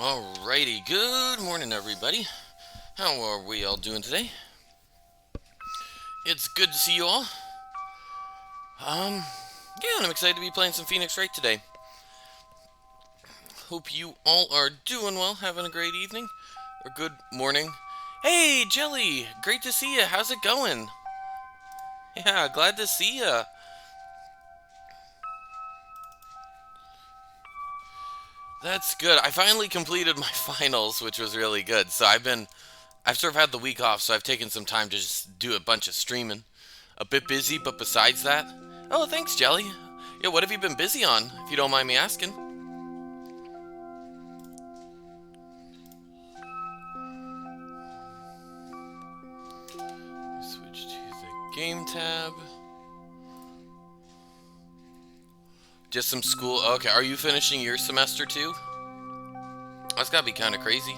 Alrighty, good morning everybody. How are we all doing today? It's good to see you all. Yeah, and I'm excited to be playing some Phoenix Wright today. Hope you all are doing well, having a great evening, or good morning. Hey, Jelly! Great to see you, how's it going? Yeah, glad to see ya. That's good. I finally completed my finals, which was really good. So I've sort of had the week off, so I've taken some time to just do a bunch of streaming. A bit busy, but besides that, oh, thanks, Jelly. Yeah, what have you been busy on, if you don't mind me asking? Switch to the game tab. Just some school. Okay, are you finishing your semester too? That's gotta be kind of crazy.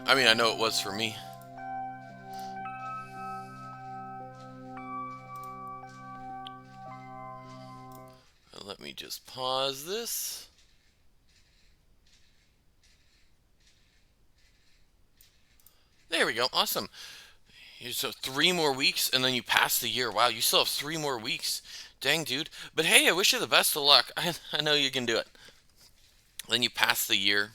I mean, I know it was for me. Let me just pause this. There we go. Awesome. So 3 more weeks, and then you pass the year. Wow, you still have 3 more weeks. Dang, dude. But hey, I wish you the best of luck. I know you can do it. Then you pass the year.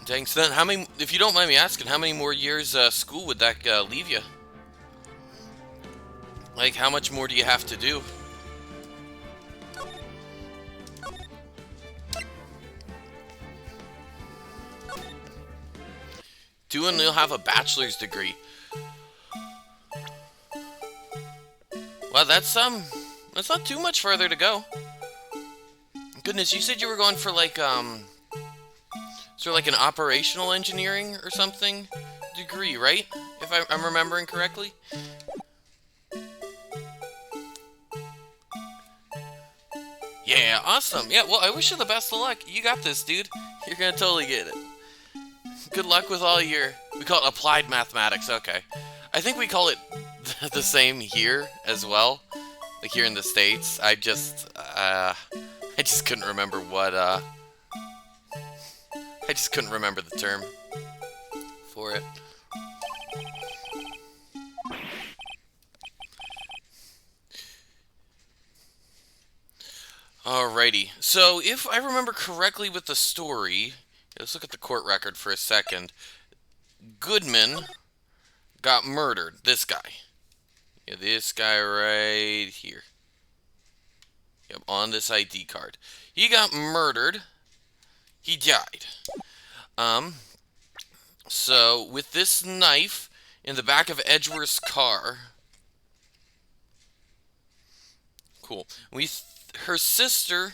Dang. So then, how many? If you don't mind me asking, how many more years school would that leave you? Like, how much more do you have to do? And you'll have a bachelor's degree. Well, that's not too much further to go. Goodness, you said you were going for like sort of like an operational engineering or something degree, right? If I'm remembering correctly. Yeah, awesome. Yeah, well, I wish you the best of luck. You got this, dude. You're gonna totally get it. Good luck with all your... We call it applied mathematics, okay. I think we call it the same here as well. Like here in the States. I just couldn't remember what, I just couldn't remember the term for it. Alrighty. So, if I remember correctly with the story... Let's look at the court record for a second. Goodman got murdered. This guy. Yeah, this guy right here. Yep, on this ID card. He got murdered. He died. So, with this knife in the back of Edgeworth's car... Cool. Her sister...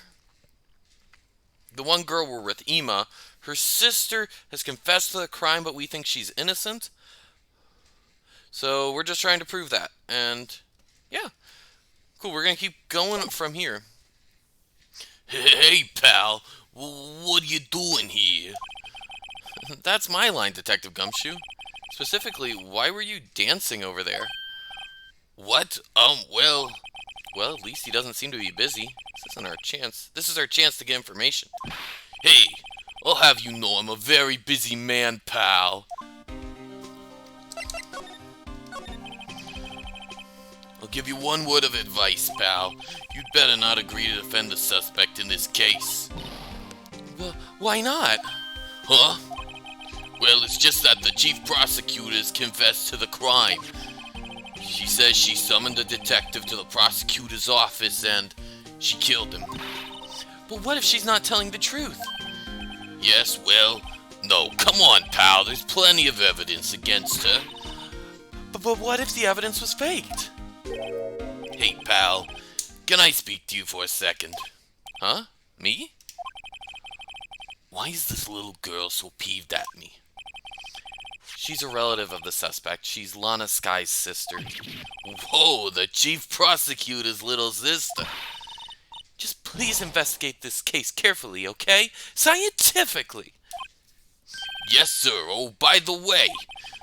The one girl we're with, Ema... Her sister has confessed to the crime, but we think she's innocent. So we're just trying to prove that. And yeah. Cool, we're going to keep going from here. Hey, pal. What are you doing here? That's my line, Detective Gumshoe. Specifically, why were you dancing over there? What? Well, at least he doesn't seem to be busy. This isn't our chance. This is our chance to get information. Hey, I'll have you know I'm a very busy man, pal. I'll give you one word of advice, pal. You'd better not agree to defend the suspect in this case. Well, why not? Huh? Well, it's just that the chief prosecutor's confessed to the crime. She says she summoned a detective to the prosecutor's office and she killed him. But what if she's not telling the truth? Yes, well, no, come on, pal. There's plenty of evidence against her. But what if the evidence was faked? Hey, pal, can I speak to you for a second? Huh? Me? Why is this little girl so peeved at me? She's a relative of the suspect. She's Lana Sky's sister. Whoa, the chief prosecutor's little sister. Just please investigate this case carefully, okay? Scientifically. Yes, sir. Oh, by the way,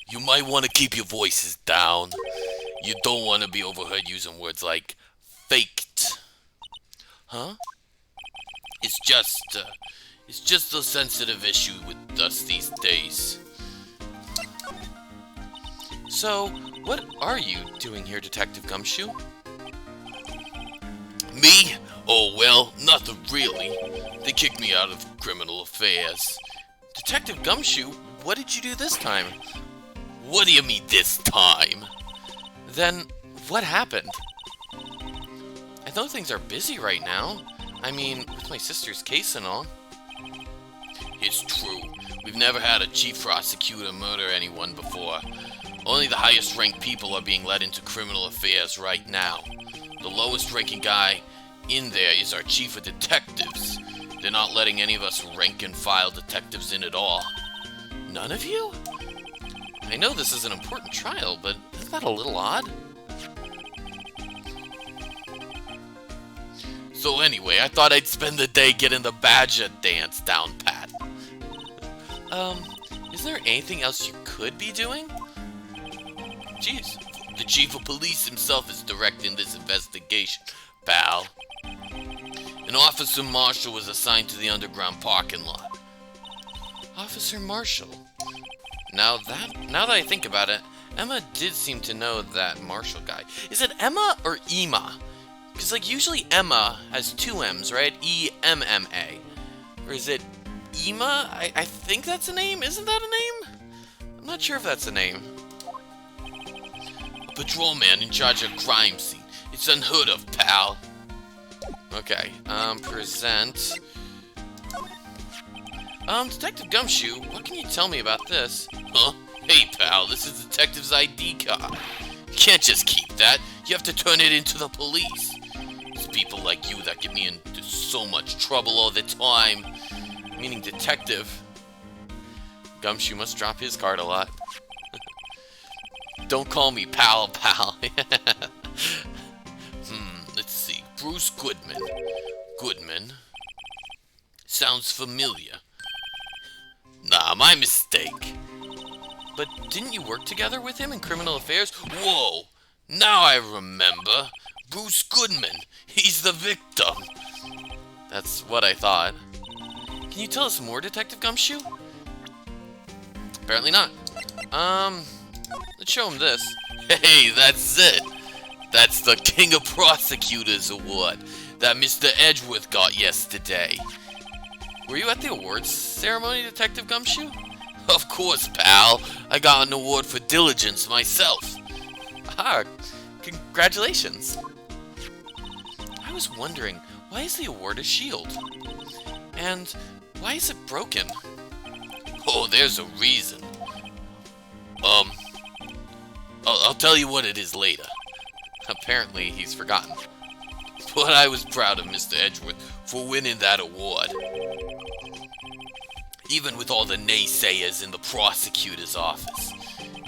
you might want to keep your voices down. You don't want to be overheard using words like faked. Huh? It's just, It's just a sensitive issue with us these days. So, what are you doing here, Detective Gumshoe? Me? Oh, well, nothing really. They kicked me out of criminal affairs. Detective Gumshoe, what did you do this time? What do you mean this time? Then, what happened? I know things are busy right now. I mean, with my sister's case and all. It's true. We've never had a chief prosecutor murder anyone before. Only the highest ranked people are being led into criminal affairs right now. The lowest ranking guy in there is our chief of detectives. They're not letting any of us rank and file detectives in at all. None of you? I know this is an important trial, but isn't that a little odd? So anyway, I thought I'd spend the day getting the badger dance down pat. Is there anything else you could be doing? Jeez, the chief of police himself is directing this investigation, pal. An officer marshal was assigned to the underground parking lot. Officer Marshall. Now that I think about it, Emma did seem to know that Marshall guy. Is it Emma or Ema? Because, like, usually Emma has two M's, right? E-M-M-A. Or is it Ema? I think that's a name. Isn't that a name? I'm not sure if that's a name. A patrolman in charge of crime scene. It's unheard of, pal. Okay, present. Detective Gumshoe, what can you tell me about this? Huh? Hey, pal, this is Detective's ID card. You can't just keep that. You have to turn it into the police. It's people like you that get me into so much trouble all the time. Meaning Detective. Gumshoe must drop his card a lot. Don't call me pal. Let's see. Bruce Goodman. Goodman. Sounds familiar. Nah, my mistake. But didn't you work together with him in criminal affairs? Whoa! Now I remember. Bruce Goodman. He's the victim. That's what I thought. Can you tell us more, Detective Gumshoe? Apparently not. Let's show him this. Hey, that's it. That's the King of Prosecutors Award that Mr. Edgeworth got yesterday. Were you at the awards ceremony, Detective Gumshoe? Of course, pal. I got an award for diligence myself. Ah, congratulations. I was wondering, why is the award a shield? And why is it broken? Oh, there's a reason. I'll tell you what it is later. Apparently, he's forgotten. But I was proud of Mr. Edgeworth for winning that award. Even with all the naysayers in the prosecutor's office.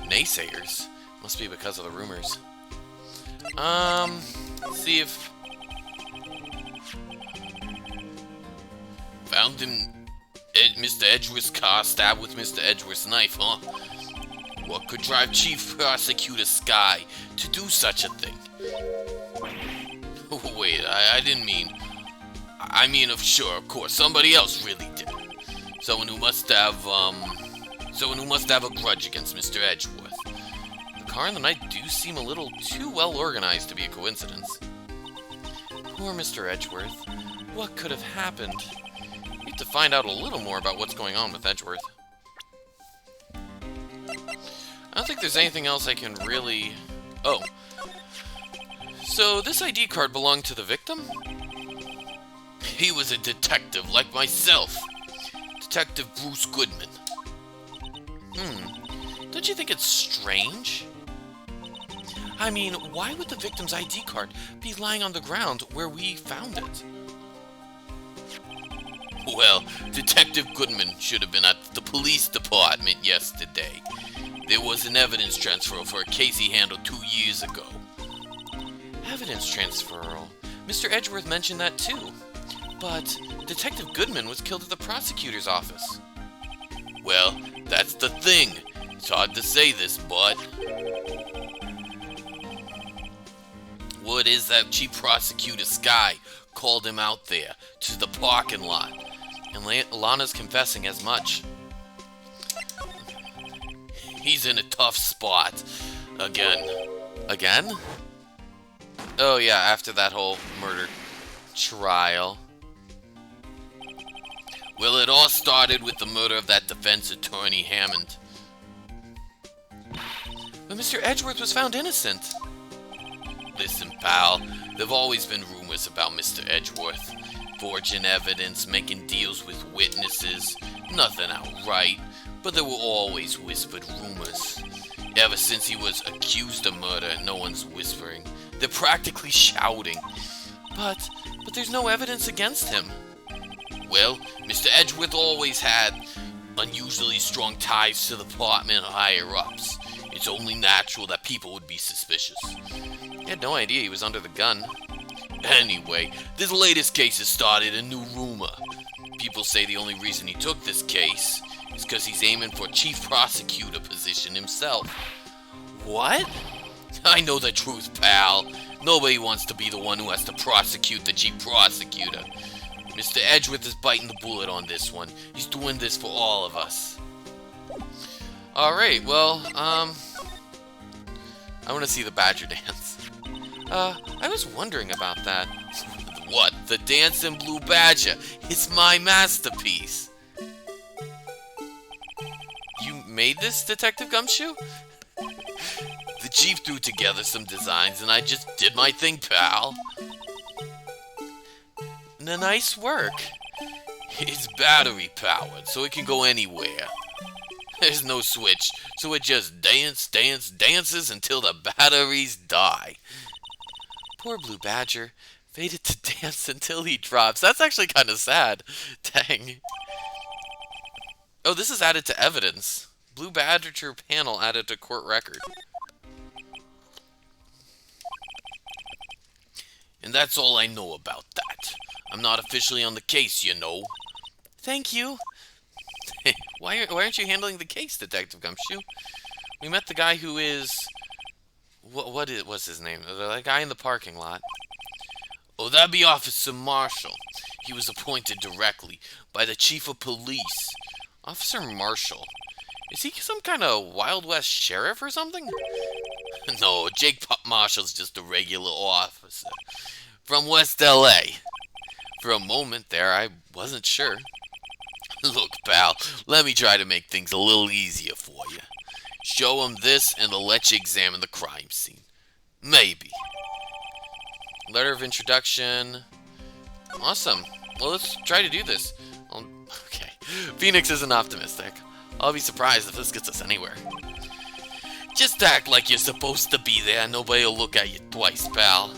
Naysayers? Must be because of the rumors. Let's see if... Found him Mr. Edgeworth's car stabbed with Mr. Edgeworth's knife, huh? What could drive Chief Prosecutor Sky to do such a thing? Wait, I didn't mean... I mean, of course, somebody else really did. Someone who must have a grudge against Mr. Edgeworth. The car and the night do seem a little too well organized to be a coincidence. Poor Mr. Edgeworth. What could have happened? We have to find out a little more about what's going on with Edgeworth. I don't think there's anything else I can really... Oh. So this ID card belonged to the victim? He was a detective like myself. Detective Bruce Goodman. Don't you think it's strange? I mean, why would the victim's ID card be lying on the ground where we found it? Well, Detective Goodman should have been at the police department yesterday. There was an evidence transfer for a case he handled 2 years ago. Evidence transferal? Mr. Edgeworth mentioned that too. But Detective Goodman was killed at the prosecutor's office. Well, that's the thing. It's hard to say this, but... Word is that Chief Prosecutor Sky called him out there to the parking lot. And Lana's confessing as much. He's in a tough spot. Again. Again? Oh yeah, after that whole murder trial. Well, it all started with the murder of that defense attorney, Hammond. But Mr. Edgeworth was found innocent. Listen, pal, there've always been rumors about Mr. Edgeworth. Forging evidence, making deals with witnesses. Nothing outright, but there were always whispered rumors. Ever since he was accused of murder, no one's whispering. They're practically shouting. But there's no evidence against him. Well, Mr. Edgeworth always had unusually strong ties to the department higher-ups. It's only natural that people would be suspicious. I had no idea he was under the gun. Anyway, this latest case has started a new rumor. People say the only reason he took this case is because he's aiming for chief prosecutor position himself. What? I know the truth, pal. Nobody wants to be the one who has to prosecute the chief prosecutor. Mr. Edgeworth is biting the bullet on this one. He's doing this for all of us. Alright, well, I want to see the Badger dance. I was wondering about that. What? The Dancing Blue Badger. It's my masterpiece. You made this, Detective Gumshoe? The chief threw together some designs and I just did my thing, pal. Nice work. It's battery powered, so it can go anywhere. There's no switch, so it just dances until the batteries die. Poor Blue Badger. Fated to dance until he drops. That's actually kind of sad. Dang. Oh, this is added to evidence. Blue Badger panel added to court record. And that's all I know about that. I'm not officially on the case, you know. Thank you. Why aren't you handling the case, Detective Gumshoe? We met the guy who is... what's his name? The guy in the parking lot. Oh, that'd be Officer Marshall. He was appointed directly by the chief of police. Officer Marshall? Is he some kind of Wild West sheriff or something? No, Jake Marshall's just a regular officer. From West L.A. For a moment there, I wasn't sure. Look, pal, let me try to make things a little easier for you. Show him this and they'll let you examine the crime scene. Maybe. Letter of introduction. Awesome. Well, let's try to do this. Okay. Phoenix isn't optimistic. I'll be surprised if this gets us anywhere. Just act like you're supposed to be there and nobody will look at you twice, pal.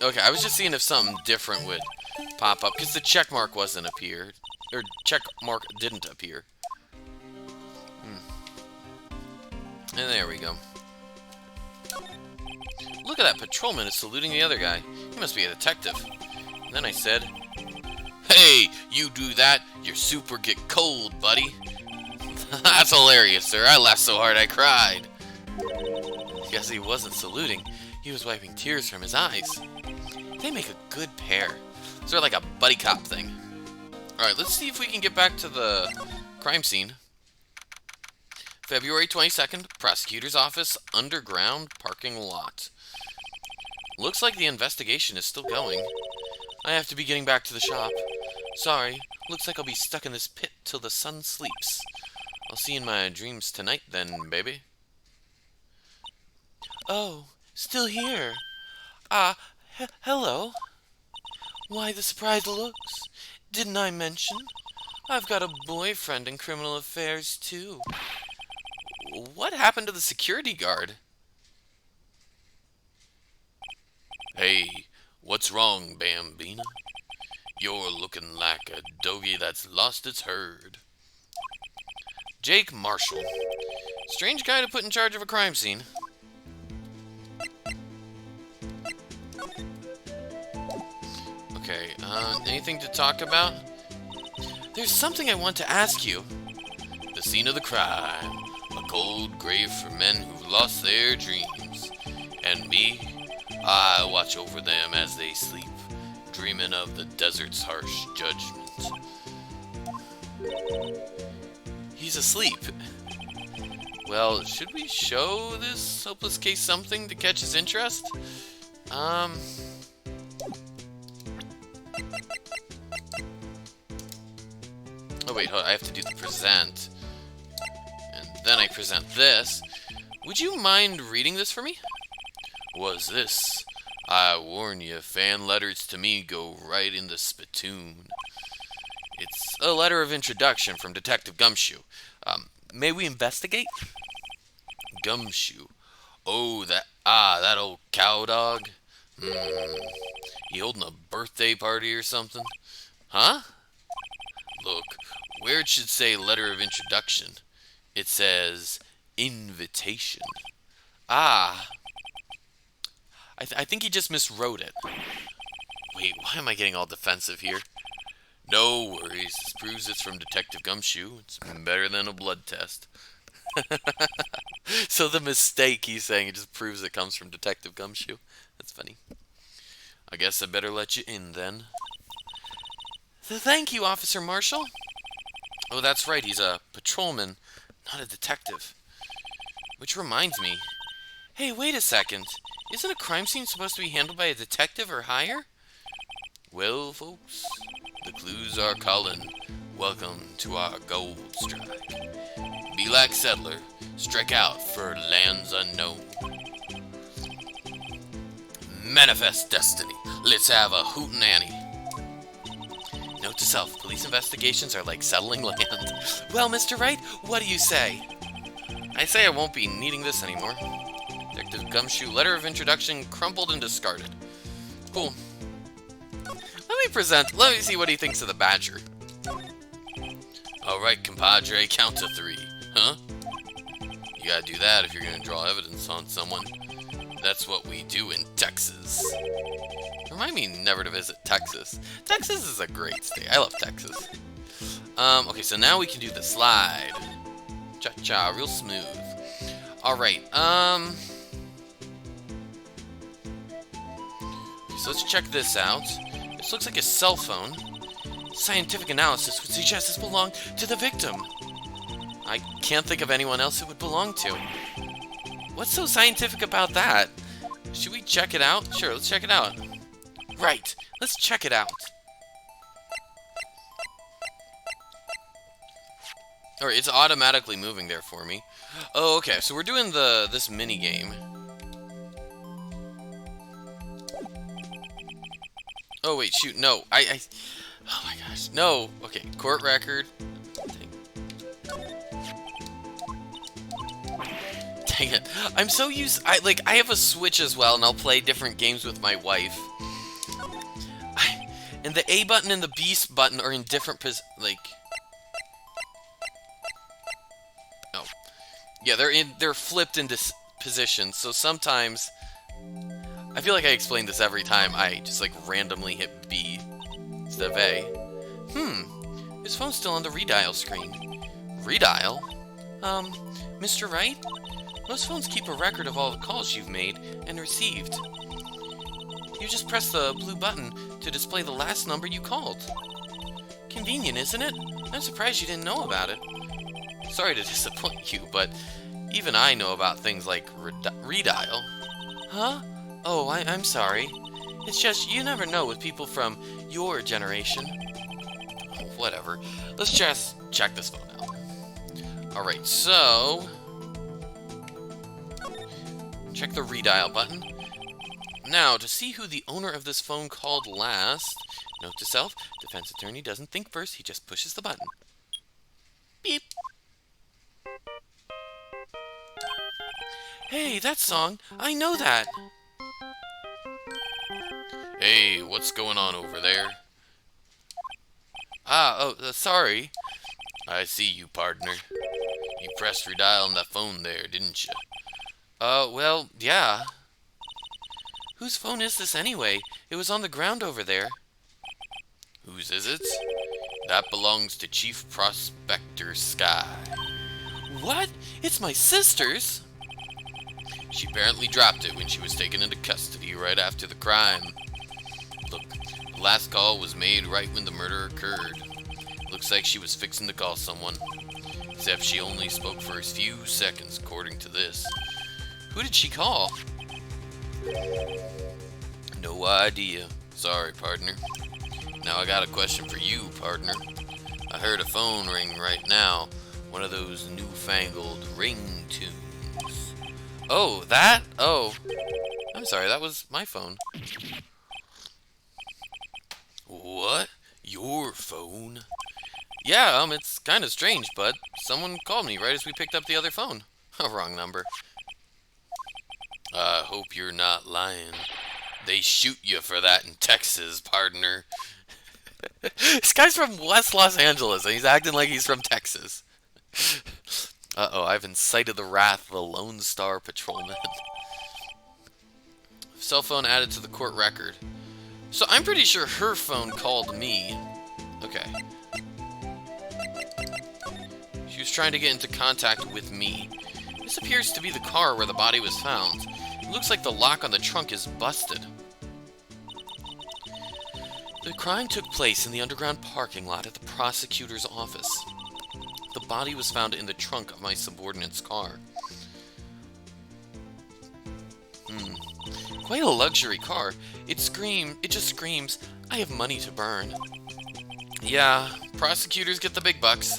Okay, I was just seeing if something different would pop up, because the check mark wasn't appeared. Or, check mark didn't appear. And there we go. Look at that, patrolman is saluting the other guy. He must be a detective. And then I said, "Hey, you do that, your super get cold, buddy." That's hilarious, sir. I laughed so hard I cried. Guess he wasn't saluting. He was wiping tears from his eyes. They make a good pair. Sort of like a buddy cop thing. Alright, let's see if we can get back to the crime scene. February 22nd, prosecutor's office, underground parking lot. Looks like the investigation is still going. I have to be getting back to the shop. Sorry, looks like I'll be stuck in this pit till the sun sleeps. I'll see you in my dreams tonight then, baby. Oh, still here. Hello. Why the surprised looks? Didn't I mention? I've got a boyfriend in criminal affairs, too. What happened to the security guard? Hey, what's wrong, Bambina? You're looking like a doggy that's lost its herd. Jake Marshall. Strange guy to put in charge of a crime scene. Okay, anything to talk about? There's something I want to ask you. The scene of the crime. A cold grave for men who've lost their dreams. And me, I watch over them as they sleep, dreaming of the desert's harsh judgment. He's asleep. Well, should we show this hopeless case something to catch his interest? Oh wait, hold on, I have to do the present. And then I present this. Would you mind reading this for me? Was this? I warn you, fan letters to me go right in the spittoon. It's a letter of introduction from Detective Gumshoe. May we investigate? Gumshoe. Oh, that old cow dog. He holding a birthday party or something? Huh? Look, where it should say letter of introduction, it says invitation. Ah. I think he just miswrote it. Wait, why am I getting all defensive here? No worries. This proves it's from Detective Gumshoe. It's better than a blood test. So the mistake he's saying, it just proves it comes from Detective Gumshoe. That's funny. I guess I better let you in then. Thank you, Officer Marshall. Oh, that's right. He's a patrolman, not a detective. Which reminds me. Hey, wait a second. Isn't a crime scene supposed to be handled by a detective or higher? Well, folks, the clues are calling. Welcome to our gold strike. Be like Settler. Strike out for lands unknown. Manifest destiny. Let's have a hootenanny. Note to self, police investigations are like settling land. Well, Mr. Wright, what do you say? I say I won't be needing this anymore. Detective Gumshoe, letter of introduction, crumpled and discarded. Cool. Let me see what he thinks of the badger. Alright, compadre, count to 3. Huh? You gotta do that if you're gonna draw evidence on someone. That's what we do in Texas. Remind me never to visit Texas. Texas is a great state. I love Texas. Okay, so now we can do the slide. Cha-cha, real smooth. Alright, so let's check this out. This looks like a cell phone. Scientific analysis would suggest this belonged to the victim. I can't think of anyone else it would belong to. What's so scientific about that? Should we check it out? Sure, let's check it out. Right, let's check it out. Alright, it's automatically moving there for me. Oh, okay, so we're doing this mini game. Oh wait, shoot, no, oh my gosh, no. Okay, court record. Dang it, I'm so used. I have a Switch as well, and I'll play different games with my wife. And the A button and the B button are in different oh, yeah, they're flipped into positions. So sometimes I feel like I explain this every time I just randomly hit B instead of A. His phone's still on the redial screen. Redial? Mr. Wright? Most phones keep a record of all the calls you've made and received. You just press the blue button to display the last number you called. Convenient, isn't it? I'm surprised you didn't know about it. Sorry to disappoint you, but even I know about things like redial. Huh? Oh, I'm sorry. It's just, you never know with people from your generation. Oh, whatever. Let's just check this phone out. Alright, so check the redial button. Now, to see who the owner of this phone called last, note to self, defense attorney doesn't think first, he just pushes the button. Beep. Hey, that song, I know that. Hey, what's going on over there? Sorry. I see you, partner. You pressed redial on that phone there, didn't you? Well, yeah. Whose phone is this anyway? It was on the ground over there. Whose is it? That belongs to Chief Prospector Sky. What? It's my sister's? She apparently dropped it when she was taken into custody right after the crime. Look, the last call was made right when the murder occurred. Looks like she was fixing to call someone. Except she only spoke for a few seconds, according to this. Who did she call? No idea. Sorry, partner. Now I got a question for you, partner. I heard a phone ring right now. One of those newfangled ringtones. Oh, that? Oh. I'm sorry, that was my phone. What? Your phone? Yeah, it's kind of strange, bud. Someone called me right as we picked up the other phone. Wrong number. I hope you're not lying. They shoot you for that in Texas, partner. This guy's from West Los Angeles, and he's acting like he's from Texas. Uh-oh, I've incited the wrath of the Lone Star Patrolman. Cell phone added to the court record. So I'm pretty sure her phone called me. Okay. She was trying to get into contact with me. This appears to be the car where the body was found. It looks like the lock on the trunk is busted. The crime took place in the underground parking lot at the prosecutor's office. The body was found in the trunk of my subordinate's car. Quite a luxury car. It just screams, I have money to burn. Yeah, prosecutors get the big bucks.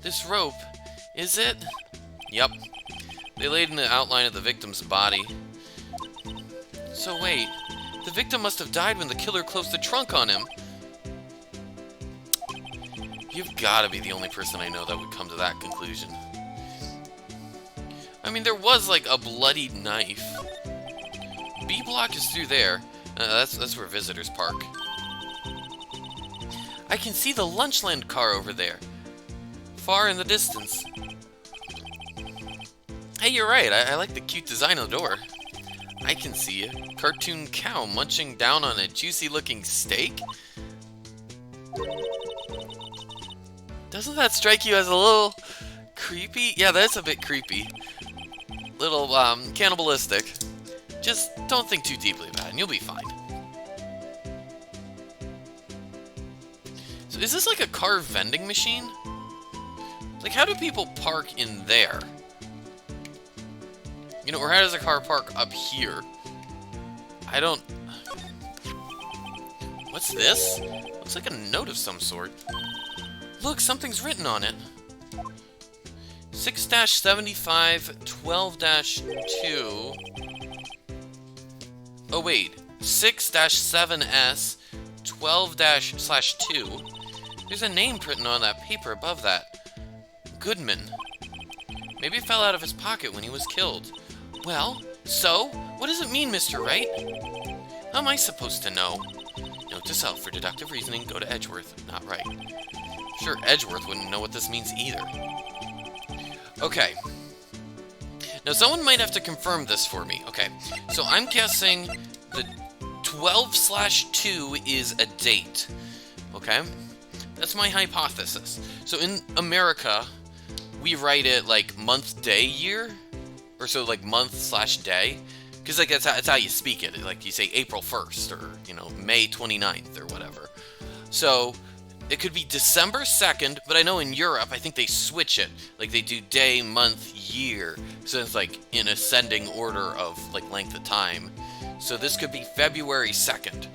This rope, is it? Yep. They laid in the outline of the victim's body. So wait, the victim must have died when the killer closed the trunk on him. You've gotta be the only person I know that would come to that conclusion. I mean, there was like a bloody knife. B block is through there. That's where visitors park. I can see the Lunchland car over there. Far in the distance. Hey, you're right. I like the cute design of the door. I can see a cartoon cow munching down on a juicy-looking steak. Doesn't that strike you as a little creepy? Yeah, that's a bit creepy. Little, cannibalistic. Just don't think too deeply about it, and you'll be fine. So is this like a car vending machine? Like, how do people park in there? You know, or how does a car park up here? I don't... What's this? Looks like a note of some sort. Look, something's written on it. 6-75 12-2. Oh wait, 6-7S 12-2. There's a name printed on that paper above that. Goodman. Maybe it fell out of his pocket when he was killed. Well, so? What does it mean, Mr. Wright? How am I supposed to know? Note to self, for deductive reasoning, go to Edgeworth, not Wright. Sure, Edgeworth wouldn't know what this means either. Okay. Now, someone might have to confirm this for me. Okay, so I'm guessing the 12/2 is a date. Okay? That's my hypothesis. So in America, we write it like month, day, year, or so like month/day, because like that's how you speak it. Like you say April 1st or you know May 29th or whatever. So it could be December 2nd, but I know in Europe I think they switch it. Like they do day, month, year, so it's like in ascending order of like length of time. So this could be February 2nd,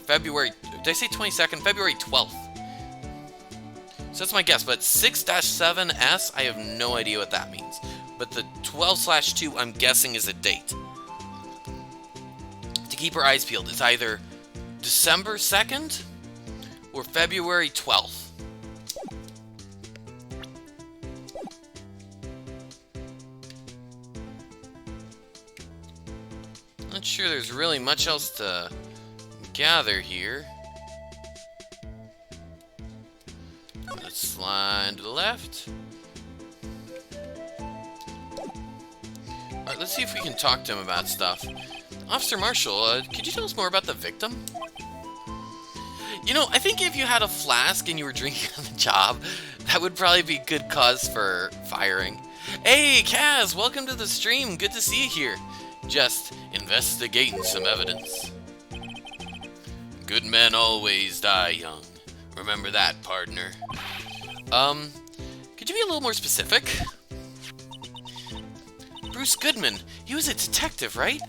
February. Did I say 22nd? February 12th. So that's my guess, but 6-7S, I have no idea what that means. But the 12/2, I'm guessing, is a date. To keep our eyes peeled, it's either December 2nd or February 12th. Not sure there's really much else to gather here. Let's slide to the left. Alright, let's see if we can talk to him about stuff. Officer Marshall, could you tell us more about the victim? You know, I think if you had a flask and you were drinking on the job, That would probably be good cause for firing. Hey, Kaz, welcome to the stream. Good to see you here. Just investigating some evidence. Good men always die young. Remember that, partner. Could you be a little more specific? Bruce Goodman, he was a detective, right?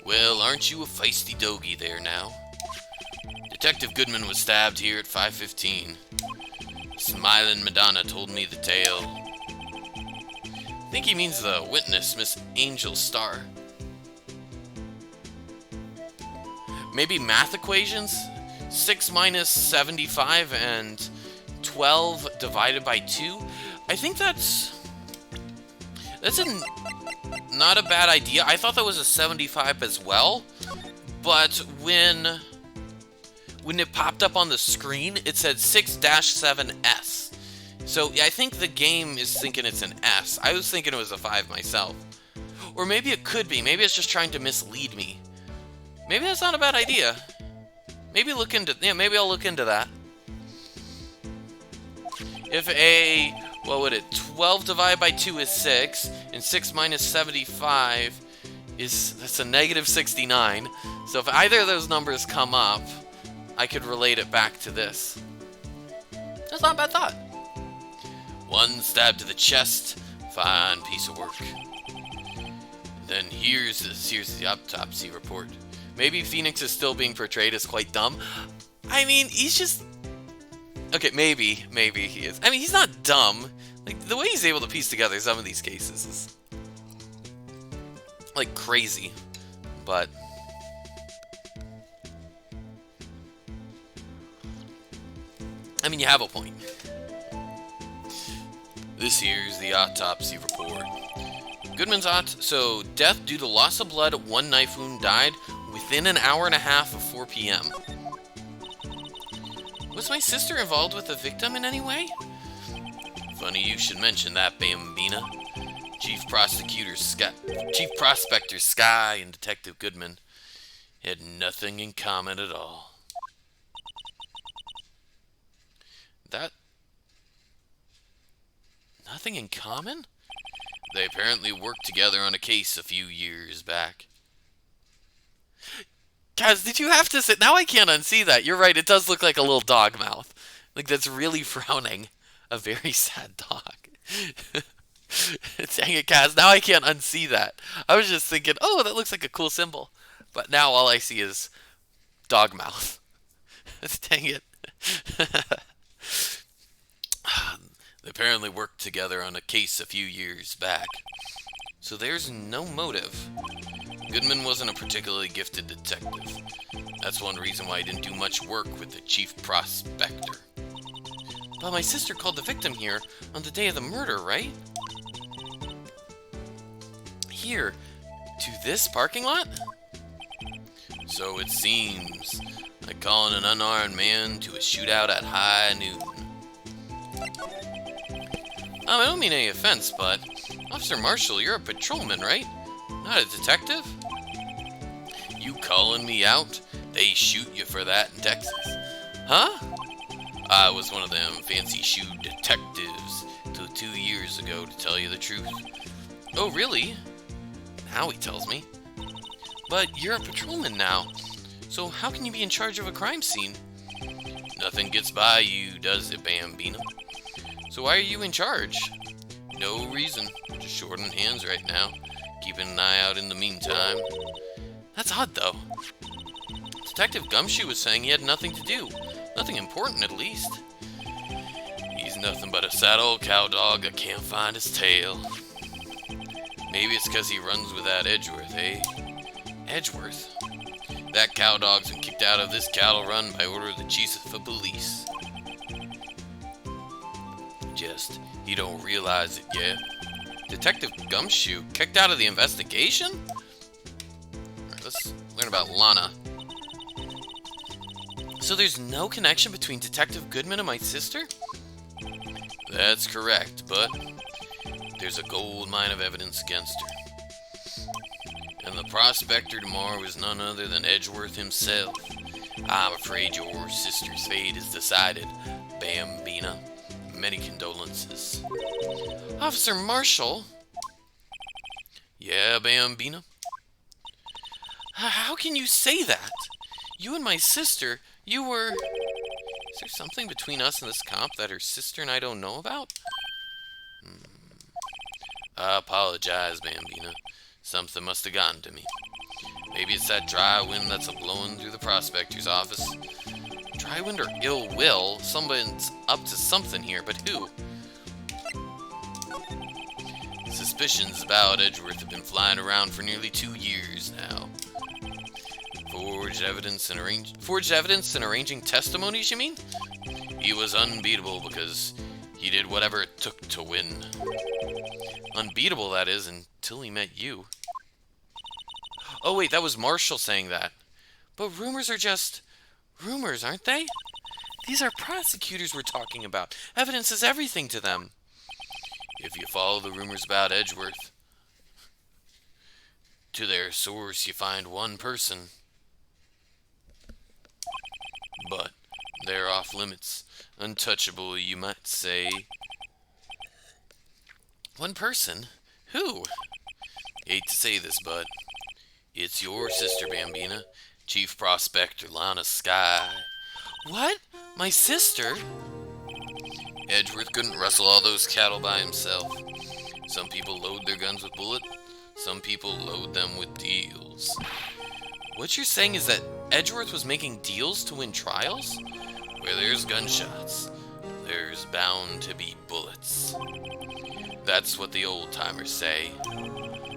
Well, aren't you a feisty doggy there now? Detective Goodman was stabbed here at 5:15. Smiling Madonna told me the tale. I think he means the witness, Miss Angel Starr. Maybe math equations? 6 minus 75 and 12 divided by 2? I think that's not a bad idea. I thought that was a 75 as well, but when it popped up on the screen, it said 6-7S. So I think the game is thinking it's an S. I was thinking it was a 5 myself. Or maybe it could be. Maybe it's just trying to mislead me. Maybe that's not a bad idea. Maybe I'll look into that. If what would it, 12 divided by 2 is 6, and 6 minus 75 that's a negative 69. So if either of those numbers come up, I could relate it back to this. That's not a bad thought. One stab to the chest, fine piece of work. Then here's the autopsy report. Maybe Phoenix is still being portrayed as quite dumb. I mean, he's just... Okay, maybe he is. I mean, he's not dumb. Like, the way he's able to piece together some of these cases is... like, crazy. But... I mean, you have a point. This here's the autopsy report. Goodman's so death due to loss of blood, one knife wound, died within an hour and a half of 4 p.m. Was my sister involved with the victim in any way? Funny you should mention that, Bambina. Chief Prospector Sky and Detective Goodman had nothing in common at all. Nothing in common? They apparently worked together on a case a few years back. Guys, did you have to say... Now I can't unsee that. You're right, it does look like a little dog mouth. Like, that's really frowning. A very sad dog. Dang it, Kaz, now I can't unsee that. I was just thinking, oh, that looks like a cool symbol. But now all I see is dog mouth. Dang it. They apparently worked together on a case a few years back. So there's no motive. Goodman wasn't a particularly gifted detective. That's one reason why he didn't do much work with the chief prospector. But my sister called the victim here on the day of the murder, right? Here, to this parking lot? So it seems. Like calling an unarmed man to a shootout at high noon. I don't mean any offense, but Officer Marshall, you're a patrolman, right? Not a detective? You calling me out? They shoot you for that in Texas. Huh? I was one of them fancy shoe detectives till 2 years ago, to tell you the truth. Oh, really? Now he tells me. But you're a patrolman now, so how can you be in charge of a crime scene? Nothing gets by you, does it, Bambino? So why are you in charge? No reason. Just short on hands right now. Keeping an eye out in the meantime. That's odd, though. Detective Gumshoe was saying he had nothing to do. Nothing important, at least. He's nothing but a sad old cow dog that can't find his tail. Maybe it's because he runs with that Edgeworth, eh? Edgeworth? That cow dog's been kicked out of this cattle run by order of the chief of police. Just, he don't realize it yet. Detective Gumshoe kicked out of the investigation? Alright, let's learn about Lana. So there's no connection between Detective Goodman and my sister? That's correct, but there's a gold mine of evidence against her. And the prospector tomorrow is none other than Edgeworth himself. I'm afraid your sister's fate is decided, Bambina. many condolences. Officer Marshall? Yeah, Bambina? How can you say that? You and my sister, you were... Is there something between us and this cop that her sister and I don't know about? I apologize, Bambina. Something must have gotten to me. Maybe it's that dry wind that's a-blowing through the prospector's office. Dry wind or ill will? Someone's up to something here, but who? Suspicions about Edgeworth have been flying around for nearly 2 years now. Forged evidence and arranging testimonies, you mean? He was unbeatable because he did whatever it took to win. Unbeatable, that is, until he met you. Oh wait, that was Marshall saying that. But rumors are just... rumors, aren't they? These are prosecutors we're talking about. Evidence is everything to them. If you follow the rumors about Edgeworth to their source, you find one person. But they're off limits. Untouchable, you might say. One person? Who? Hate to say this, but it's your sister, Bambina. Chief Prospector Lana Skye. What? My sister? Edgeworth couldn't rustle all those cattle by himself. Some people load their guns with bullets. Some people load them with deals. What you're saying is that Edgeworth was making deals to win trials? Where there's gunshots, there's bound to be bullets. That's what the old-timers say.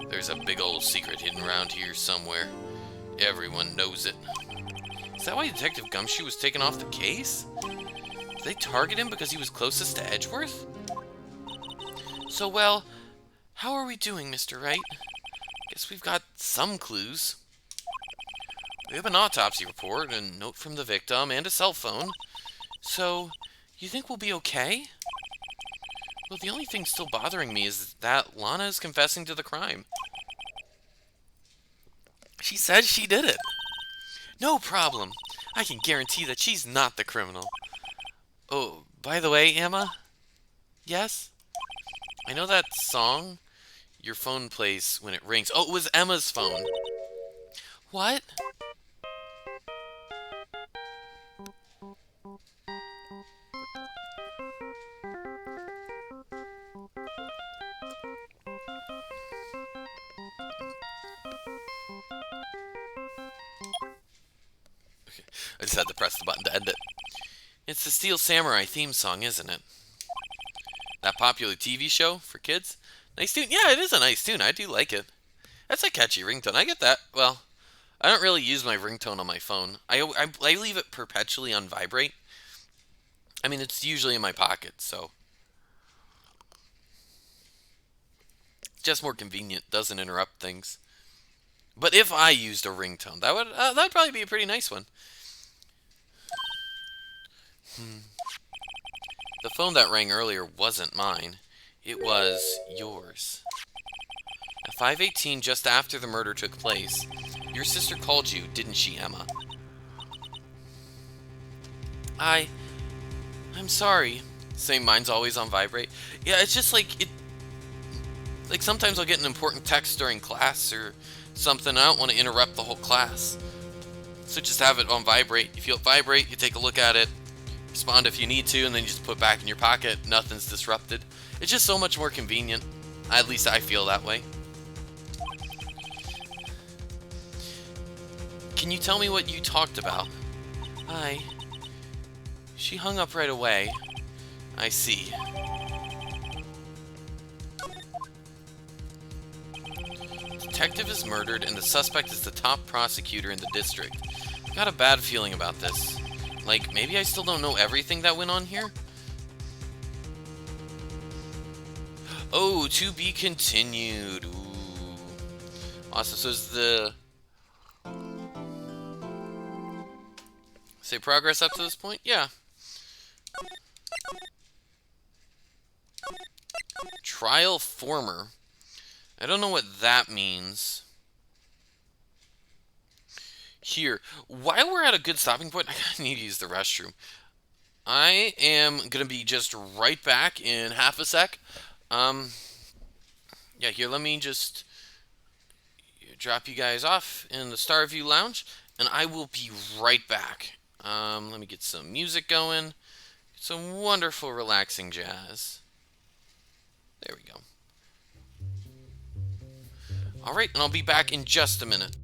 There's a big old secret hidden around here somewhere. Everyone knows it. Is that why Detective Gumshoe was taken off the case? Did they target him because he was closest to Edgeworth? So, well, how are we doing, Mr. Wright? Guess we've got some clues. We have an autopsy report, a note from the victim, and a cell phone. So, you think we'll be okay? Well, the only thing still bothering me is that Lana is confessing to the crime. She says she did it. No problem. I can guarantee that she's not the criminal. Oh, by the way, Emma? Yes? I know that song your phone plays when it rings. Oh, it was Emma's phone. What? I just had to press the button to end it. It's the Steel Samurai theme song, isn't it? That popular TV show for kids? Nice tune? Yeah, it is a nice tune. I do like it. That's a catchy ringtone. I get that. Well, I don't really use my ringtone on my phone. I leave it perpetually on vibrate. I mean, it's usually in my pocket, so... It's just more convenient. Doesn't interrupt things. But if I used a ringtone, that'd probably be a pretty nice one. The phone that rang earlier wasn't mine. It was yours. At 5:18, just after the murder took place, your sister called you, didn't she, Emma? I'm sorry. Same, mine's always on vibrate. Yeah, it's just like, like sometimes I'll get an important text during class or something. I don't want to interrupt the whole class. So just have it on vibrate. You feel it vibrate, you take a look at it, respond if you need to, and then you just put it back in your pocket. Nothing's disrupted. It's just so much more convenient. At least I feel that way. Can you tell me what you talked about? She hung up right away. I see. Detective is murdered and the suspect is the top prosecutor in the district. Got a bad feeling about this. Like, maybe I still don't know everything that went on here? Oh, to be continued. Ooh. Awesome. So is the... Say progress up to this point? Yeah. Trial former. I don't know what that means. Here, while we're at a good stopping point, I need to use the restroom. I am gonna be just right back in half a sec. Um, yeah, here, let me just drop you guys off in the Starview Lounge, and I will be right back. Let me get some music going, some wonderful, relaxing jazz. There we go. All right, and I'll be back in just a minute.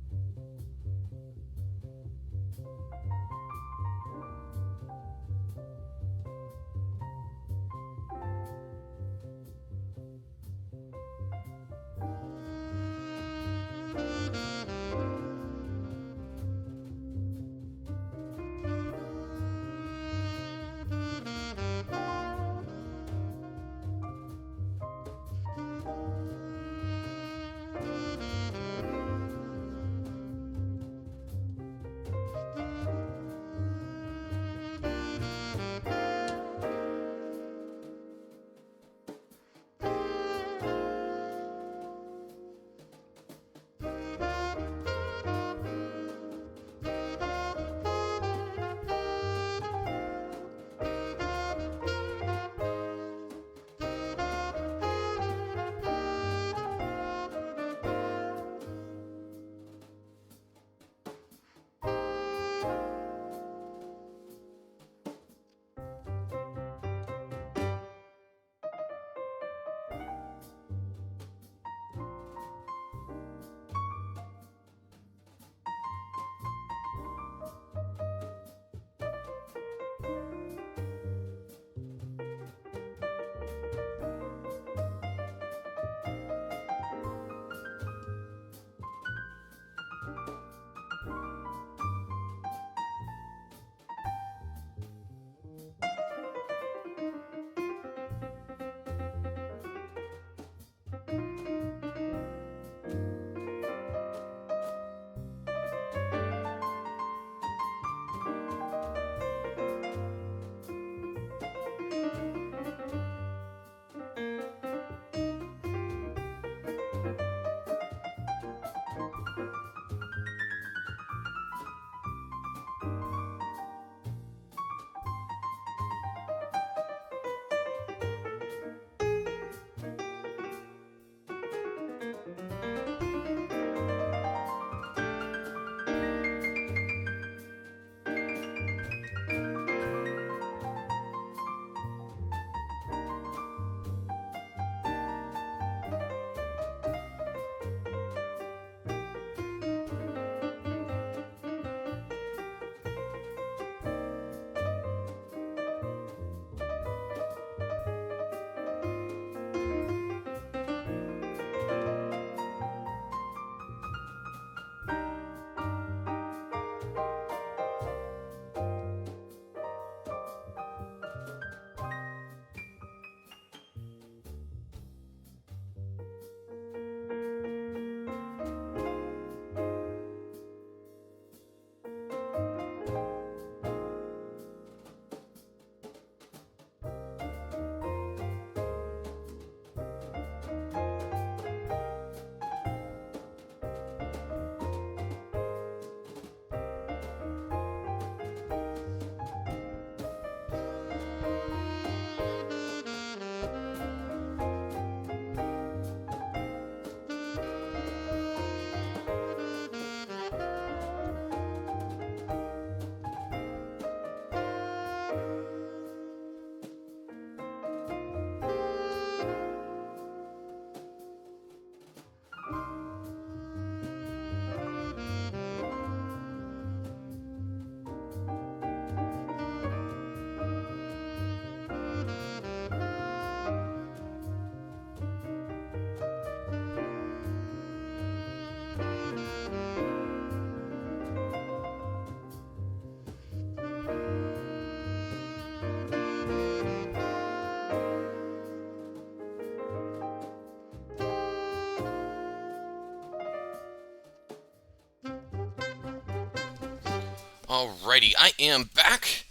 Alrighty, I am back.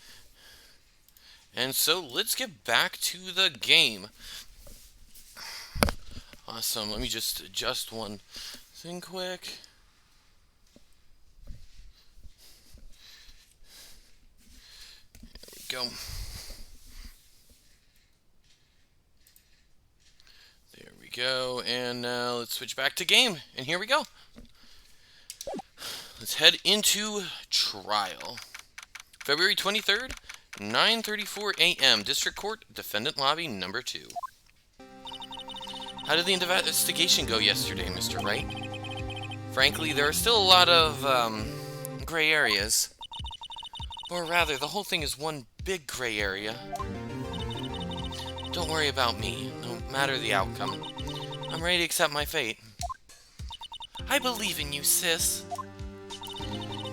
And so let's get back to the game. Awesome, let me just adjust one thing quick. There we go. go, and let's switch back to game, and here we go. Let's head into trial. February 23rd, 9:34 a.m. District Court, Defendant Lobby number 2. How did the investigation go yesterday, Mr. Wright? Frankly, there are still a lot of, gray areas. Or rather, the whole thing is one big gray area. Don't worry about me, no matter the outcome. I'm ready to accept my fate. I believe in you, sis.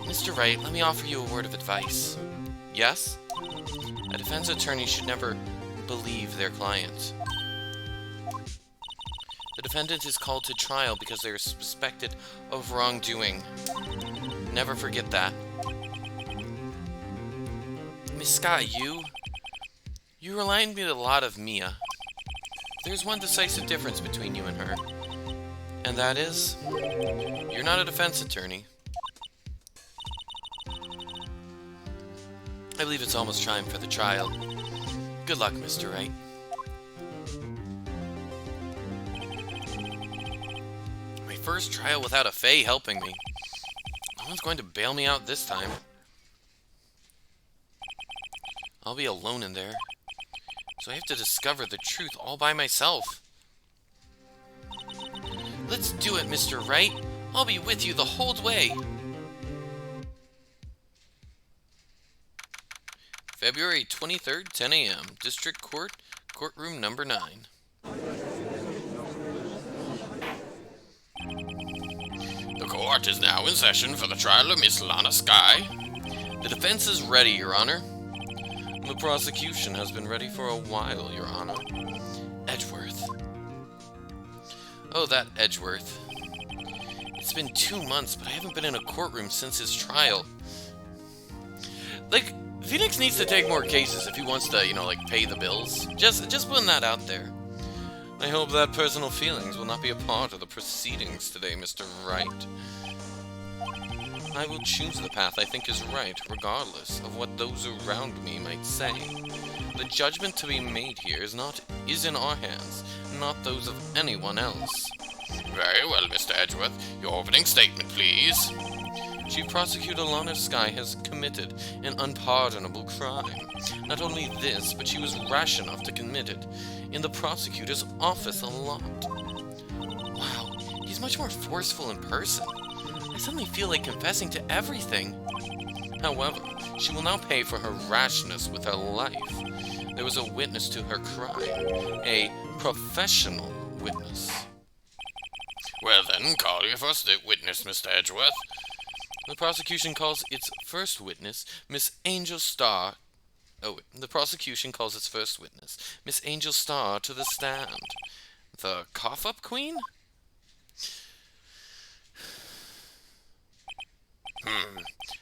Mr. Wright, let me offer you a word of advice. Yes? A defense attorney should never believe their client. The defendant is called to trial because they are suspected of wrongdoing. Never forget that. Miss Scott, you remind me a lot of Mia. There's one decisive difference between you and her. And that is, you're not a defense attorney. I believe it's almost time for the trial. Good luck, Mr. Wright. My first trial without a Fae helping me. No one's going to bail me out this time. I'll be alone in there. So I have to discover the truth all by myself. Let's do it, Mr. Wright. I'll be with you the whole way. February 23rd, 10 a.m. District Court, Courtroom number 9. The court is now in session for the trial of Miss Lana Skye. The defense is ready, Your Honor. The prosecution has been ready for a while, Your Honor. Edgeworth. Oh, that Edgeworth. It's been 2 months, but I haven't been in a courtroom since his trial. Like, Phoenix needs to take more cases if he wants to, pay the bills. Just putting that out there. I hope that personal feelings will not be a part of the proceedings today, Mr. Wright. I will choose the path I think is right, regardless of what those around me might say. The judgment to be made here is in our hands, not those of anyone else. Very well, Mr. Edgeworth. Your opening statement, please. Chief Prosecutor Lana Skye has committed an unpardonable crime. Not only this, but she was rash enough to commit it in the prosecutor's office a lot. Wow, he's much more forceful in person. I suddenly feel like confessing to everything. However, she will now pay for her rashness with her life. There was a witness to her crime, a professional witness. Well then, call your first witness, Mr. Edgeworth. The prosecution calls its first witness, Miss Angel Starr. The prosecution calls its first witness, Miss Angel Starr, to the stand. The cough-up queen?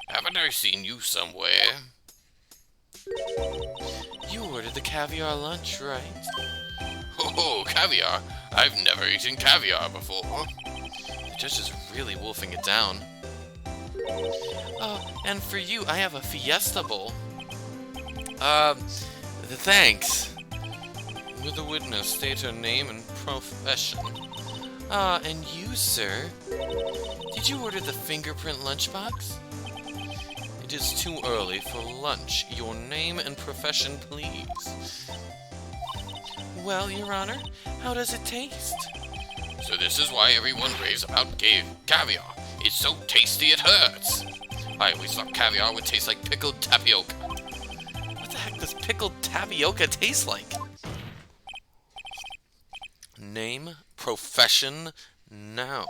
Haven't I seen you somewhere? You ordered the caviar lunch, right? Oh, caviar. I've never eaten caviar before. The judge is really wolfing it down. Oh, and for you, I have a Fiesta Bowl. Thanks. Will the witness state her name and profession? And you, sir? Did you order the fingerprint lunchbox? It is too early for lunch. Your name and profession, please. Well, Your Honor, how does it taste? So this is why everyone raves about caviar. It's so tasty it hurts. I always thought caviar would taste like pickled tapioca. What the heck does pickled tapioca taste like? Name, profession, now.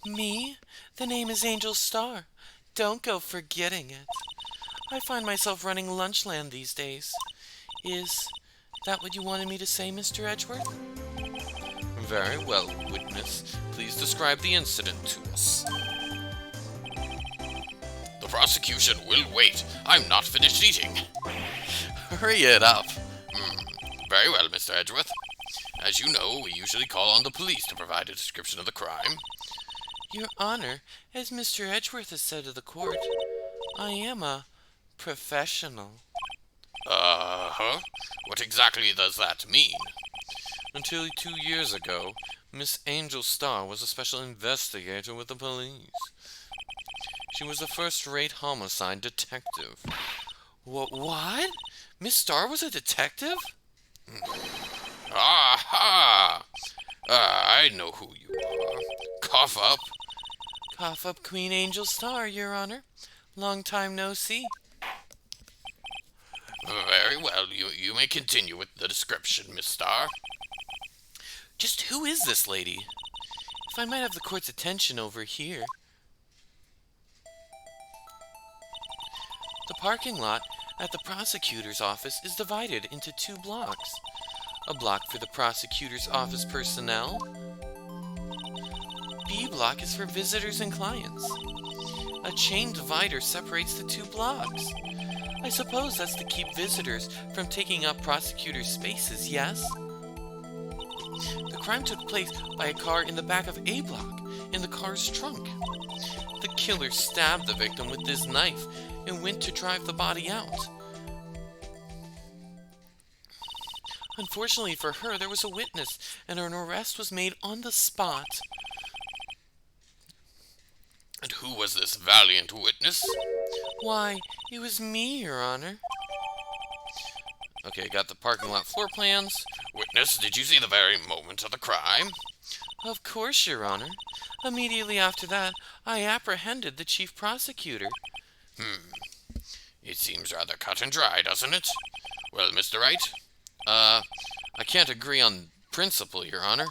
Me? The name is Angel Starr. Don't go forgetting it. I find myself running Lunchland these days. Is that what you wanted me to say, Mr. Edgeworth? Very well, witness. Please describe the incident to us. The prosecution will wait. I'm not finished eating. Hurry it up. Very well, Mr. Edgeworth. As you know, we usually call on the police to provide a description of the crime. Your Honor, as Mr. Edgeworth has said to the court, I am a professional. What exactly does that mean? Until 2 years ago, Miss Angel Starr was a special investigator with the police. She was a first-rate homicide detective. What? Miss Starr was a detective? Aha! I know who you are. Cough up. Cough up, Queen Angel Starr, Your Honor. Long time no see. Very well, you may continue with the description, Miss Starr. Just who is this lady? If I might have the court's attention over here. The parking lot at the prosecutor's office is divided into 2 blocks. A block for the prosecutor's office personnel. B block is for visitors and clients. A chain divider separates the 2 blocks. I suppose that's to keep visitors from taking up prosecutors' spaces, yes? The crime took place by a car in the back of A block, in the car's trunk. The killer stabbed the victim with his knife and went to drive the body out. Unfortunately for her, there was a witness, and an arrest was made on the spot. And who was this valiant witness? Why, it was me, Your Honor. Okay, got the parking lot floor plans. Witness, did you see the very moment of the crime? Of course, Your Honor. Immediately after that, I apprehended the chief prosecutor. It seems rather cut and dry, doesn't it? Well, Mr. Wright? I can't agree on principle, Your Honor.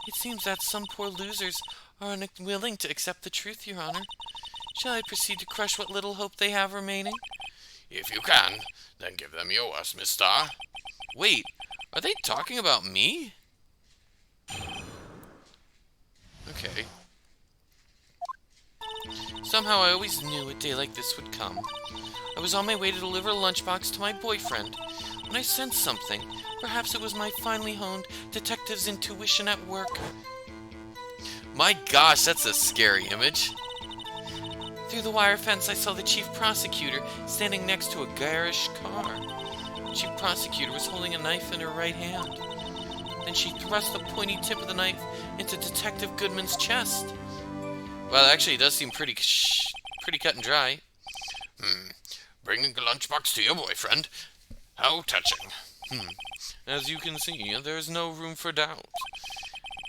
It seems that some poor losers are unwilling to accept the truth, Your Honor. Shall I proceed to crush what little hope they have remaining? If you can, then give them yours, Miss Starr. Wait, are they talking about me? Okay. Somehow I always knew a day like this would come. I was on my way to deliver a lunchbox to my boyfriend when I sensed something. Perhaps it was my finely honed detective's intuition at work. My gosh, that's a scary image. Through the wire fence, I saw the chief prosecutor standing next to a garish car. The chief prosecutor was holding a knife in her right hand. Then she thrust the pointy tip of the knife into Detective Goodman's chest. Well, actually, it does seem pretty cut and dry. Bringing a lunchbox to your boyfriend? How touching. As you can see, there is no room for doubt.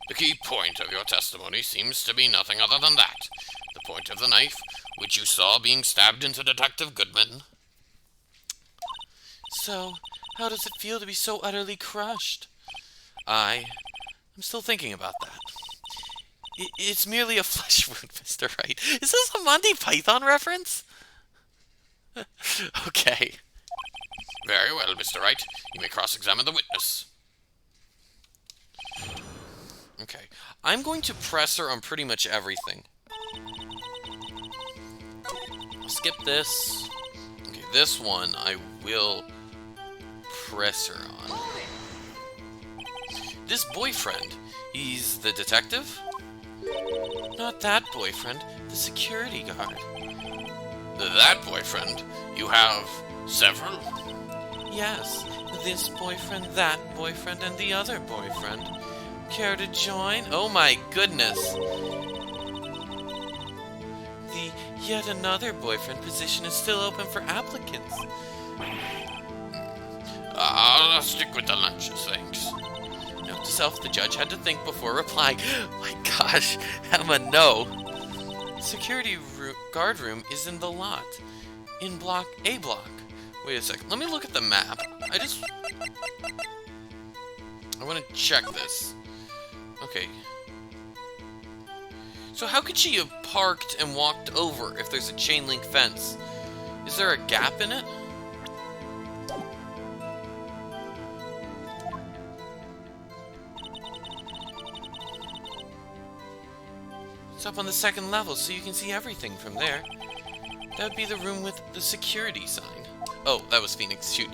The key point of your testimony seems to be nothing other than that. The point of the knife, which you saw being stabbed into Detective Goodman. So, how does it feel to be so utterly crushed? I'm still thinking about that. It's merely a flesh wound, Mr. Wright. Is this a Monty Python reference? Okay. Very well, Mr. Wright. You may cross-examine the witness. Okay. I'm going to press her on pretty much everything. I'll skip this. Okay, this one I will press her on. This boyfriend, he's the detective? Not that boyfriend, the security guard. That boyfriend? You have several? Yes, this boyfriend, that boyfriend, and the other boyfriend. Care to join? Oh my goodness! The yet another boyfriend position is still open for applicants. I'll stick with the lunches, thanks. Note to self, the judge had to think before replying. My gosh, Emma, no. Security guard room is in the lot. In block A block. Wait a second, let me look at the map. I want to check this. Okay. So how could she have parked and walked over if there's a chain link fence? Is there a gap in it? It's up on the second level, so you can see everything from there. That would be the room with the security sign. Oh, that was Phoenix, shoot.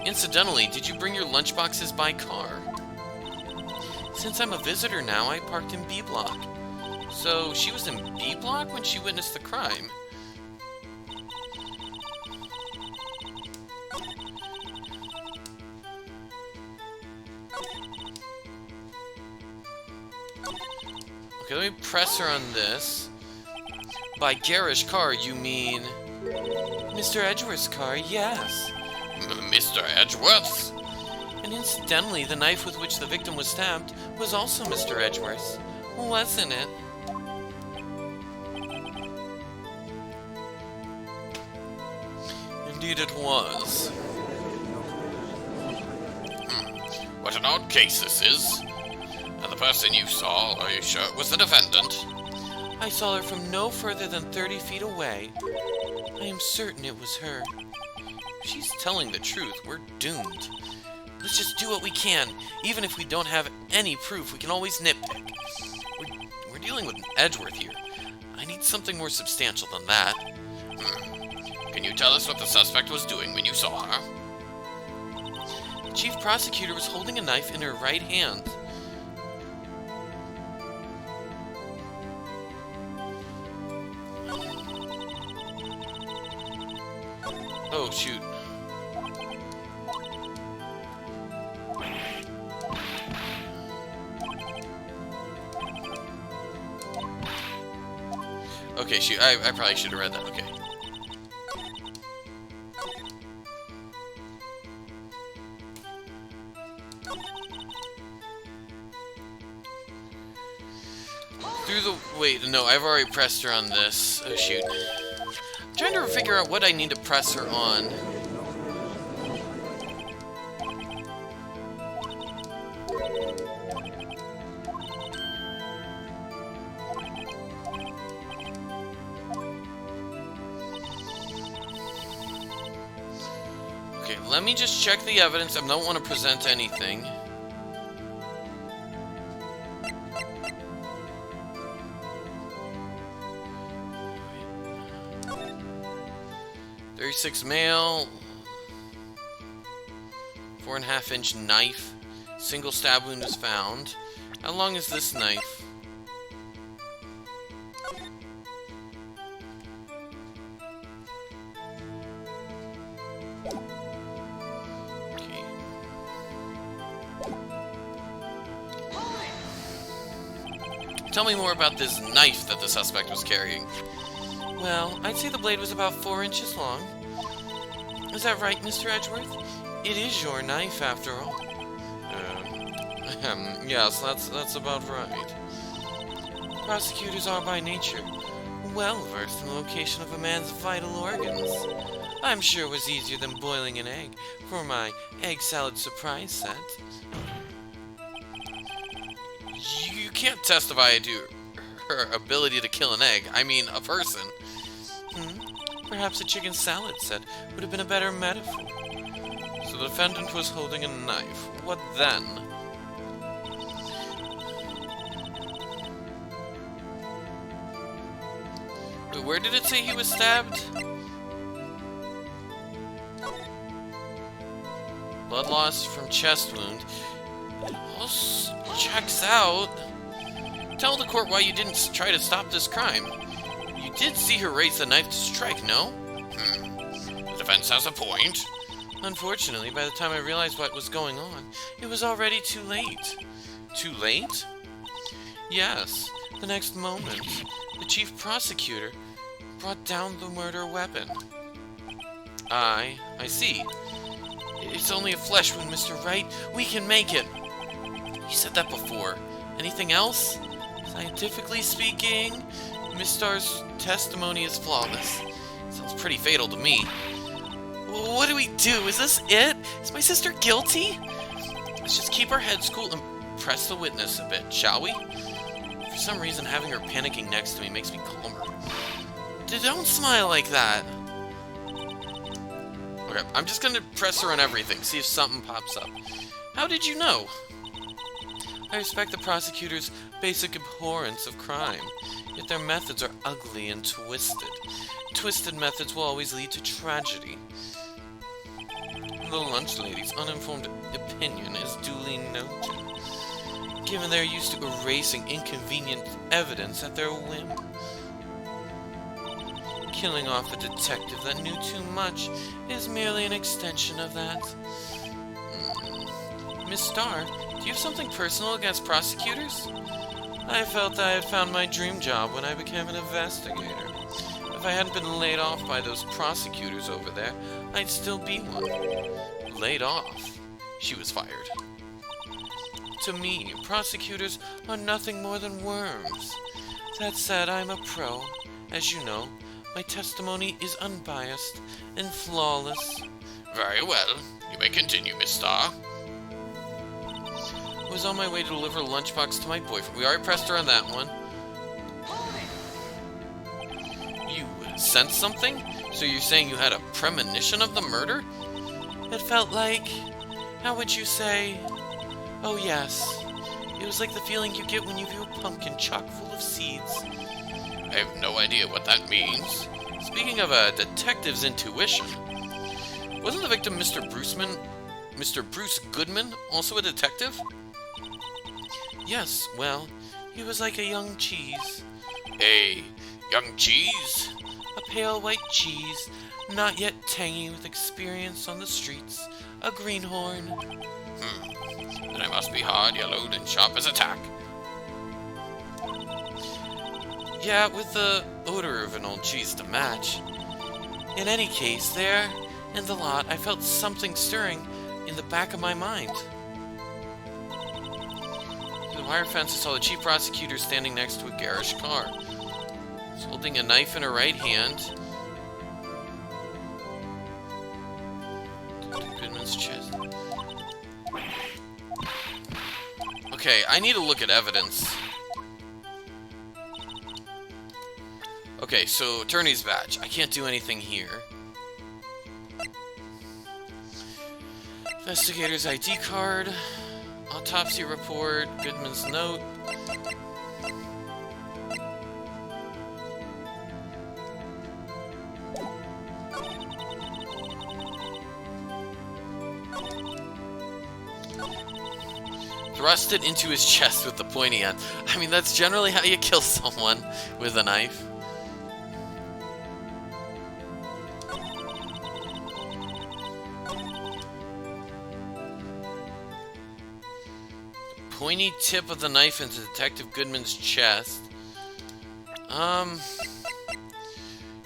Incidentally, did you bring your lunchboxes by car? Since I'm a visitor now, I parked in B block. So, she was in B block when she witnessed the crime. Okay, let me press her on this. By garish car, you mean... Mr. Edgeworth's car, yes. Mr. Edgeworth's? And incidentally, the knife with which the victim was stabbed was also Mr. Edgeworth's, wasn't it? Indeed it was. What an odd case this is. And the person you saw, are you sure it was the defendant? I saw her from no further than 30 feet away. I am certain it was her. If she's telling the truth, we're doomed. Let's just do what we can. Even if we don't have any proof, we can always nitpick. We're dealing with an Edgeworth here. I need something more substantial than that. Can you tell us what the suspect was doing when you saw her? The chief prosecutor was holding a knife in her right hand. Oh, shoot. Okay, shoot. I probably should have read that. Okay. Wait, no, I've already pressed her on this. Oh, shoot. I'm trying to figure out what I need to press her on. Okay, let me just check the evidence. I don't want to present anything. .36 male, 4.5-inch knife, single stab wound is found. How long is this knife? Okay. Tell me more about this knife that the suspect was carrying. Well, I'd say the blade was about 4 inches long. Is that right, Mr. Edgeworth? It is your knife, after all. Yes, that's about right. Prosecutors are by nature well versed in the location of a man's vital organs. I'm sure it was easier than boiling an egg for my egg salad surprise set. You can't testify to her ability to kill an egg. I mean, a person. Perhaps a chicken salad set would have been a better metaphor. So the defendant was holding a knife. What then? Wait, where did it say he was stabbed? Blood loss from chest wound. It all checks out. Tell the court why you didn't try to stop this crime. You did see her raise the knife to strike, no? The defense has a point. Unfortunately, by the time I realized what was going on, it was already too late. Too late? Yes. The next moment, the chief prosecutor brought down the murder weapon. I see. It's only a flesh wound, Mr. Wright. We can make it. You said that before. Anything else? Scientifically speaking, Miss Starr's testimony is flawless. Sounds pretty fatal to me. What do we do? Is this it? Is my sister guilty? Let's just keep our heads cool and press the witness a bit, shall we? For some reason, having her panicking next to me makes me calmer. Don't smile like that. Okay, I'm just gonna press her on everything, see if something pops up. How did you know? I respect the prosecutor's basic abhorrence of crime, yet their methods are ugly and twisted. Twisted methods will always lead to tragedy. The lunch lady's uninformed opinion is duly noted, given they're used to erasing inconvenient evidence at their whim. Killing off a detective that knew too much is merely an extension of that. Miss Starr, do you have something personal against prosecutors? I felt I had found my dream job when I became an investigator. If I hadn't been laid off by those prosecutors over there, I'd still be one. Laid off? She was fired. To me, prosecutors are nothing more than worms. That said, I'm a pro. As you know, my testimony is unbiased and flawless. Very well. You may continue, Miss Star. I was on my way to deliver a lunchbox to my boyfriend. We already pressed her on that one. You sensed something? So you're saying you had a premonition of the murder? It felt like... How would you say... Oh yes. It was like the feeling you get when you view a pumpkin chock full of seeds. I have no idea what that means. Speaking of a detective's intuition, wasn't the victim Mr. Bruce Goodman also a detective? Yes, well, he was like a young cheese. A young cheese? A pale white cheese, not yet tangy with experience on the streets. A greenhorn. Then I must be hard-yellowed and sharp as a tack. Yeah, with the odor of an old cheese to match. In any case, there, in the lot, I felt something stirring in the back of my mind. The wire fence, I saw the chief prosecutor standing next to a garish car. He's holding a knife in her right hand. Goodman's chest. Okay, I need to look at evidence. Okay, so attorney's badge. I can't do anything here. Investigator's ID card. Autopsy report. Goodman's note. Thrust it into his chest with the pointy end. I mean, that's generally how you kill someone with a knife. Pointy tip of the knife into Detective Goodman's chest.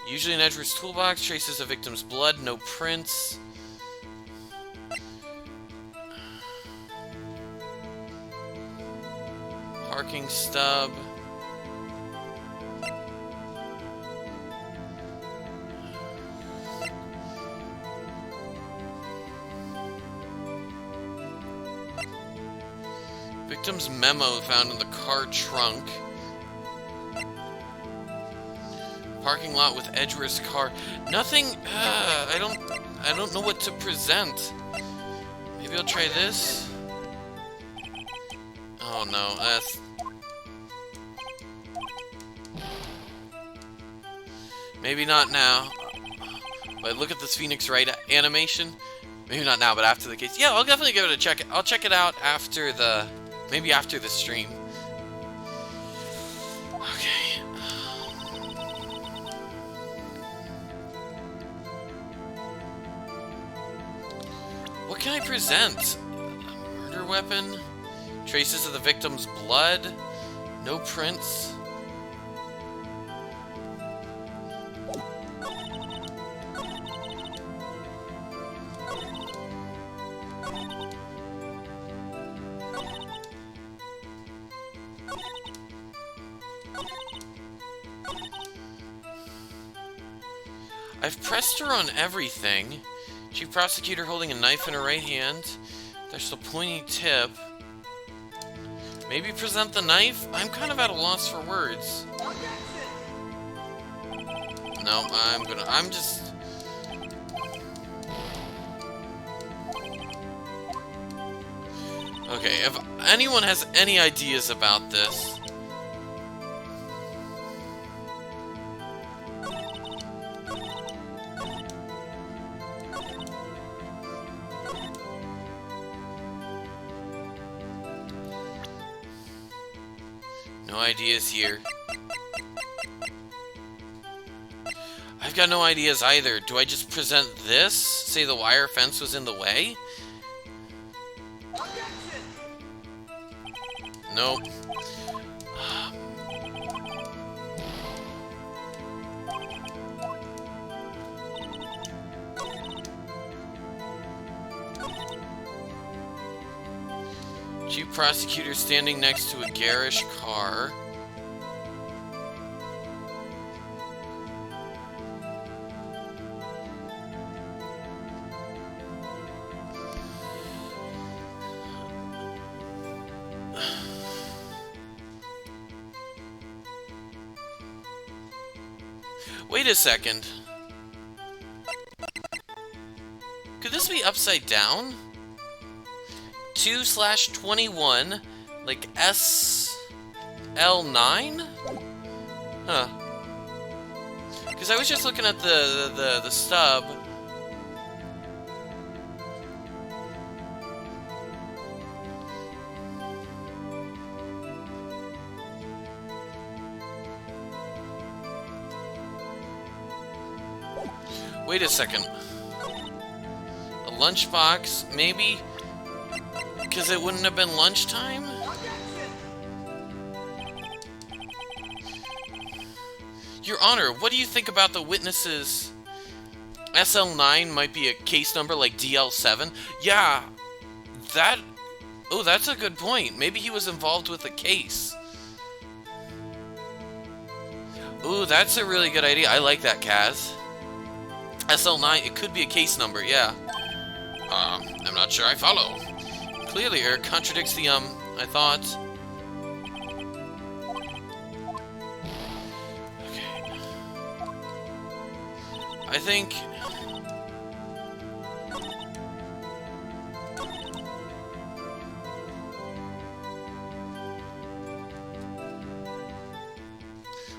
Usually in Edgeworth's toolbox, traces of victim's blood, no prints. Parking stub. Victim's memo found in the car trunk. Parking lot with Edgeworth's car. Nothing. I don't know what to present. Maybe I'll try this. Oh no, that's... Maybe not now. But look at this Phoenix Wright animation. Maybe not now, but after the case. Yeah, I'll definitely give it a check. I'll check it out after the... Maybe after the stream. Okay. What can I present? A murder weapon? Traces of the victim's blood? No prints? I've pressed her on everything. Chief prosecutor holding a knife in her right hand. There's the pointy tip. Maybe present the knife? I'm kind of at a loss for words. No, I'm just... Okay, if anyone has any ideas about this... No ideas here. I've got no ideas either. Do I just present this? Say the wire fence was in the way? Nope. Prosecutor standing next to a garish car. Wait a second. Could this be upside down? 2/21, like SL9? Huh. Because I was just looking at the stub. Wait a second. A lunchbox, maybe? Because it wouldn't have been lunchtime? Your Honor, what do you think about the witnesses? SL9 might be a case number like DL7? Yeah, that... Oh, that's a good point. Maybe he was involved with a case. Ooh, that's a really good idea. I like that, Kaz. SL9, it could be a case number, yeah. I'm not sure I follow. Clearly, it contradicts the, I thought. Okay. I think...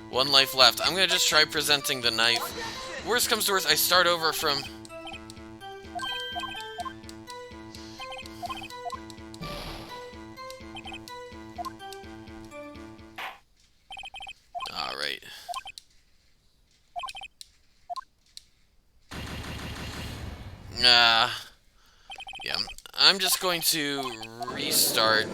One life left. I'm gonna just try presenting the knife. Worst comes to worst, I start over from... Alright. Yeah, I'm just going to restart.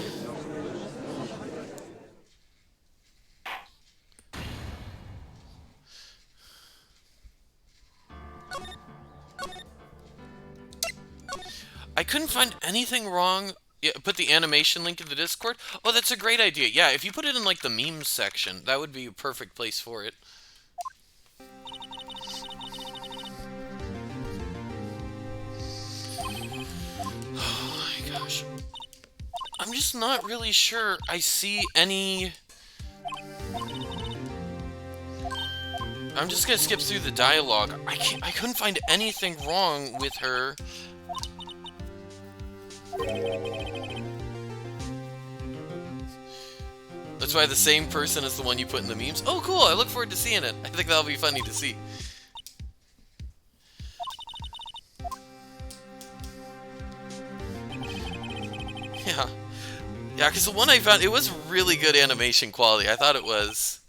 I couldn't find anything wrong. Yeah, put the animation link in the Discord. Oh, that's a great idea. Yeah, if you put it in like the memes section, that would be a perfect place for it. Oh my gosh. I'm just not really sure I see any... I'm just gonna skip through the dialogue. I couldn't find anything wrong with her. That's why the same person is the one you put in the memes. Oh, cool! I look forward to seeing it. I think that'll be funny to see. Yeah. Yeah, because the one I found, it was really good animation quality. I thought it was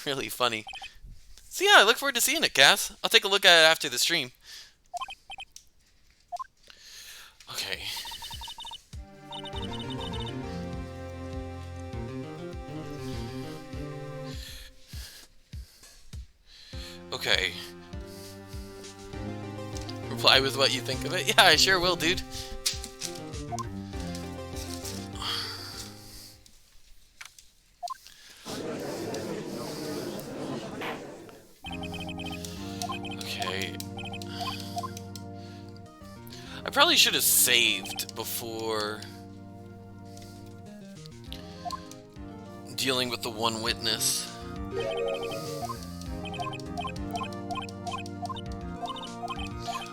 really funny. So yeah, I look forward to seeing it, Cass. I'll take a look at it after the stream. Okay. Okay. Reply with what you think of it? Yeah, I sure will, dude. Okay. I probably should have saved before dealing with the one witness.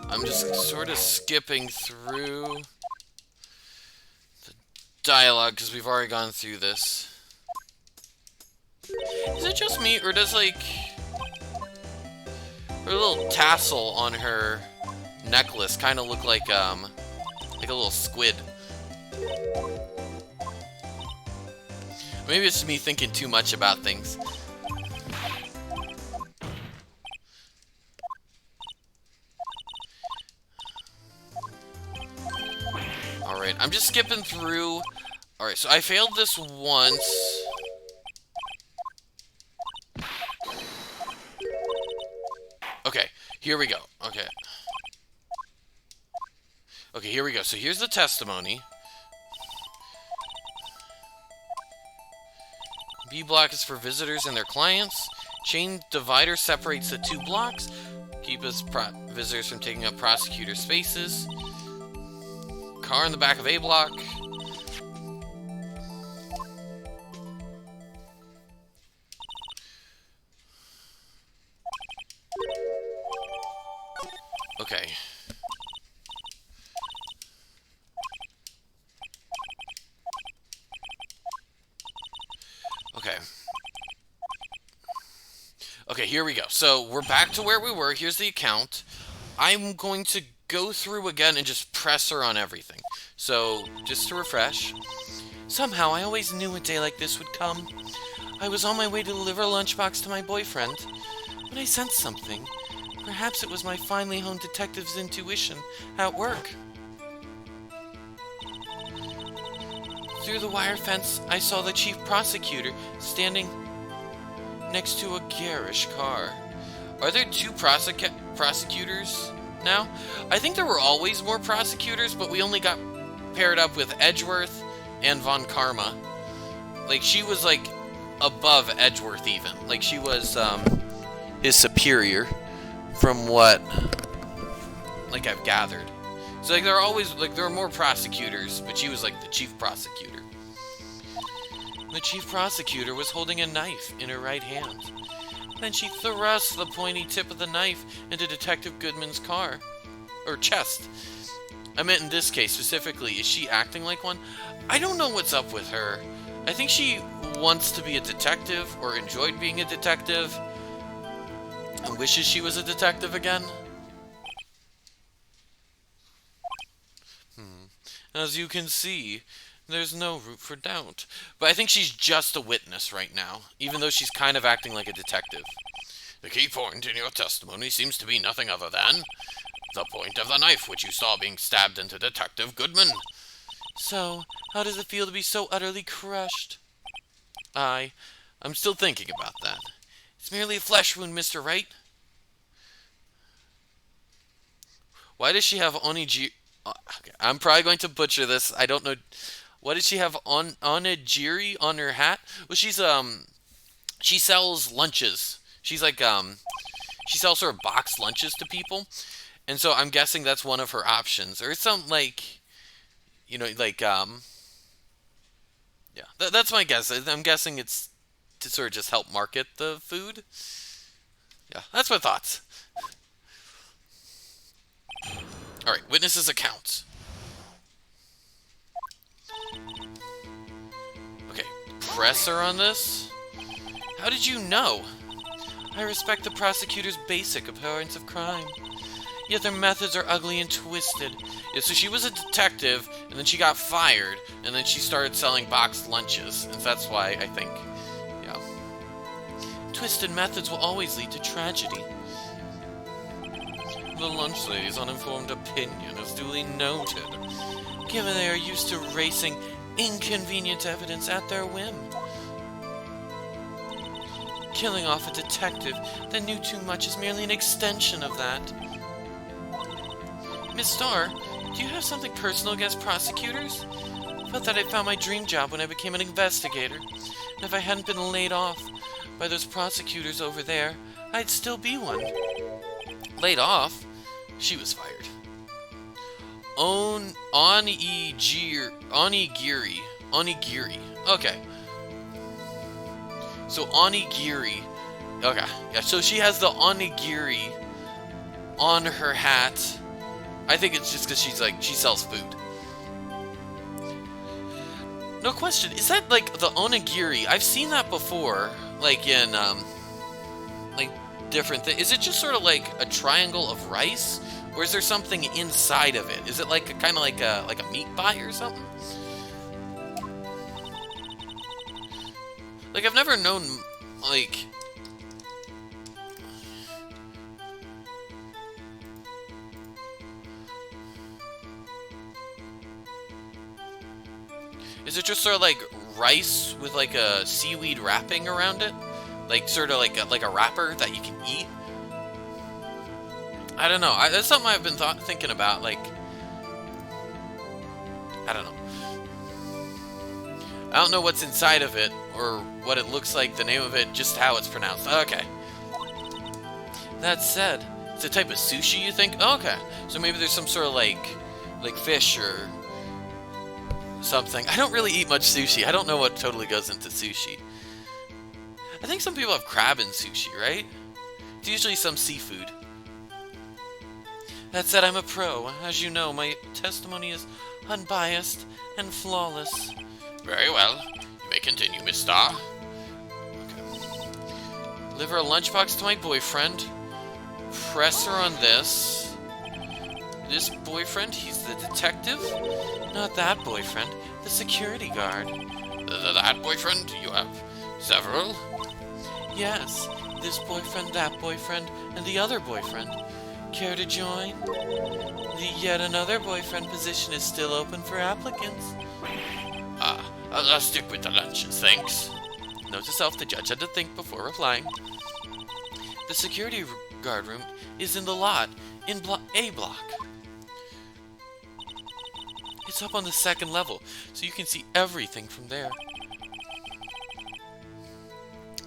I'm just sort of skipping through the dialogue because we've already gone through this. Is it just me, or does, like, her little tassel on her necklace kind of look like a little squid? Maybe it's me thinking too much about things. Alright, I'm just skipping through. Alright, so I failed this once. Okay, here we go. Okay. Okay, here we go. So here's the testimony. B block is for visitors and their clients. Chain divider separates the 2 blocks. Keep us visitors from taking up prosecutor spaces. Car in the back of A block. Okay. Okay. Okay, here we go. So, we're back to where we were. Here's the account. I'm going to go through again and just press her on everything. So, just to refresh. Somehow, I always knew a day like this would come. I was on my way to deliver a lunchbox to my boyfriend, but I sensed something. Perhaps it was my finely honed detective's intuition at work. Through the wire fence, I saw the chief prosecutor standing next to a garish car. Are there 2 prosecutors now? I think there were always more prosecutors, but we only got paired up with Edgeworth and Von Karma. Like, she was, like, above Edgeworth even. Like, she was, his superior, from what, like, I've gathered. So, like, there are always, like, there are more prosecutors, but she was, like, the chief prosecutor. The chief prosecutor was holding a knife in her right hand. Then she thrust the pointy tip of the knife into Detective Goodman's car. Or chest. I meant in this case specifically, is she acting like one? I don't know what's up with her. I think she wants to be a detective, or enjoyed being a detective, and wishes she was a detective again. As you can see, there's no room for doubt. But I think she's just a witness right now, even though she's kind of acting like a detective. The key point in your testimony seems to be nothing other than the point of the knife which you saw being stabbed into Detective Goodman. So, how does it feel to be so utterly crushed? I'm still thinking about that. It's merely a flesh wound, Mr. Wright. Why does she have onigiri? Okay, I'm probably going to butcher this. I don't know. What did she have onigiri on her hat? Well, she sells lunches. She's like, she sells sort of boxed lunches to people. And so I'm guessing that's one of her options. Or some, like, you know, like, yeah. That's my guess. I'm guessing it's to sort of just help market the food. Yeah, that's my thoughts. Alright, witnesses' accounts. Okay, press her on this. How did you know? I respect the prosecutor's basic abhorrence of crime. Yet their methods are ugly and twisted. Yeah, so she was a detective, and then she got fired, and then she started selling boxed lunches. And that's why, I think, yeah. Twisted methods will always lead to tragedy. The lunch lady's uninformed opinion is duly noted, given they are used to racing inconvenient evidence at their whim. Killing off a detective that knew too much is merely an extension of that. Miss Starr, do you have something personal against prosecutors? I felt that I found my dream job when I became an investigator, and if I hadn't been laid off by those prosecutors over there, I'd still be one. Laid off? She was fired. Onigiri. Okay. So onigiri. Okay. Yeah, so she has the onigiri on her hat. I think it's just because she's like, she sells food. No question. Is that like the onigiri? I've seen that before. Like in, like different things. Is it just sort of like a triangle of rice? Or is there something inside of it? Is it like a kind of like a meat pie or something? Like I've never known like is it just sort of like rice with like a seaweed wrapping around it? Like sort of like a wrapper that you can eat? I don't know. That's something I've been thinking about. Like, I don't know. I don't know what's inside of it, or what it looks like, the name of it, just how it's pronounced. Okay. That said, it's a type of sushi, you think? Oh, okay. So maybe there's some sort of, like fish or something. I don't really eat much sushi. I don't know what totally goes into sushi. I think some people have crab in sushi, right? It's usually some seafood. That said, I'm a pro. As you know, my testimony is unbiased and flawless. Very well. You may continue, Miss Star. Okay. Deliver a lunchbox to my boyfriend. Press her on this. This boyfriend, he's the detective? Not that boyfriend, the security guard. That boyfriend? You have several? Yes, this boyfriend, that boyfriend, and the other boyfriend. Care to join? The yet another boyfriend position is still open for applicants. I'll stick with the lunches, thanks. Note to self, the judge had to think before replying. The security guard room is in the lot, in A block. It's up on the second level, so you can see everything from there.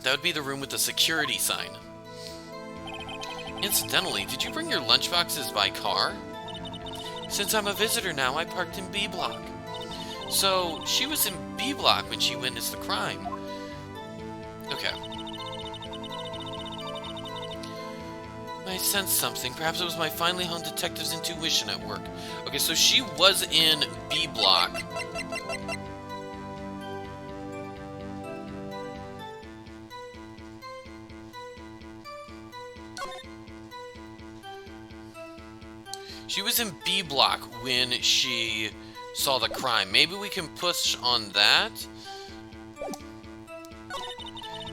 That would be the room with the security sign. Incidentally, did you bring your lunchboxes by car? Since I'm a visitor now, I parked in B block. So, she was in B block when she witnessed the crime. Okay. I sensed something. Perhaps it was my finely honed detective's intuition at work. Okay, so she was in B block. She was in B block when she saw the crime. Maybe we can push on that.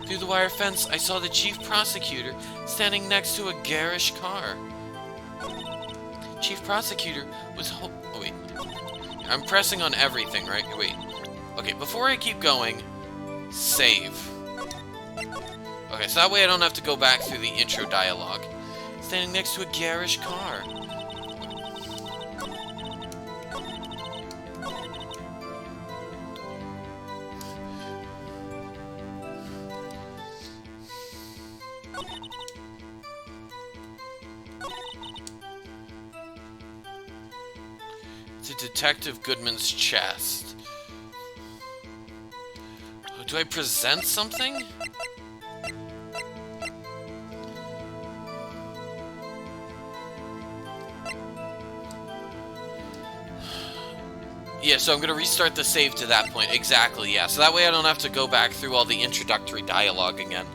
Through the wire fence, I saw the chief prosecutor standing next to a garish car. Chief prosecutor was oh, wait. I'm pressing on everything, right? Wait. Okay, before I keep going, save. Okay, so that way I don't have to go back through the intro dialogue. Standing next to a garish car. To Detective Goodman's chest. Oh, do I present something? Yeah, so I'm going to restart the save to that point. Exactly, yeah. So that way I don't have to go back through all the introductory dialogue again.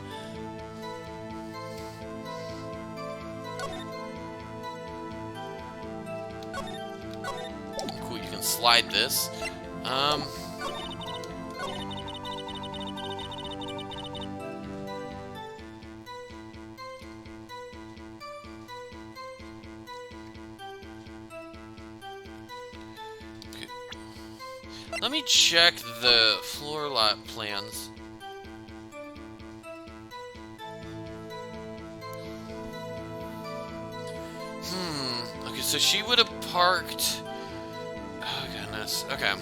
Cool, you can slide this. Let me check the floor lot plans. Okay, so she would have parked... Oh, goodness. Okay.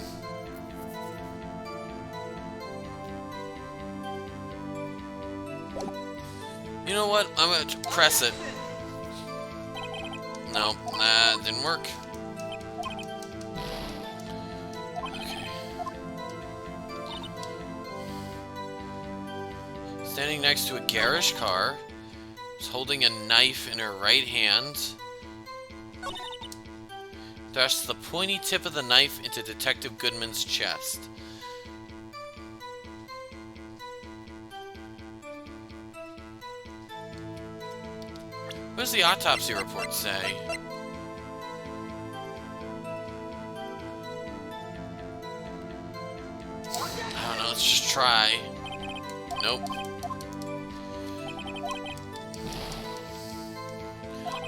You know what? I'm gonna press it. No, that didn't work. Standing next to a garish car, is holding a knife in her right hand. Dashes the pointy tip of the knife into Detective Goodman's chest. What does the autopsy report say? I don't know, let's just try. Nope.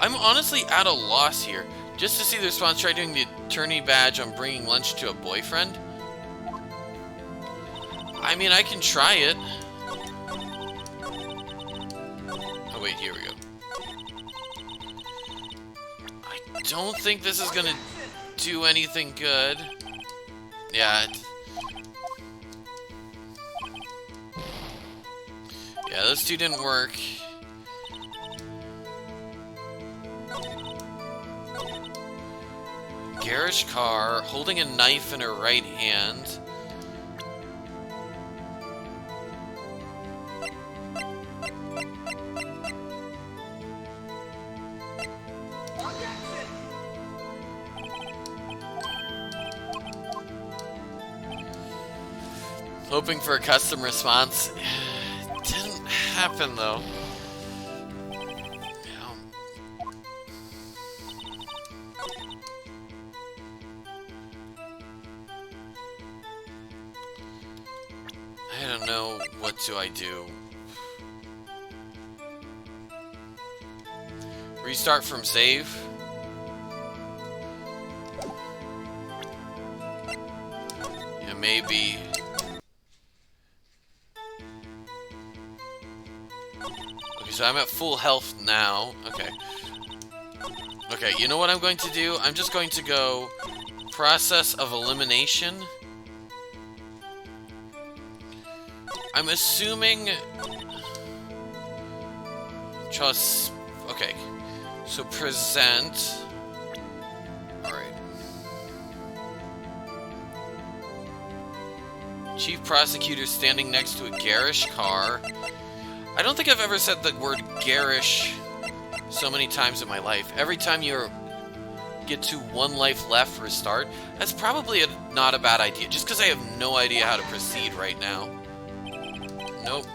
I'm honestly at a loss here. Just to see the response, try doing the attorney badge on bringing lunch to a boyfriend. I mean, I can try it. Oh wait, here we go. I don't think this is gonna do anything good. Yeah. Yeah, those two didn't work. Garish car, holding a knife in her right hand. Hoping for a custom response. Didn't happen though. I don't know, what do I do? Restart from save? Yeah, maybe. Okay, so I'm at full health now. Okay. Okay, you know what I'm going to do? I'm just going to go process of elimination. I'm assuming... Just... Okay. So present... Alright. Chief Prosecutor standing next to a garish car. I don't think I've ever said the word garish so many times in my life. Every time you get to 1 life left, restart. That's probably not a bad idea, just because I have no idea how to proceed right now. Nope.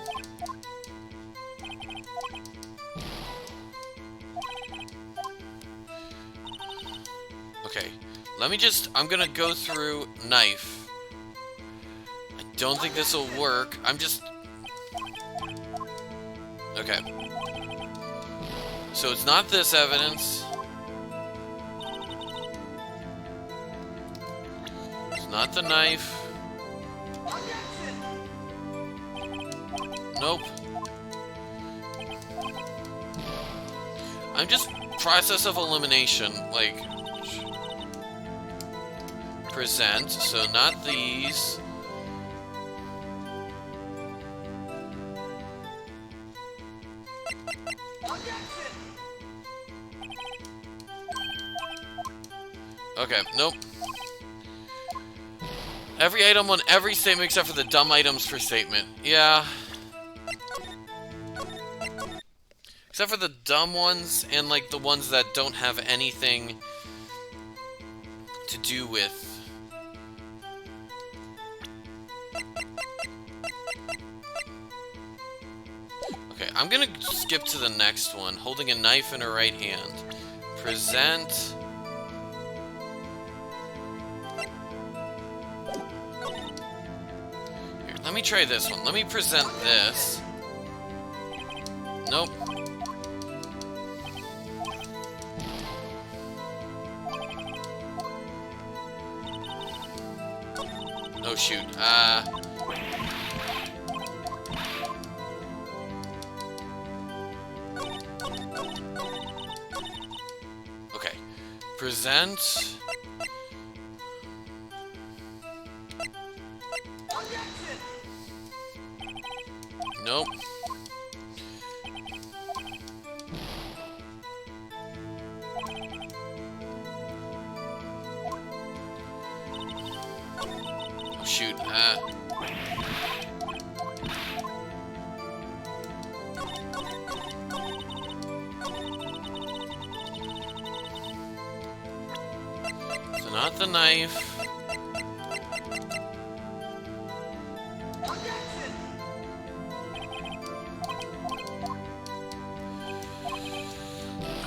Okay, let me just... I'm gonna go through knife. I don't think this will work. I'm just... Okay. So it's not this evidence. It's not the knife. Nope. I'm just process of elimination, like present, so not these. Okay, nope. Every item on every statement except for the dumb items per statement. Yeah. Except for the dumb ones and like the ones that don't have anything to do with... Okay, I'm gonna skip to the next one. Holding a knife in her right hand. Present... Here, let me try this one. Let me present this. Nope. Oh shoot, okay. Present... Nope. Oh shoot, So not the knife.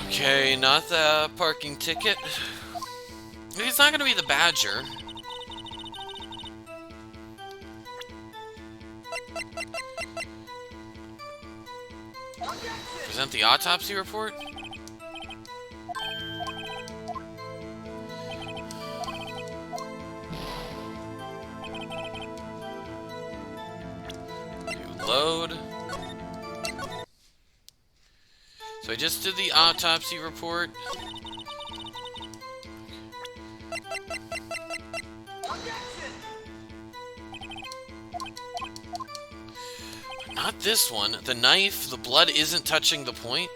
Okay, not the parking ticket. It's not gonna be the badger. Present the autopsy report? Load. So I just did the autopsy report. Not this one. The knife, the blood isn't touching the point.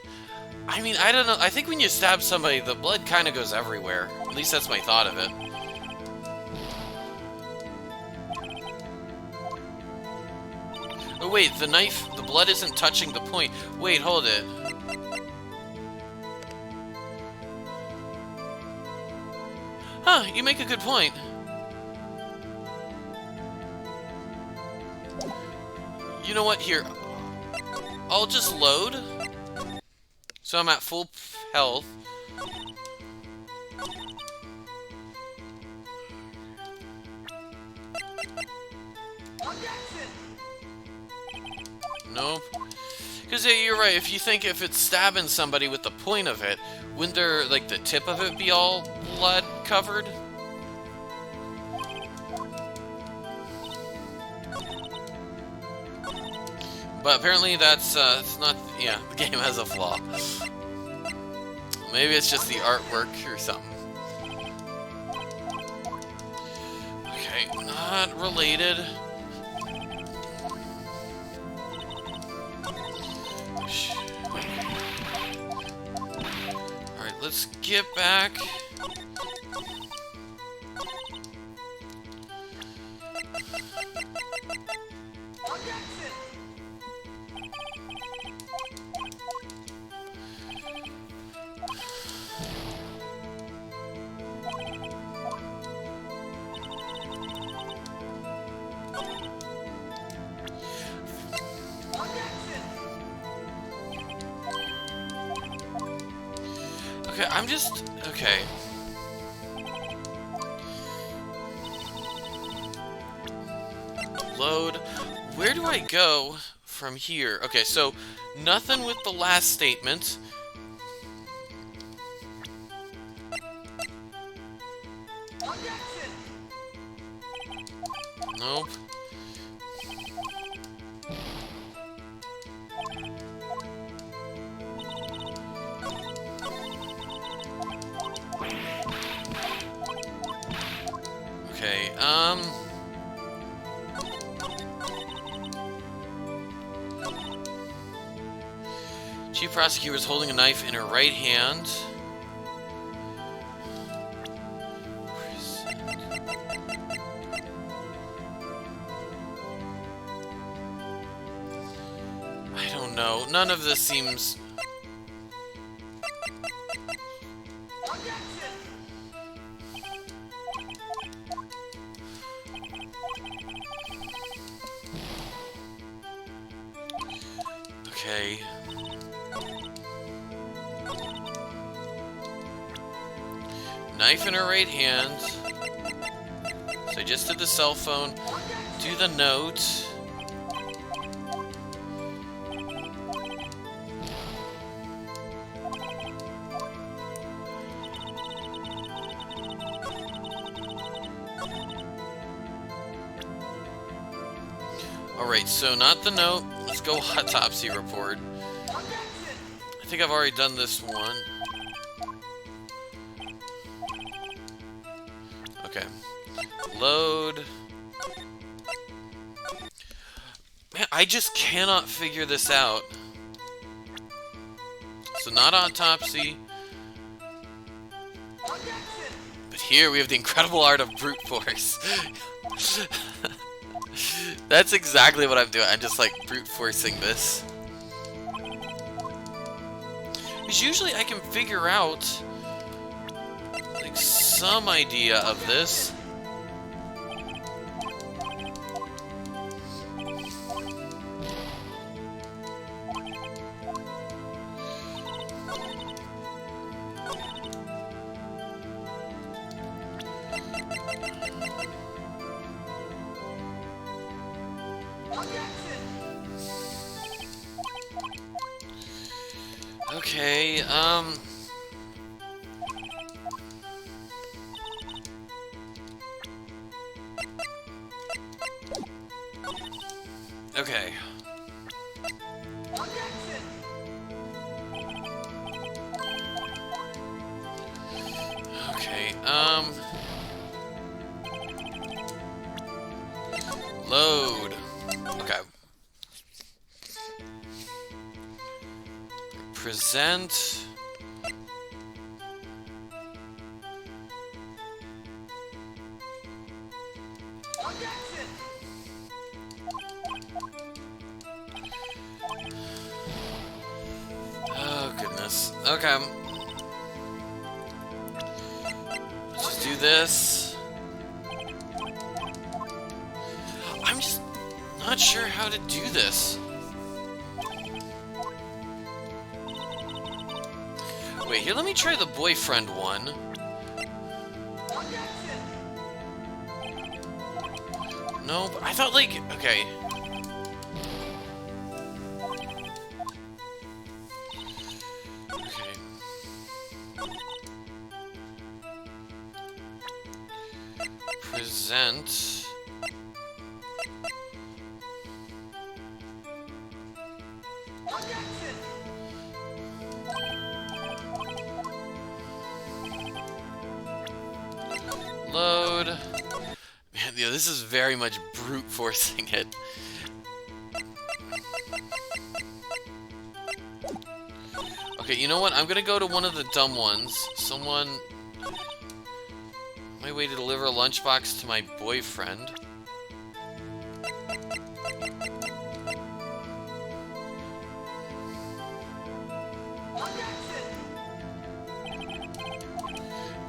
I mean, I don't know. I think when you stab somebody, the blood kind of goes everywhere. At least that's my thought of it. Oh wait, the knife, the blood isn't touching the point. Wait, hold it. Huh, you make a good point. You know what, here. I'll just load. So I'm at full health. Nope. Because yeah, you're right, if you think if it's stabbing somebody with the point of it, wouldn't there, like, the tip of it be all blood covered? But apparently that's, it's not, yeah, the game has a flaw. Maybe it's just the artwork or something. Okay, not related. Alright, let's get back. Okay, I'm just... okay. Load. Where do I go from here? Okay, so nothing with the last statement. Nope. Okay, Chief Prosecutor is holding a knife in her right hand. I don't know. None of this seems... Okay. Knife in her right hand. So I just did the cell phone. Do the note. Alright, so not the note. Let's go autopsy report. I think I've already done this one. Okay. Load. Man, I just cannot figure this out. So not autopsy. But here we have the incredible art of brute force. That's exactly what I'm doing. I'm just like brute forcing this. Because usually I can figure out like some idea of this. Okay, okay. Okay, load. Okay. Present. Oh, goodness. Okay. Let's just do this. I'm just not sure how to do this. Wait, here, let me try the boyfriend one. No, but I thought, like, okay. Okay. Present. Load. Man, yeah, this is very much brute forcing it. Okay, you know what? I'm gonna go to one of the dumb ones. Someone... My way to deliver a lunchbox to my boyfriend.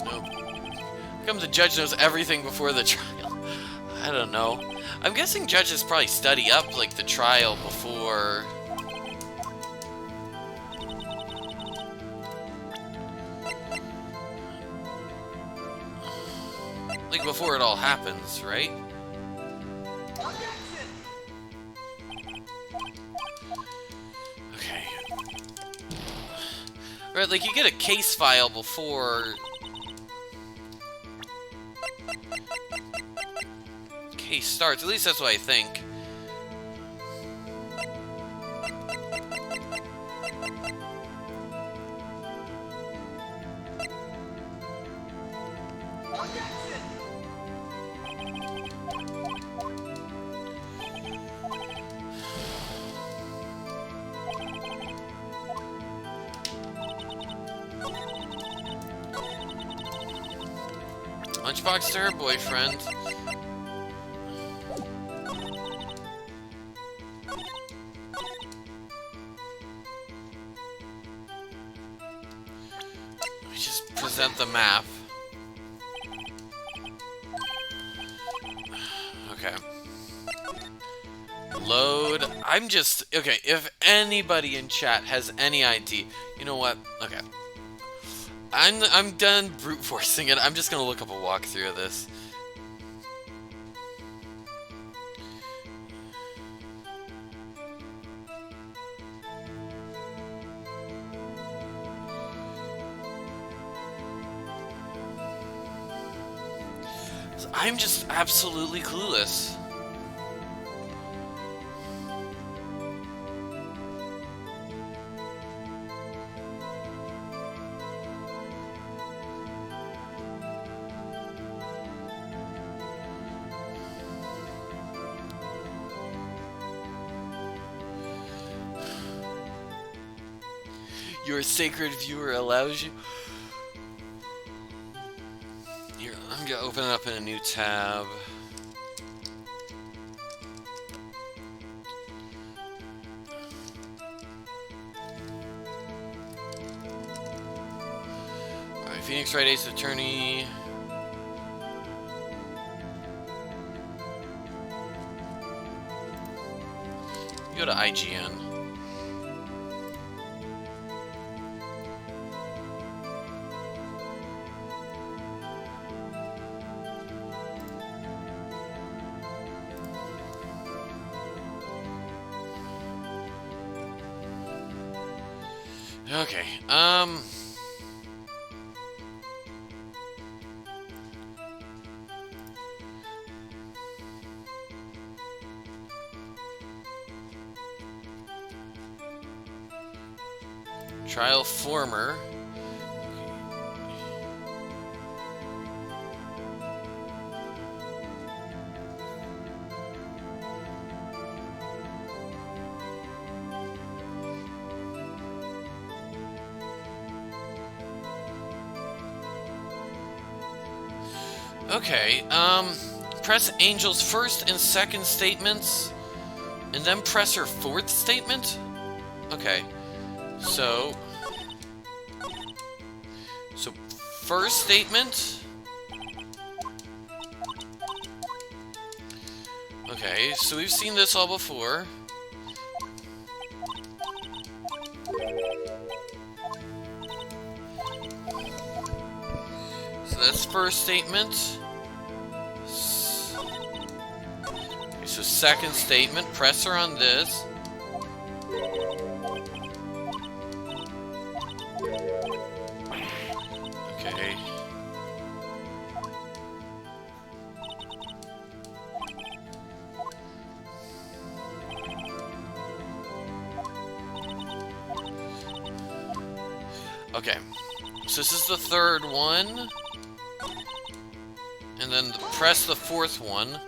Nope. Comes the judge knows everything before the trial. I don't know. I'm guessing judges probably study up, like, the trial before... Like, before it all happens, right? Okay. Right, like, you get a case file before... Case starts. At least that's what I think. Lunchbox to her boyfriend. Let me just present the map. Okay. Load. I'm just... Okay, if anybody in chat has any idea... You know what? Okay. I'm done brute forcing it. I'm just gonna look up a walkthrough of this. I'm just absolutely clueless. Your sacred viewer allows you... Here, I'm gonna open it up in a new tab. Alright, Phoenix Wright Ace Attorney. Go to IGN. Okay, Trial Former. Okay, press Angel's first and second statements, and then press her fourth statement? Okay, so first statement. Okay, so we've seen this all before. So that's first statement. Okay, so second statement, press her on this. Okay. Okay, so this is the third one. And then press the fourth one.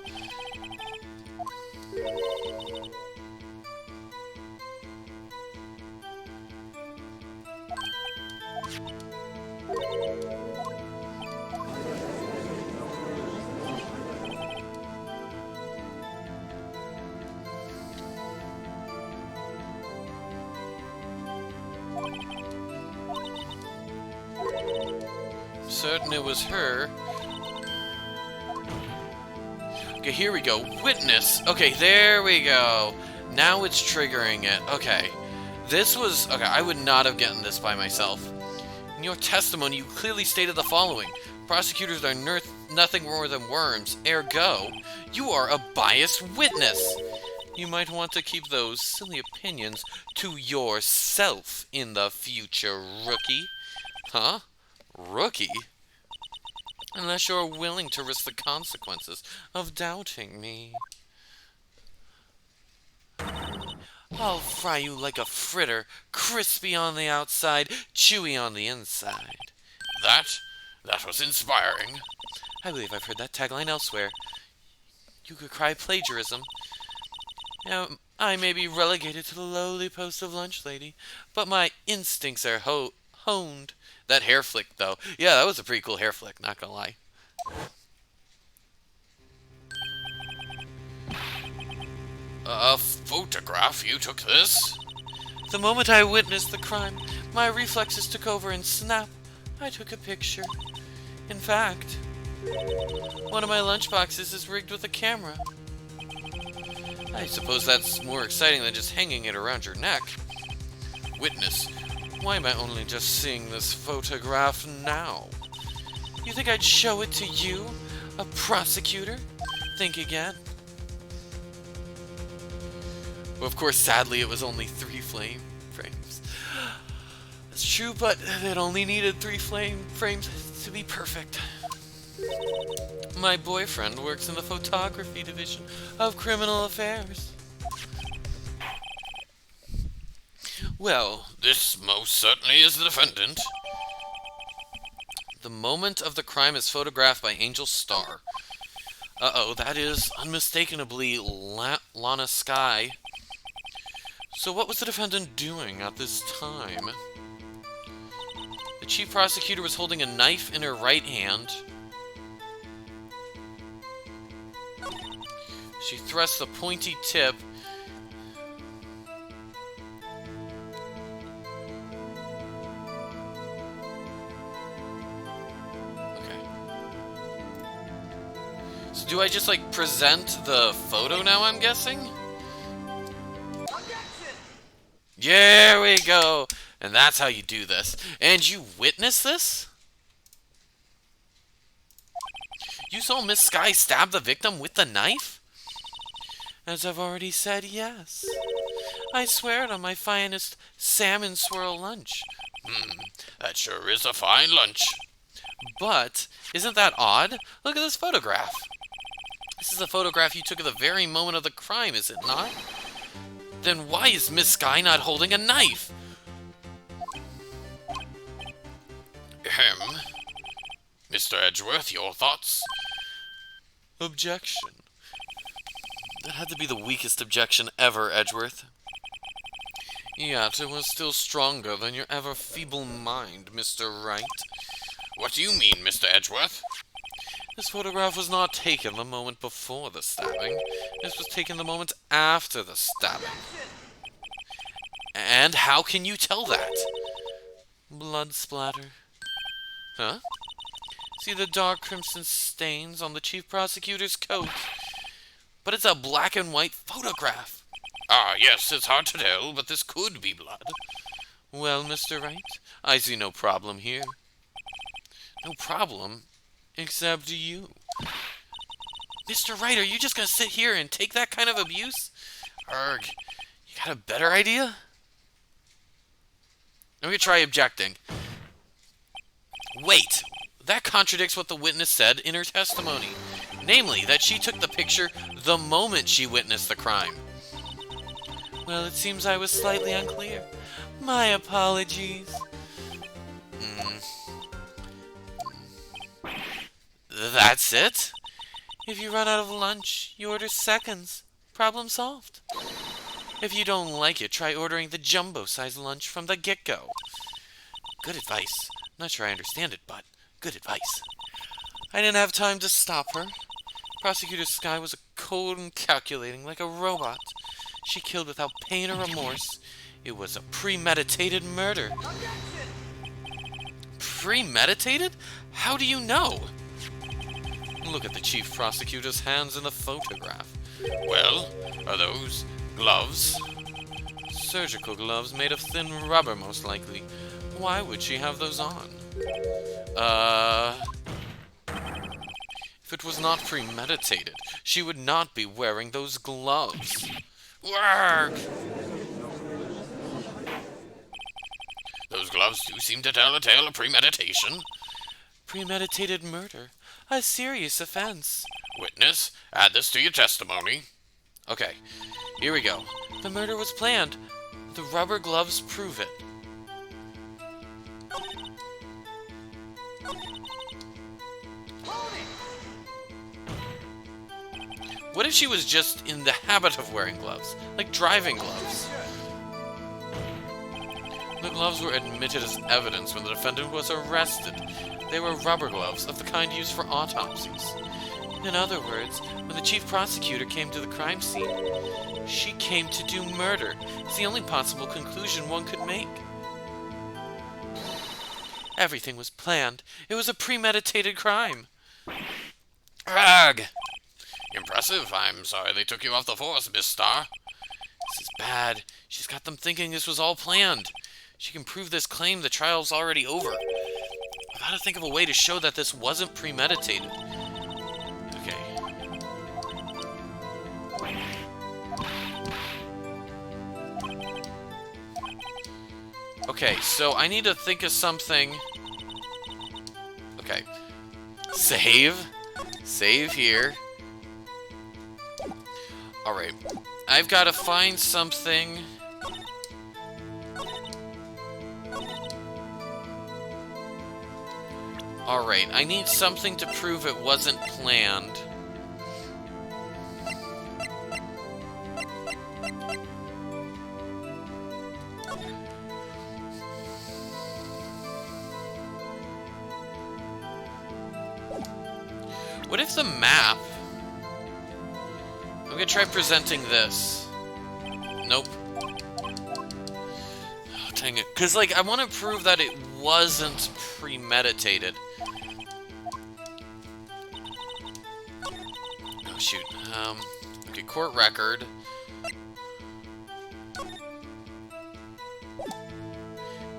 Certain it was her. Okay, here we go. Witness. Okay, there we go. Now it's triggering it. Okay. This was... Okay, I would not have gotten this by myself. In your testimony, you clearly stated the following. Prosecutors are nothing more than worms. Ergo, you are a biased witness. You might want to keep those silly opinions to yourself in the future, rookie. Huh? Rookie? Unless you're willing to risk the consequences of doubting me. I'll fry you like a fritter, crispy on the outside, chewy on the inside. That was inspiring. I believe I've heard that tagline elsewhere. You could cry plagiarism. Now, I may be relegated to the lowly post of lunch lady, but my instincts are honed. That hair flick, though. Yeah, that was a pretty cool hair flick, not gonna lie. A photograph? You took this? The moment I witnessed the crime, my reflexes took over and snap, I took a picture. In fact, one of my lunchboxes is rigged with a camera. I suppose that's more exciting than just hanging it around your neck. Witness. Why am I only just seeing this photograph now? You think I'd show it to you, a prosecutor? Think again. Well, of course, sadly, it was only 3 frames. That's true, but it only needed 3 frames to be perfect. My boyfriend works in the photography division of criminal affairs. Well, this most certainly is the defendant. The moment of the crime is photographed by Angel Star. Uh-oh, that is unmistakably Lana Skye. So what was the defendant doing at this time? The chief prosecutor was holding a knife in her right hand. She thrust the pointy tip. Okay. So do I just, like, present the photo now, I'm guessing? There we go! And that's how you do this. And you witnessed this? You saw Miss Skye stab the victim with the knife? As I've already said, yes. I swear it on my finest salmon swirl lunch. That sure is a fine lunch. But, isn't that odd? Look at this photograph. This is a photograph you took at the very moment of the crime, is it not? Then why is Miss Skye not holding a knife? Ahem. Mr. Edgeworth, your thoughts? Objection. That had to be the weakest objection ever, Edgeworth. Yet it was still stronger than your ever-feeble mind, Mr. Wright. What do you mean, Mr. Edgeworth? This photograph was not taken the moment before the stabbing. This was taken the moment after the stabbing. And how can you tell that? Blood splatter. Huh? See the dark crimson stains on the chief prosecutor's coat? But it's a black and white photograph. Ah, yes, it's hard to tell, but this could be blood. Well, Mr. Wright, I see no problem here. No problem? Except you. Mr. Wright, are you just gonna sit here and take that kind of abuse? Arg, you got a better idea? I'm gonna try objecting. Wait, that contradicts what the witness said in her testimony. Namely, that she took the picture the moment she witnessed the crime. Well, it seems I was slightly unclear. My apologies. That's it? If you run out of lunch, you order seconds. Problem solved. If you don't like it, try ordering the jumbo-sized lunch from the get-go. Good advice. Not sure I understand it, but good advice. I didn't have time to stop her. Prosecutor Skye was cold and calculating like a robot. She killed without pain or remorse. It was a premeditated murder. Premeditated? How do you know? Look at the chief prosecutor's hands in the photograph. Well, are those gloves? Surgical gloves made of thin rubber, most likely. Why would she have those on? If it was not premeditated, she would not be wearing those gloves. Warg! Those gloves do seem to tell a tale of premeditation. Premeditated murder. A serious offense. Witness, add this to your testimony. Okay, here we go. The murder was planned. The rubber gloves prove it. What if she was just in the habit of wearing gloves? Like driving gloves? The gloves were admitted as evidence when the defendant was arrested. They were rubber gloves of the kind used for autopsies. In other words, when the chief prosecutor came to the crime scene, she came to do murder. It's the only possible conclusion one could make. Everything was planned. It was a premeditated crime. Rag! Impressive. I'm sorry they took you off the force, Miss Starr. This is bad. She's got them thinking this was all planned. She can prove this claim, the trial's already over. I've got to think of a way to show that this wasn't premeditated. Okay. Okay, so I need to think of something. Okay. Save. Save here. Alright. I've got to find something. Alright, I need something to prove it wasn't planned. What if the map... I'm gonna try presenting this. Nope. Oh, dang it. Because, like, I want to prove that it wasn't premeditated. Oh, shoot. Okay, court record. It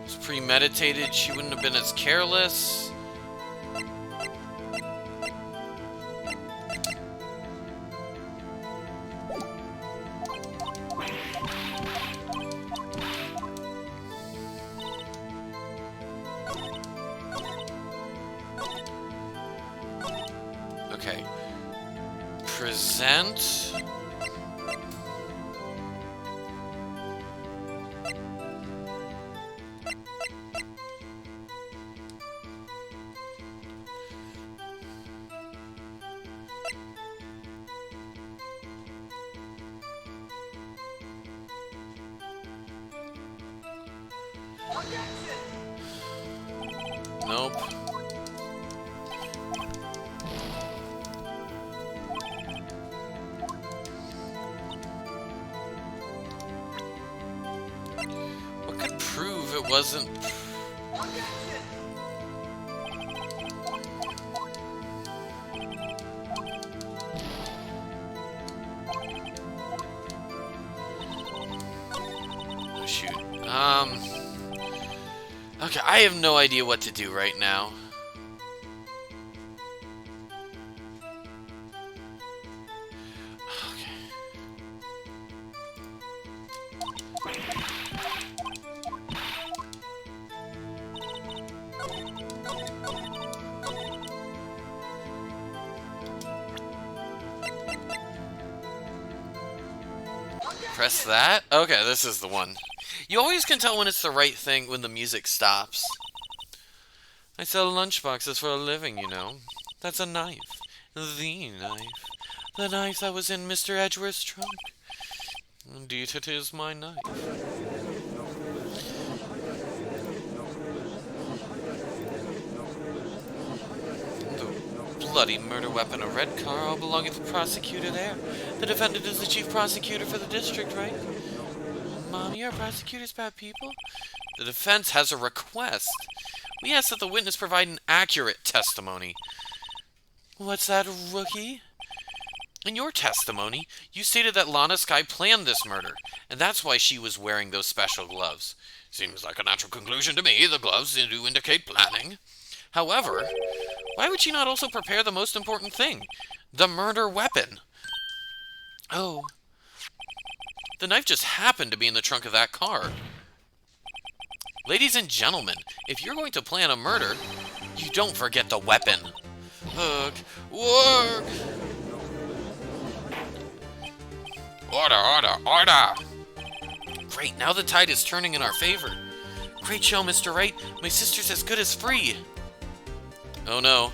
was premeditated. She wouldn't have been as careless. Okay. Present. Nope. could prove it wasn't... Oh, shoot. Okay, I have no idea what to do right now. Press that? Okay, this is the one. You always can tell when it's the right thing when the music stops. I sell lunchboxes for a living, you know. That's a knife. The knife. The knife that was in Mr. Edgeworth's trunk. Indeed, it is my knife. The bloody murder weapon, a red car, all belonging to the prosecutor there. The defendant is the chief prosecutor for the district, right? Mommy, are prosecutors bad people? The defense has a request. We ask that the witness provide an accurate testimony. What's that, rookie? In your testimony, you stated that Lana Skye planned this murder, and that's why she was wearing those special gloves. Seems like a natural conclusion to me. The gloves do indicate planning. However, why would she not also prepare the most important thing? The murder weapon. Oh. The knife just happened to be in the trunk of that car. Ladies and gentlemen, if you're going to plan a murder, you don't forget the weapon. Hook, work! Order! Great, now the tide is turning in our favor. Great show, Mr. Wright. My sister's as good as free. Oh no.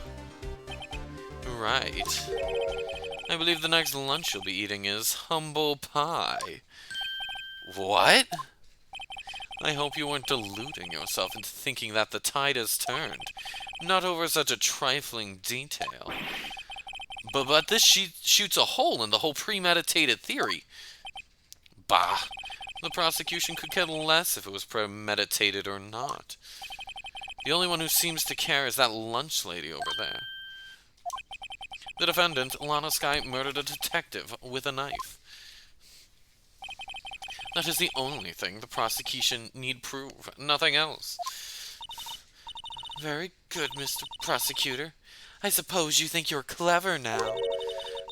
Right. I believe the next lunch you'll be eating is humble pie. What? I hope you weren't deluding yourself into thinking that the tide has turned. Not over such a trifling detail. But this shoots a hole in the whole premeditated theory. Bah. The prosecution could care less if it was premeditated or not. The only one who seems to care is that lunch lady over there. The defendant, Lana Skye, murdered a detective with a knife. That is the only thing the prosecution need prove, nothing else. Very good, Mr. Prosecutor. I suppose you think you're clever now.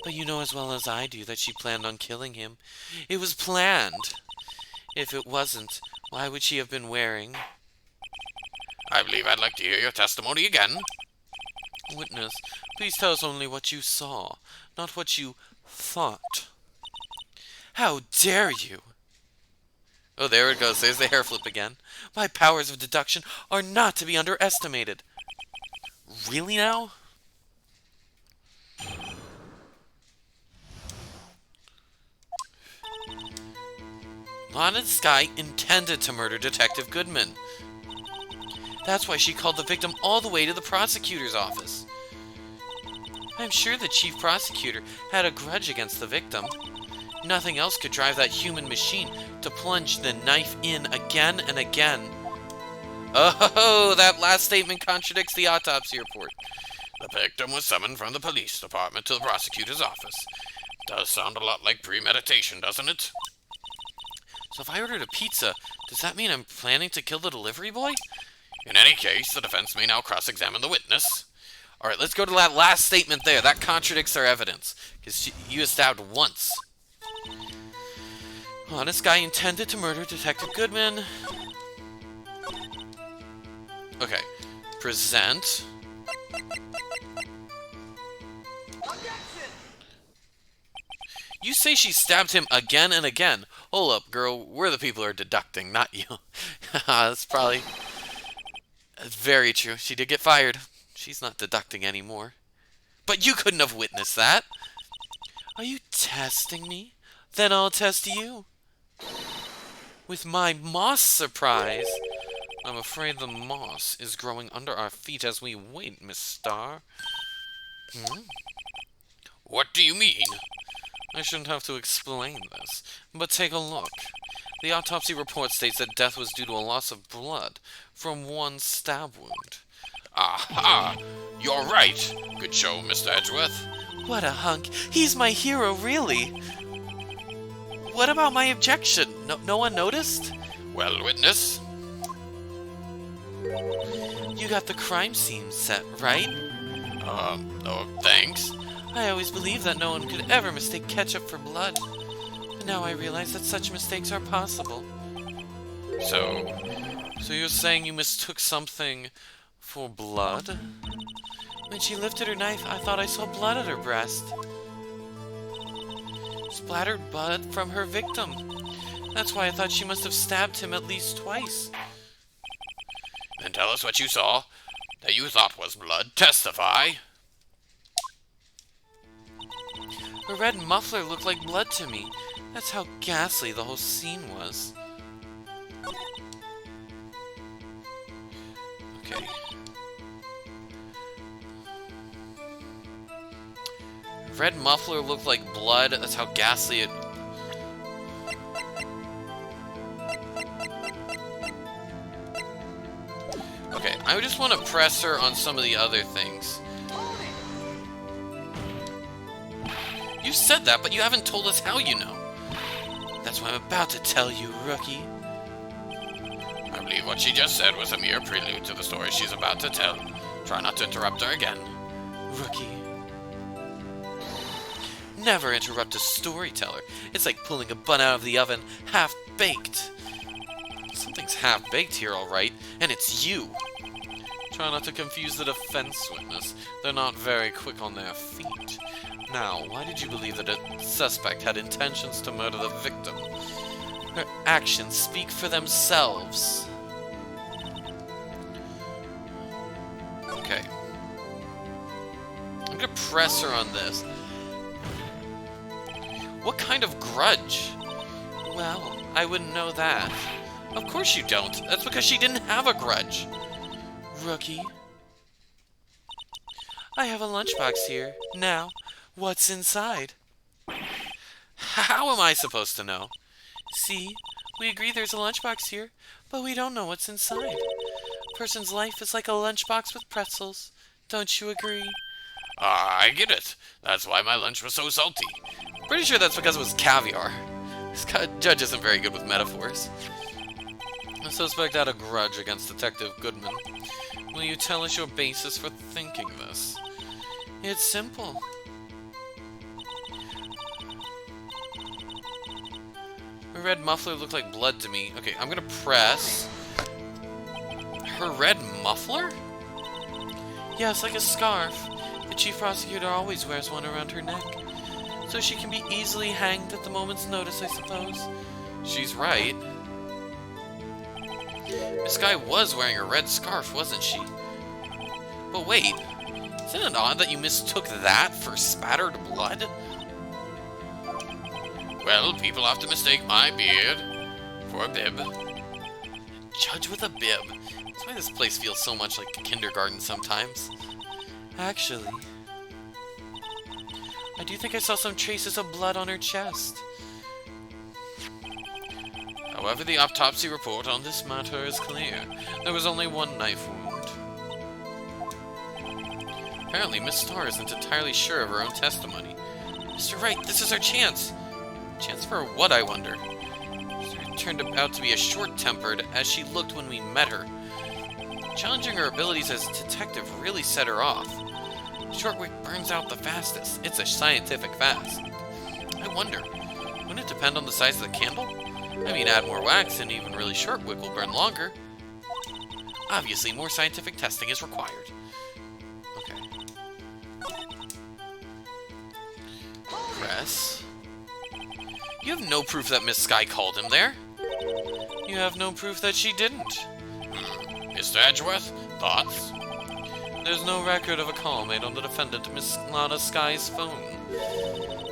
But you know as well as I do that she planned on killing him. It was planned. If it wasn't, why would she have been wearing... I believe I'd like to hear your testimony again. Witness, please tell us only what you saw, not what you thought. How dare you! Oh, there it goes. There's the hair flip again. My powers of deduction are not to be underestimated. Really now? Lana Skye intended to murder Detective Goodman. That's why she called the victim all the way to the prosecutor's office. I'm sure the chief prosecutor had a grudge against the victim. Nothing else could drive that human machine to plunge the knife in again and again. Oh, that last statement contradicts the autopsy report. The victim was summoned from the police department to the prosecutor's office. Does sound a lot like premeditation, doesn't it? So if I ordered a pizza, does that mean I'm planning to kill the delivery boy? In any case, the defense may now cross-examine the witness. Alright, let's go to that last statement there. That contradicts their evidence. Because you was stabbed once. Honest guy intended to murder Detective Goodman. Okay. Present. You say she stabbed him again and again. Hold up, girl. We're the people who are deducting, not you. That's probably... That's very true. She did get fired. She's not deducting anymore. But you couldn't have witnessed that. Are you testing me? Then I'll test you. With my moss surprise. I'm afraid the moss is growing under our feet as we wait, Miss Starr. What do you mean? I shouldn't have to explain this, but take a look. The autopsy report states that death was due to a loss of blood from one stab wound. Aha! You're right. Good show, Mr. Edgeworth. What a hunk. He's my hero, really. What about my objection? No one noticed? Well, witness. You got the crime scene set, right? Oh, thanks. I always believed that no one could ever mistake ketchup for blood. But now I realize that such mistakes are possible. So you're saying you mistook something for blood? When she lifted her knife, I thought I saw blood at her breast. Splattered blood from her victim. That's why I thought she must have stabbed him at least twice. Then tell us what you saw that you thought was blood. Testify. Her red muffler looked like blood to me. That's how ghastly the whole scene was. Okay. Red muffler looked like blood. That's how ghastly it... Okay, I just want to press her on some of the other things. You said that, but you haven't told us how you know. That's what I'm about to tell you, rookie. I believe what she just said was a mere prelude to the story she's about to tell. Try not to interrupt her again. Rookie. Never interrupt a storyteller. It's like pulling a bun out of the oven, half-baked. Something's half-baked here, all right, and it's you. Try not to confuse the defense witness. They're not very quick on their feet. Now, why did you believe that a suspect had intentions to murder the victim? Her actions speak for themselves. Okay. I'm gonna press her on this. What kind of grudge? Well, I wouldn't know that. Of course you don't. That's because she didn't have a grudge. Rookie. I have a lunchbox here. Now, what's inside? How am I supposed to know? See, we agree there's a lunchbox here, but we don't know what's inside. A person's life is like a lunchbox with pretzels. Don't you agree? I get it. That's why my lunch was so salty. Pretty sure that's because it was caviar. This judge isn't very good with metaphors. The suspect had a grudge against Detective Goodman. Will you tell us your basis for thinking this? It's simple. Her red muffler looked like blood to me. Okay, I'm gonna press. Her red muffler? Yeah, it's like a scarf. The chief prosecutor always wears one around her neck. So she can be easily hanged at the moment's notice, I suppose. She's right. This guy was wearing a red scarf, wasn't she? But wait, isn't it odd that you mistook that for spattered blood? Well, people often mistake my beard for a bib. Judge with a bib. That's why this place feels so much like kindergarten sometimes. Actually, I do think I saw some traces of blood on her chest. However, the autopsy report on this matter is clear. There was only one knife wound. Apparently, Miss Starr isn't entirely sure of her own testimony. Mr. Wright, this is our chance. Chance for what, I wonder? She turned out to be as short-tempered as she looked when we met her. Challenging her abilities as a detective really set her off. Shortwick burns out the fastest. It's a scientific fast. I wonder, wouldn't it depend on the size of the candle? I mean, add more wax and even really short wick will burn longer. Obviously, more scientific testing is required. Okay. Press. You have no proof that Miss Skye called him there. You have no proof that she didn't. Mr. Edgeworth, thoughts? There's no record of a call made on the defendant, Miss Lana Skye's phone.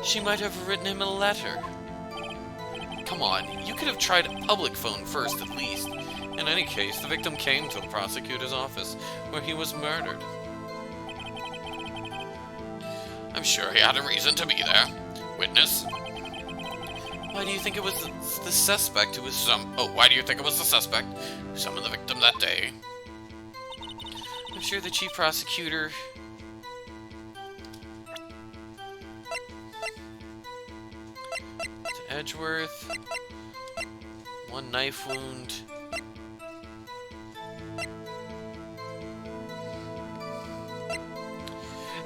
She might have written him a letter. Come on, you could have tried a public phone first, at least. In any case, the victim came to the prosecutor's office, where he was murdered. I'm sure he had a reason to be there. Witness? Why do you think it was the suspect who was why do you think it was the suspect who summoned the victim that day? I'm sure the chief prosecutor... To Edgeworth. 1 knife wound.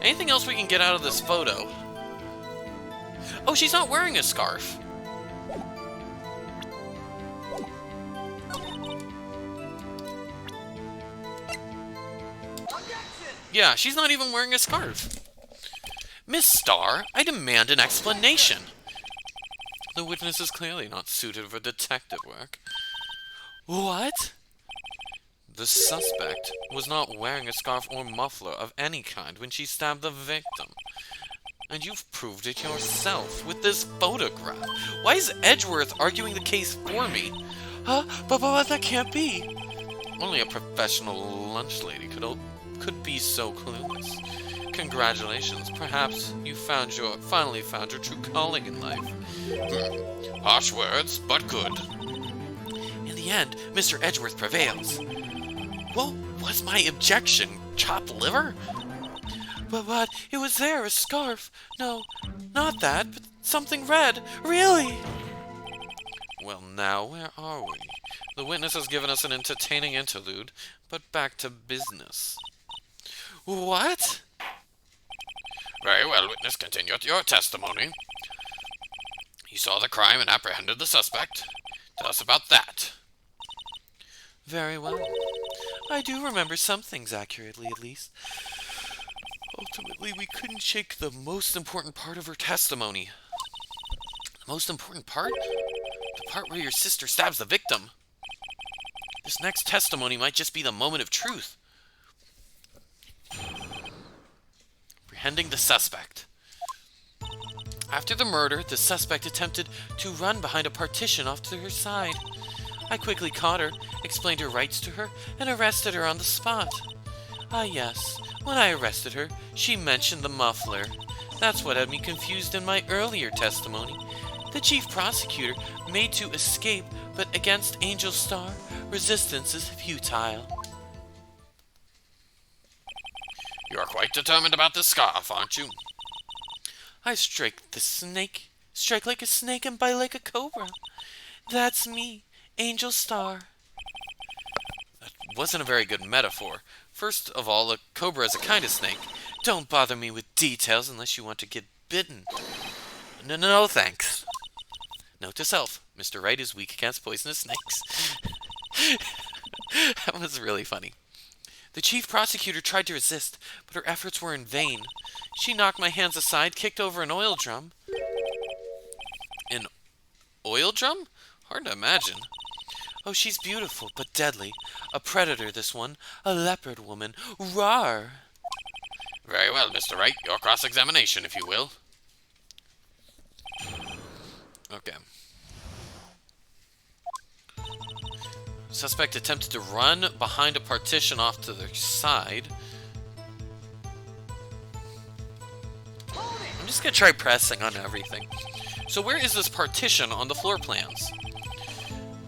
Anything else we can get out of this photo? Oh, she's not wearing a scarf. Yeah, she's not even wearing a scarf. Miss Starr, I demand an explanation. The witness is clearly not suited for detective work. What? The suspect was not wearing a scarf or muffler of any kind when she stabbed the victim. And you've proved it yourself with this photograph. Why is Edgeworth arguing the case for me? Huh? But that can't be. Only a professional lunch lady could be so clueless. Congratulations. Perhaps you finally found your true calling in life. Harsh words, but good. In the end, Mr. Edgeworth prevails. What was my objection? Chopped liver? But it was there, a scarf. No, not that, but something red. Really? Well, now, where are we? The witness has given us an entertaining interlude, but back to business. What? Very well, witness, continue your testimony. You saw the crime and apprehended the suspect. Tell us about that. Very well. I do remember some things accurately, at least. Ultimately, we couldn't shake the most important part of her testimony. The most important part? The part where your sister stabs the victim. This next testimony might just be the moment of truth. Apprehending the suspect. After the murder, the suspect attempted to run behind a partition off to her side. I quickly caught her, explained her rights to her, and arrested her on the spot. Ah yes, when I arrested her, she mentioned the muffler. That's what had me confused in my earlier testimony. The chief prosecutor made to escape, but against Angel Starr, resistance is futile. You are quite determined about this scarf, aren't you? I strike like a snake and bite like a cobra. That's me, Angel Starr. That wasn't a very good metaphor. First of all, a cobra is a kind of snake. Don't bother me with details unless you want to get bitten. No, thanks. Note to self, Mr. Wright is weak against poisonous snakes. That was really funny. The chief prosecutor tried to resist, but her efforts were in vain. She knocked my hands aside, kicked over an oil drum. An oil drum? Hard to imagine. Oh, she's beautiful, but deadly. A predator, this one. A leopard woman. Rawr! Very well, Mr. Wright. Your cross-examination, if you will. Okay. Suspect attempted to run behind a partition off to their side. I'm just gonna try pressing on everything. So where is this partition on the floor plans?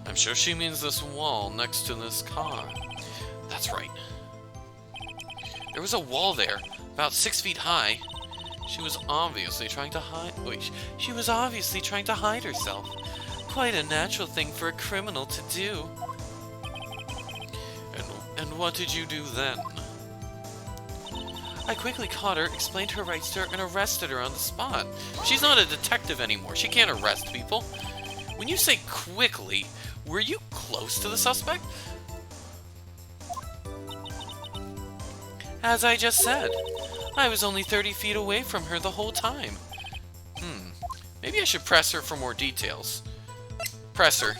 I'm sure she means this wall next to this car. That's right. There was a wall there, about 6 feet high. She was obviously trying to hide... She was obviously trying to hide herself. Quite a natural thing for a criminal to do. And what did you do then? I quickly caught her, explained her rights to her, and arrested her on the spot. She's not a detective anymore. She can't arrest people. When you say quickly, were you close to the suspect? As I just said, I was only 30 feet away from her the whole time. Maybe I should press her for more details. Press her.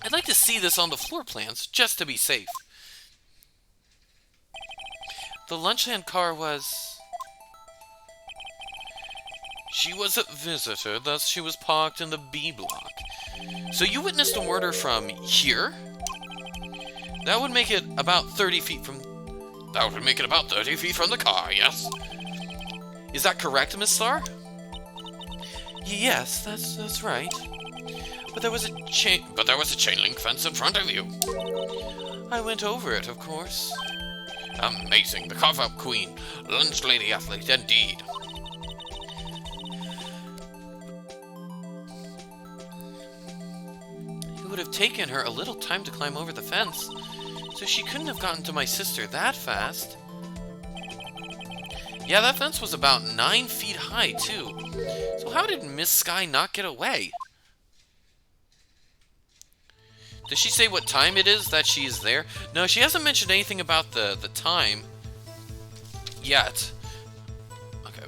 I'd like to see this on the floor plans, just to be safe. The Lunchland car was... She was a visitor, thus she was parked in the B block. So you witnessed a murder from here? That would make it about 30 feet from... That would make it about 30 feet from the car, yes? Is that correct, Miss Starr? Yes, that's right. But there was a chain link fence in front of you. I went over it, of course. Amazing. The carve-out queen. Lunch lady athlete, indeed. It would have taken her a little time to climb over the fence, so she couldn't have gotten to my sister that fast. Yeah, that fence was about 9 feet high, too. So how did Miss Sky not get away? Does she say what time it is that she is there? No, she hasn't mentioned anything about the time yet. Okay.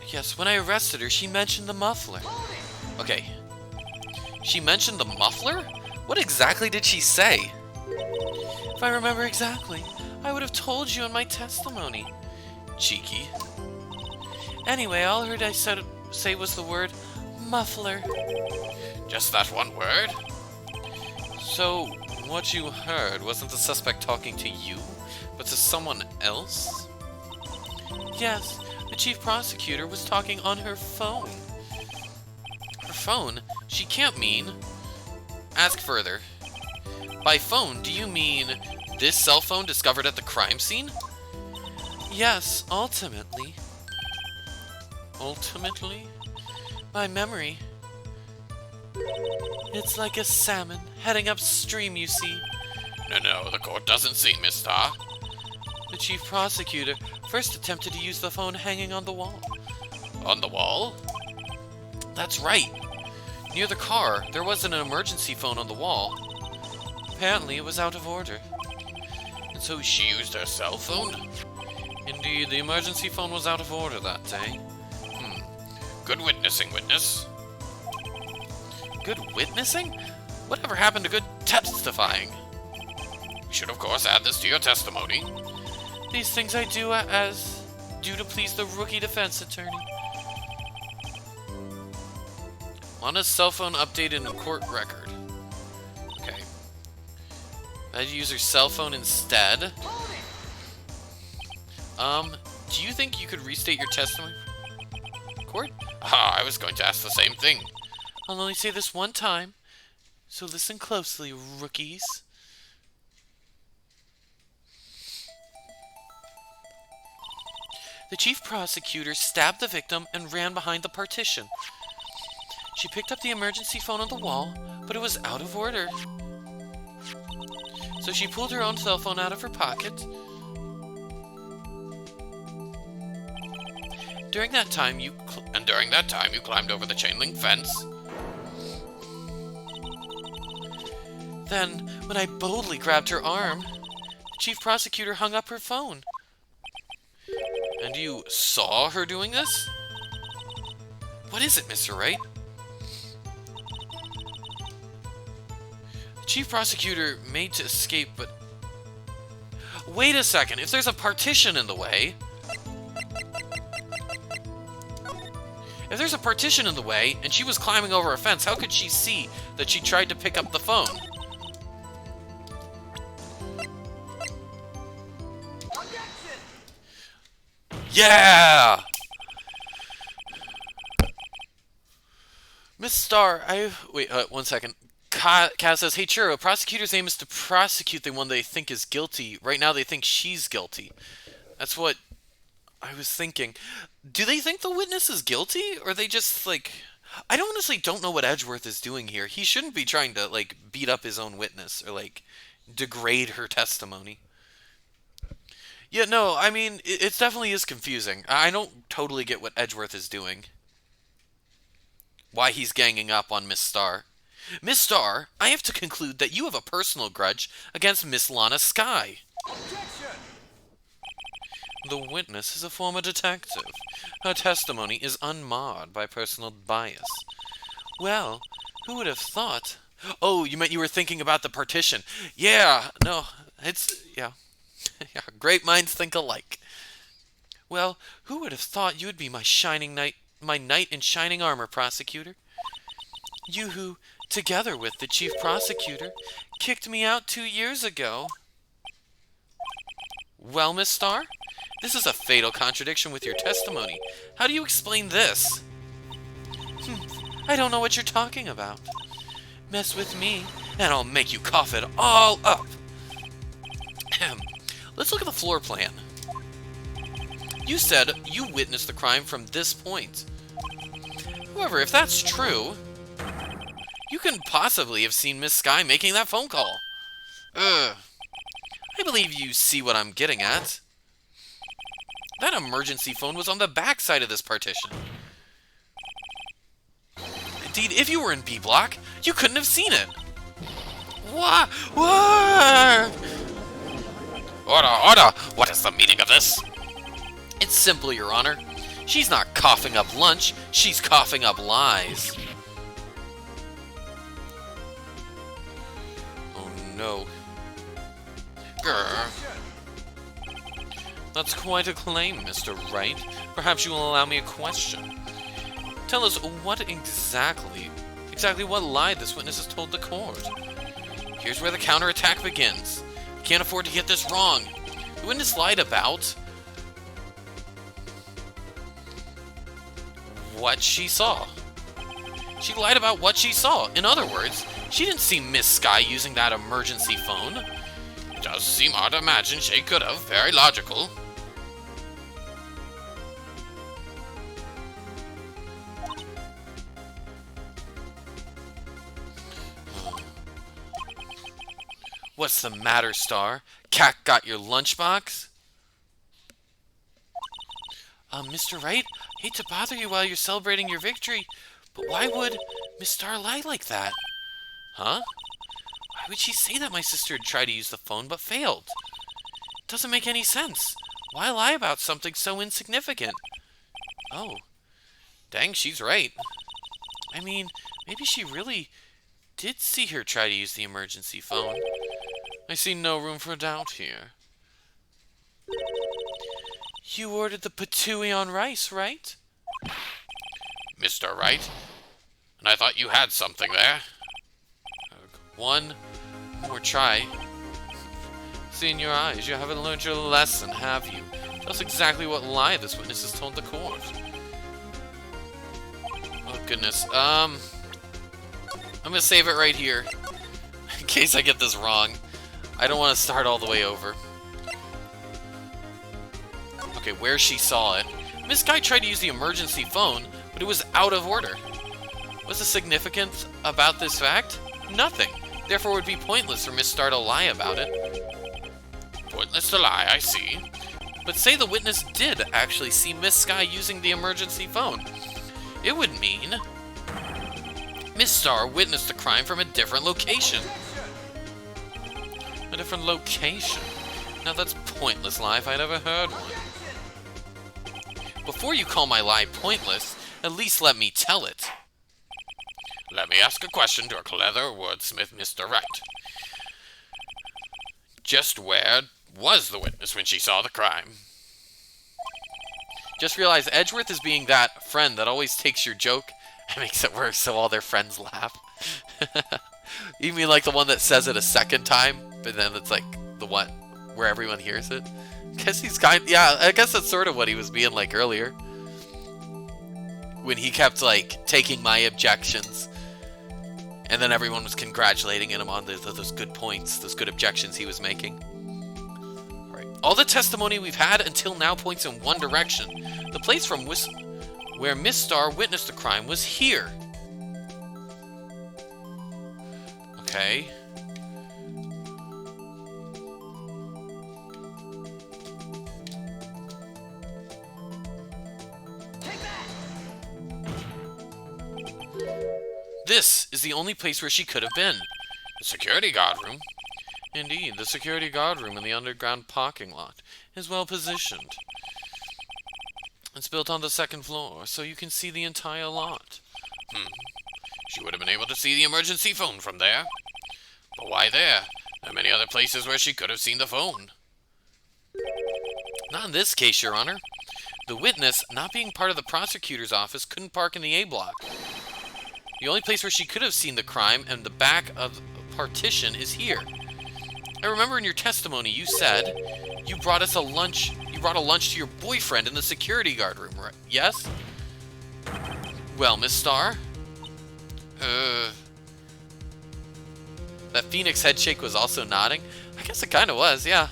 Yes, when I arrested her, she mentioned the muffler. Okay. She mentioned the muffler? What exactly did she say? If I remember exactly, I would have told you in my testimony. Cheeky. Anyway, all I heard say was the word muffler. Just that one word? So, what you heard wasn't the suspect talking to you, but to someone else? Yes, the chief prosecutor was talking on her phone. Her phone? She can't mean... Ask further. By phone, do you mean this cell phone discovered at the crime scene? Yes, ultimately. Ultimately? My memory... It's like a salmon heading upstream, you see. No, the court doesn't see, Miss Star. The chief prosecutor first attempted to use the phone hanging on the wall. On the wall? That's right. Near the car, there was an emergency phone on the wall. Apparently, it was out of order. And so she used her cell phone? Indeed, the emergency phone was out of order that day. Good witnessing, witness. Good witnessing? Whatever happened to good testifying? You should, of course, add this to your testimony. These things I do as due to please the rookie defense attorney. Lana's cell phone updated in court record. Okay. I'd use her cell phone instead. Do you think you could restate your testimony? Court? I was going to ask the same thing. I'll only say this one time, so listen closely, rookies. The chief prosecutor stabbed the victim and ran behind the partition. She picked up the emergency phone on the wall, but it was out of order. So she pulled her own cell phone out of her pocket. During that time, you climbed over the chain link fence. Then, when I boldly grabbed her arm, the chief prosecutor hung up her phone. And you saw her doing this? What is it, Mr. Wright? The chief prosecutor made to escape, but... Wait a second, if there's a partition in the way... If there's a partition in the way, and she was climbing over a fence, how could she see that she tried to pick up the phone? Yeah! Miss Star, wait, one second. Kaz says, hey Churro, prosecutors' aim is to prosecute the one they think is guilty. Right now they think she's guilty. That's what I was thinking. Do they think the witness is guilty? Or they just, like... I honestly don't know what Edgeworth is doing here. He shouldn't be trying to, like, beat up his own witness or, like, degrade her testimony. Yeah, no, I mean, it definitely is confusing. I don't totally get what Edgeworth is doing. Why he's ganging up on Miss Star. Miss Star, I have to conclude that you have a personal grudge against Miss Lana Sky. Objection! The witness is a former detective. Her testimony is unmarred by personal bias. Well, who would have thought... Oh, you meant you were thinking about the partition. Yeah, no, it's... yeah. Yeah, great minds think alike. Well, who would have thought you would be my knight in shining armor, prosecutor? You who, together with the chief prosecutor, kicked me out 2 years ago. Well, Miss Star, This is a fatal contradiction with your testimony. How do you explain this? I don't know what you're talking about. Mess with me, and I'll make you cough it all up. Let's look at the floor plan. You said you witnessed the crime from this point. However, if that's true, you couldn't possibly have seen Miss Sky making that phone call. I believe you see what I'm getting at. That emergency phone was on the back side of this partition. Indeed, if you were in B block, you couldn't have seen it. What? Order! What is the meaning of this? It's simple, Your Honor. She's not coughing up lunch, she's coughing up lies. Oh no. Grr. That's quite a claim, Mr. Wright. Perhaps you will allow me a question. Tell us exactly what lie this witness has told the court. Here's where the counterattack begins. You can't afford to get this wrong. The witness lied about what she saw. She lied about what she saw. In other words, she didn't see Miss Sky using that emergency phone. It does seem hard to imagine she could have. Very logical. What's the matter, Star? Cat got your lunchbox? Mr. Wright, hate to bother you while you're celebrating your victory, but why would Miss Star lie like that? Huh? Why would she say that my sister had tried to use the phone but failed? It doesn't make any sense. Why lie about something so insignificant? Oh, dang, she's right. I mean, maybe she really did see her try to use the emergency phone. I see no room for doubt here. You ordered the patooey on rice, right? Mr. Wright? And I thought you had something there. One more try. See in your eyes, you haven't learned your lesson, have you? That's exactly what lie this witness has told the court. Oh, goodness. I'm gonna save it right here. In case I get this wrong. I don't want to start all the way over. Okay, where she saw it. Miss Sky tried to use the emergency phone, but it was out of order. What's the significance about this fact? Nothing. Therefore, it would be pointless for Miss Star to lie about it. Pointless to lie, I see. But say the witness did actually see Miss Sky using the emergency phone. It would mean Miss Star witnessed the crime from a different location. A different location? Now that's pointless lie if I'd ever heard one. Before you call my lie pointless, at least let me tell it. Let me ask a question to a clever wordsmith, Mr. Wright. Just where was the witness when she saw the crime? Just realize Edgeworth is being that friend that always takes your joke and makes it worse so all their friends laugh. You mean like the one that says it a second time, but then it's like the one where everyone hears it? I guess that's sort of what he was being like earlier. When he kept like taking my objections, and then everyone was congratulating him on those good points, those good objections he was making. Alright, all the testimony we've had until now points in one direction. The place from where Miss Star witnessed the crime was here. Okay. This is the only place where she could have been. The security guard room? Indeed, the security guard room in the underground parking lot is well positioned. It's built on the second floor, so you can see the entire lot. She would have been able to see the emergency phone from there. But why there? There are many other places where she could have seen the phone. Not in this case, Your Honor. The witness, not being part of the prosecutor's office, couldn't park in the A block. The only place where she could have seen the crime and the back of the partition is here. I remember in your testimony you said you brought You brought a lunch to your boyfriend in the security guard room, right? Yes? Well, Miss Star? That Phoenix head shake was also nodding? I guess it kinda was, yeah.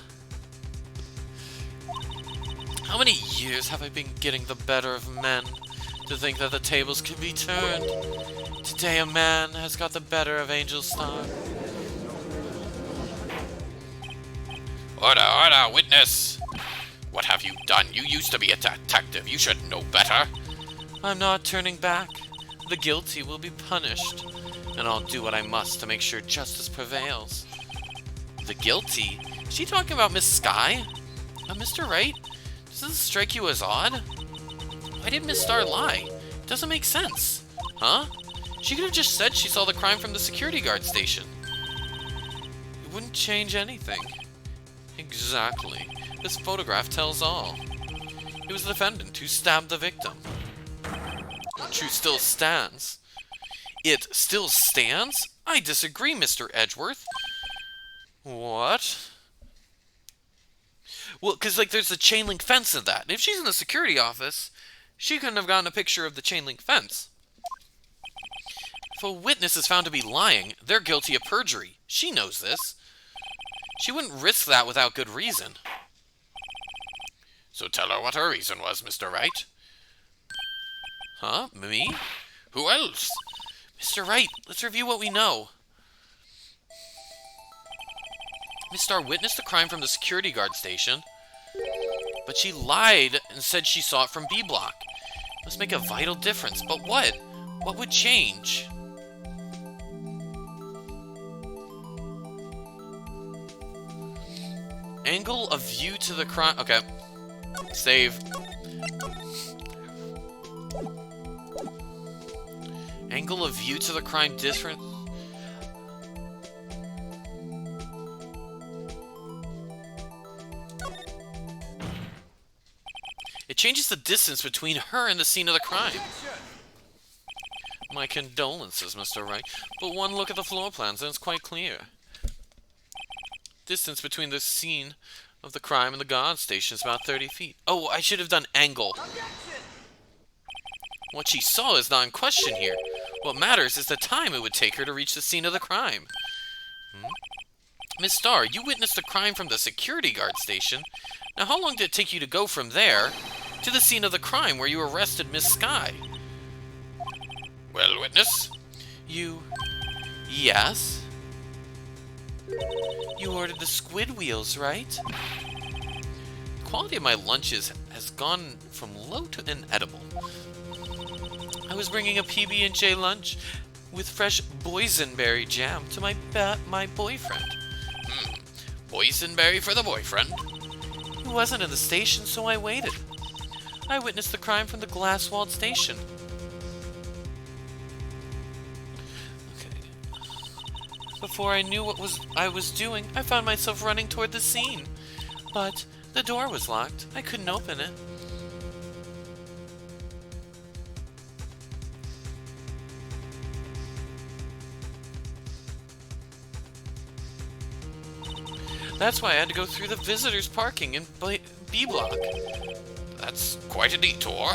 How many years have I been getting the better of men? To think that the tables could be turned. Today a man has got the better of Angel Star. Order, order, witness! What have you done? You used to be a detective. You should know better. I'm not turning back. The guilty will be punished. And I'll do what I must to make sure justice prevails. The guilty? Is she talking about Miss Sky? Mr. Wright? Does this strike you as odd? Why did Miss Star lie? It doesn't make sense. Huh? She could have just said she saw the crime from the security guard station. It wouldn't change anything. Exactly. This photograph tells all. It was the defendant who stabbed the victim. The truth still stands. It still stands? I disagree, Mr. Edgeworth. What? Well, because, like, there's a chain link fence in that. And if she's in the security office, she couldn't have gotten a picture of the chain link fence. If a witness is found to be lying, they're guilty of perjury. She knows this. She wouldn't risk that without good reason. So tell her what her reason was, Mr. Wright. Huh? Me? Who else? Mr. Wright, let's review what we know. Miss Star witnessed the crime from the security guard station, but she lied and said she saw it from B Block. Must make a vital difference, but what? What would change? Angle of view to the crime. Okay. Save. Angle of view to the crime different. It changes the distance between her and the scene of the crime. My condolences, Mr. Wright, but one look at the floor plans and it's quite clear. Distance between the scene of the crime and the guard station is about 30 feet. Oh, I should have done angle. What she saw is not in question here. What matters is the time it would take her to reach the scene of the crime. Miss Star, you witnessed the crime from the security guard station. Now, how long did it take you to go from there to the scene of the crime where you arrested Miss Sky? Well, witness? Yes? You ordered the squid wheels, right? The quality of my lunches has gone from low to inedible. I was bringing a PB&J lunch with fresh boysenberry jam to my boyfriend. Boysenberry for the boyfriend? He wasn't in the station, so I waited. I witnessed the crime from the glass-walled station. Okay. Before I knew what I was doing, I found myself running toward the scene. But the door was locked. I couldn't open it. That's why I had to go through the visitors' parking in B Block. That's quite a detour.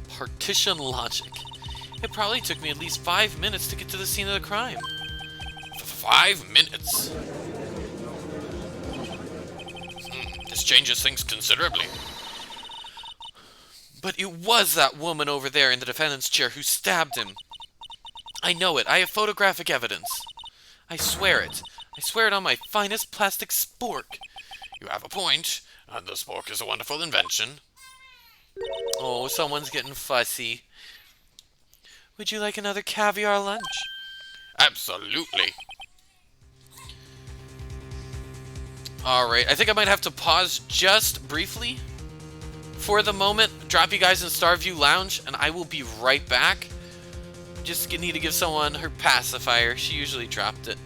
Partition logic. It probably took me at least 5 minutes to get to the scene of the crime. 5 minutes? This changes things considerably. But it was that woman over there in the defendant's chair who stabbed him. I know it. I have photographic evidence. I swear it. I swear it on my finest plastic spork. You have a point, and the spork is a wonderful invention. Oh, someone's getting fussy. Would you like another caviar lunch? Absolutely. Alright, I think I might have to pause just briefly for the moment, drop you guys in Starview Lounge, and I will be right back. Just need to give someone her pacifier. She usually dropped it.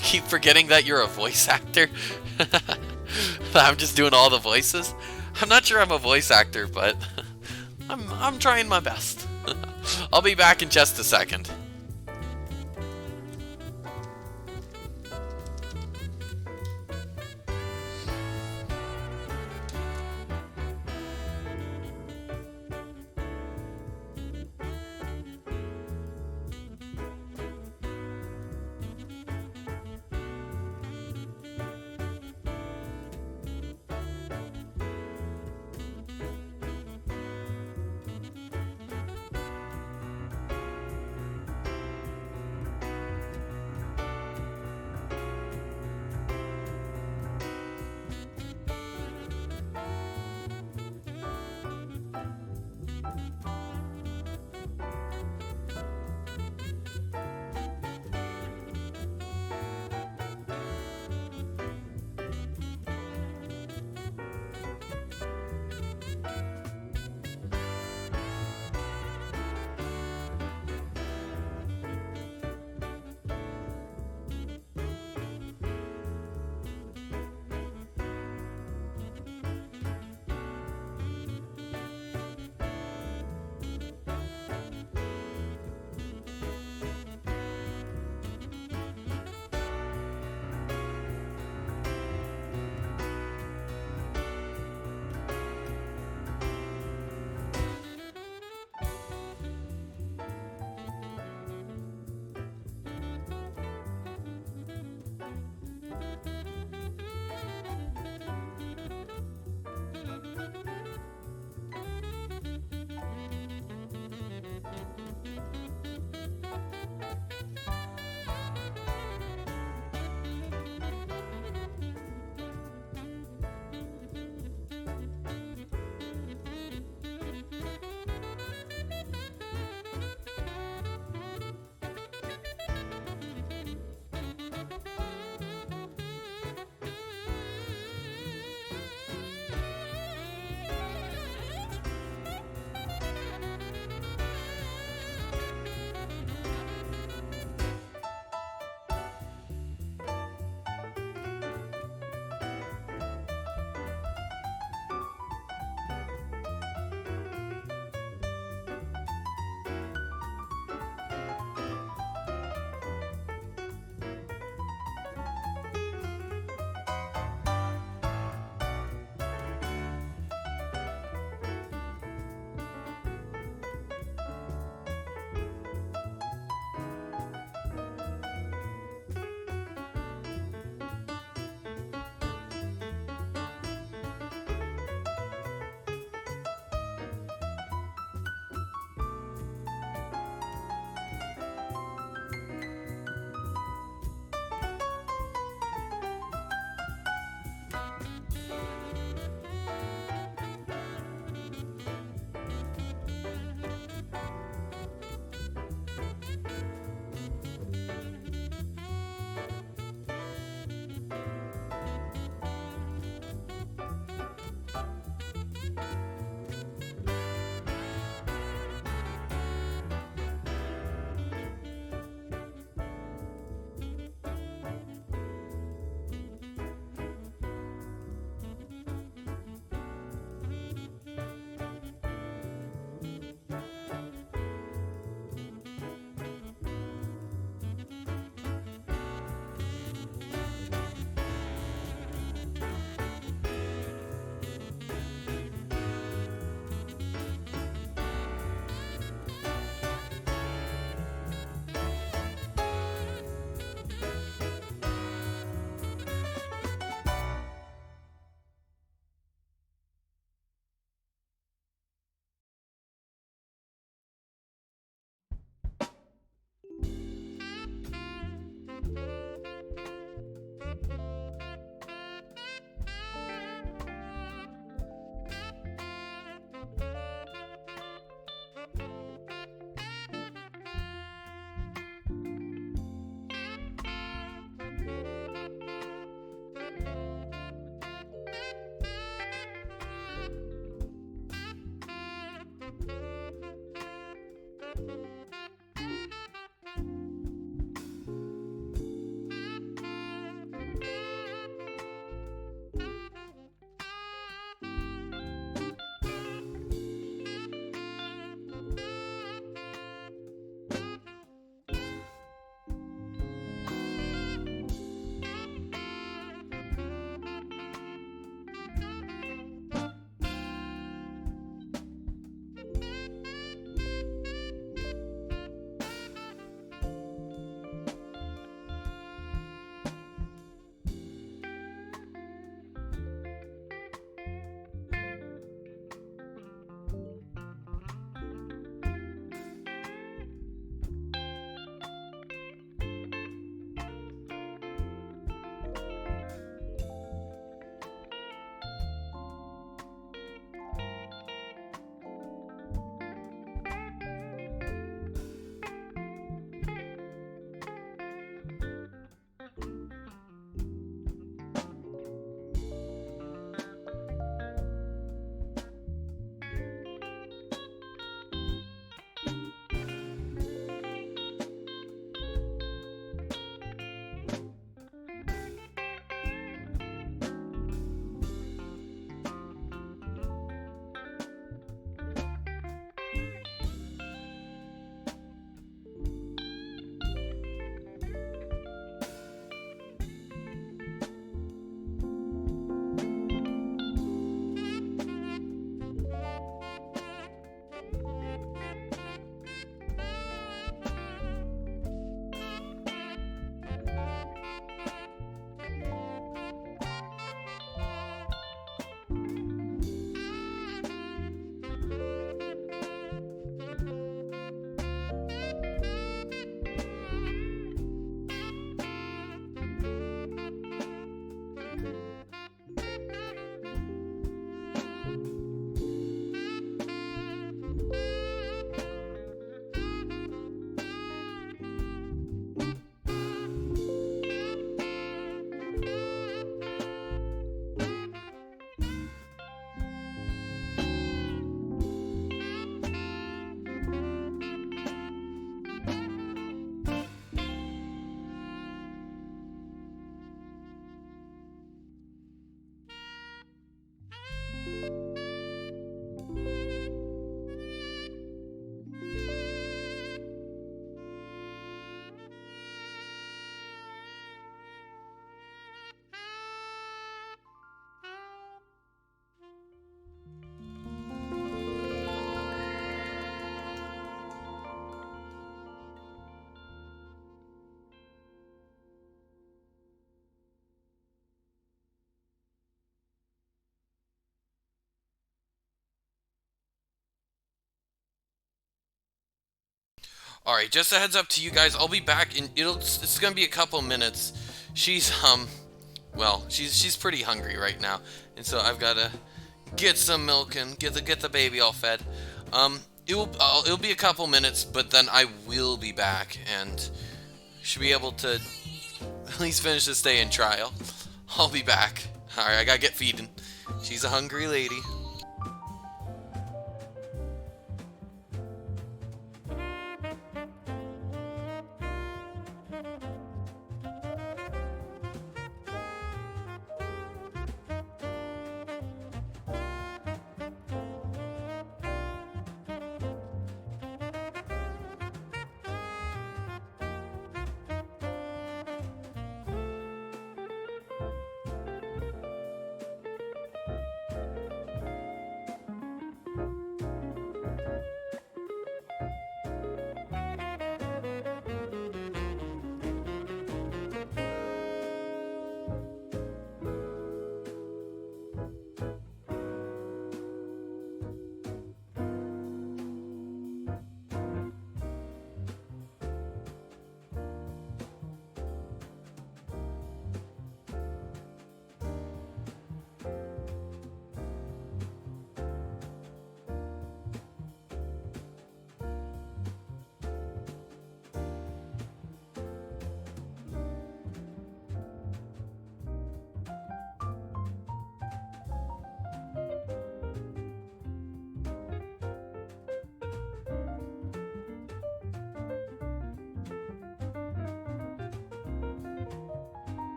Keep forgetting that you're a voice actor. I'm just doing all the voices. I'm not sure I'm a voice actor, but I'm trying my best. I'll be back in just a second. Alright, just a heads up to you guys, I'll be back in, it's gonna be a couple minutes. She's, well, she's pretty hungry right now, and so I've gotta get some milk and get the baby all fed. It'll be a couple minutes, but then I will be back, and should be able to at least finish this day in trial. I'll be back. Alright, I gotta get feeding. She's a hungry lady.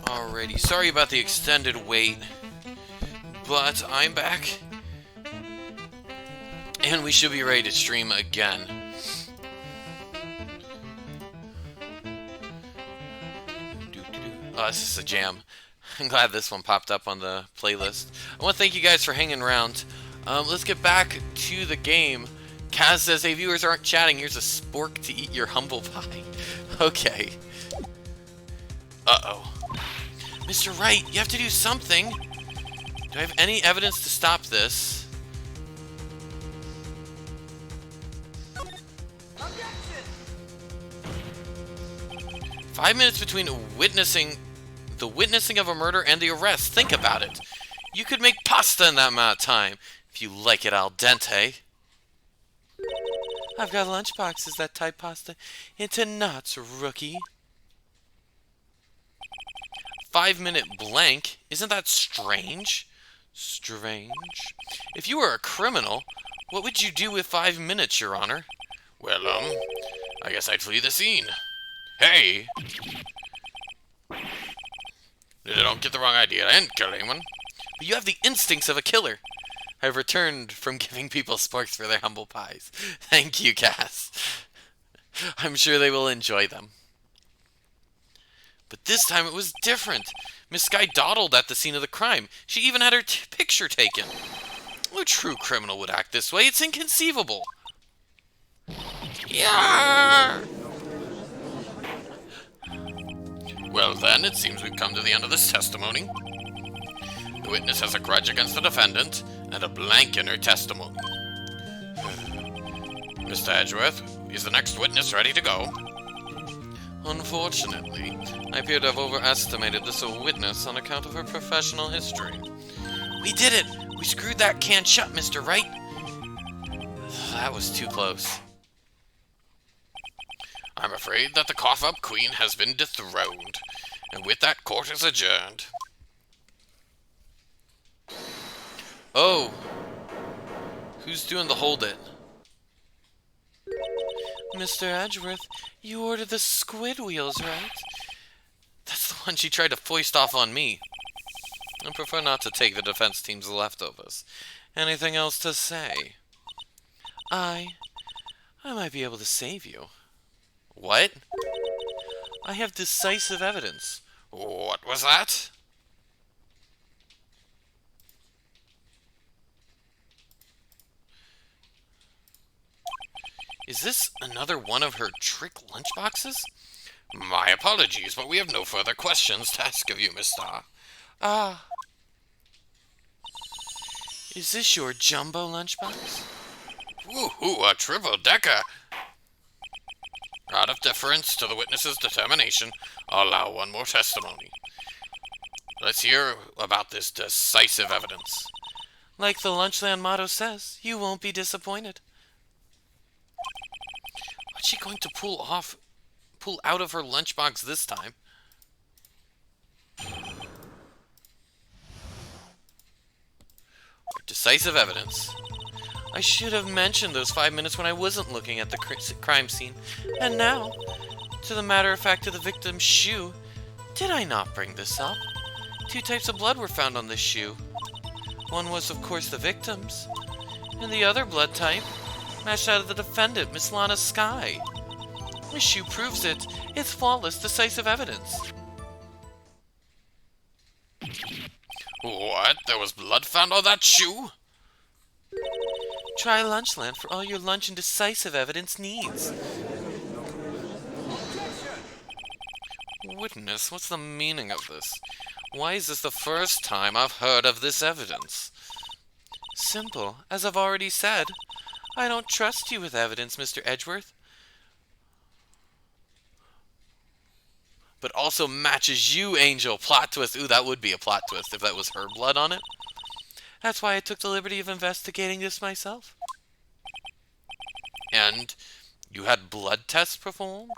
Alrighty, sorry about the extended wait, but I'm back, and we should be ready to stream again. Oh, this is a jam. I'm glad this one popped up on the playlist. I want to thank you guys for hanging around. Let's get back to the game. Kaz says, hey, viewers aren't chatting. Here's a spork to eat your humble pie. Okay. Uh-oh. Mr. Wright, you have to do something. Do I have any evidence to stop this? Objection! 5 minutes between the witnessing of a murder and the arrest. Think about it. You could make pasta in that amount of time, if you like it al dente. I've got lunchboxes that tie pasta into knots, rookie. 5-minute blank? Isn't that strange? Strange. If you were a criminal, what would you do with 5 minutes, Your Honor? Well, I guess I'd flee the scene. Hey! Don't get the wrong idea. I didn't kill anyone. But you have the instincts of a killer. I've returned from giving people sporks for their humble pies. Thank you, Cass. I'm sure they will enjoy them. But this time it was different. Miss Sky dawdled at the scene of the crime. She even had her picture taken. No true criminal would act this way. It's inconceivable. Yeah! Well then, it seems we've come to the end of this testimony. The witness has a grudge against the defendant, and a blank in her testimony. Mr. Edgeworth, is the next witness ready to go? Unfortunately, I appear to have overestimated this witness on account of her professional history. We did it! We screwed that can shut, Mr. Wright! That was too close. I'm afraid that the cough-up queen has been dethroned, and with that, court is adjourned. Oh! Who's doing the hold it? Mr. Edgeworth, you ordered the squid wheels, right? That's the one she tried to foist off on me. I prefer not to take the defense team's leftovers. Anything else to say? I might be able to save you. What? I have decisive evidence. What was that? Is this another one of her trick lunchboxes? My apologies, but we have no further questions to ask of you, Miss Starr. Ah. Is this your jumbo lunchbox? Woohoo, a triple-decker! Out of deference to the witness's determination, I'll allow one more testimony. Let's hear about this decisive evidence. Like the Lunchland motto says, you won't be disappointed. What's she going to pull out of her lunchbox this time? Decisive evidence. I should have mentioned those 5 minutes when I wasn't looking at the crime scene. And now, to the matter of fact of the victim's shoe. Did I not bring this up? 2 types of blood were found on this shoe. One was, of course, the victim's, and the other blood type matched out of the defendant, Miss Lana Sky. The shoe proves it. It's flawless, decisive evidence. What? There was blood found on that shoe? Try Lunchland for all your lunch and decisive evidence needs. Witness, what's the meaning of this? Why is this the first time I've heard of this evidence? Simple. As I've already said, I don't trust you with evidence, Mr. Edgeworth. But also matches you, Angel. Plot twist. Ooh, that would be a plot twist if that was her blood on it. That's why I took the liberty of investigating this myself. And you had blood tests performed?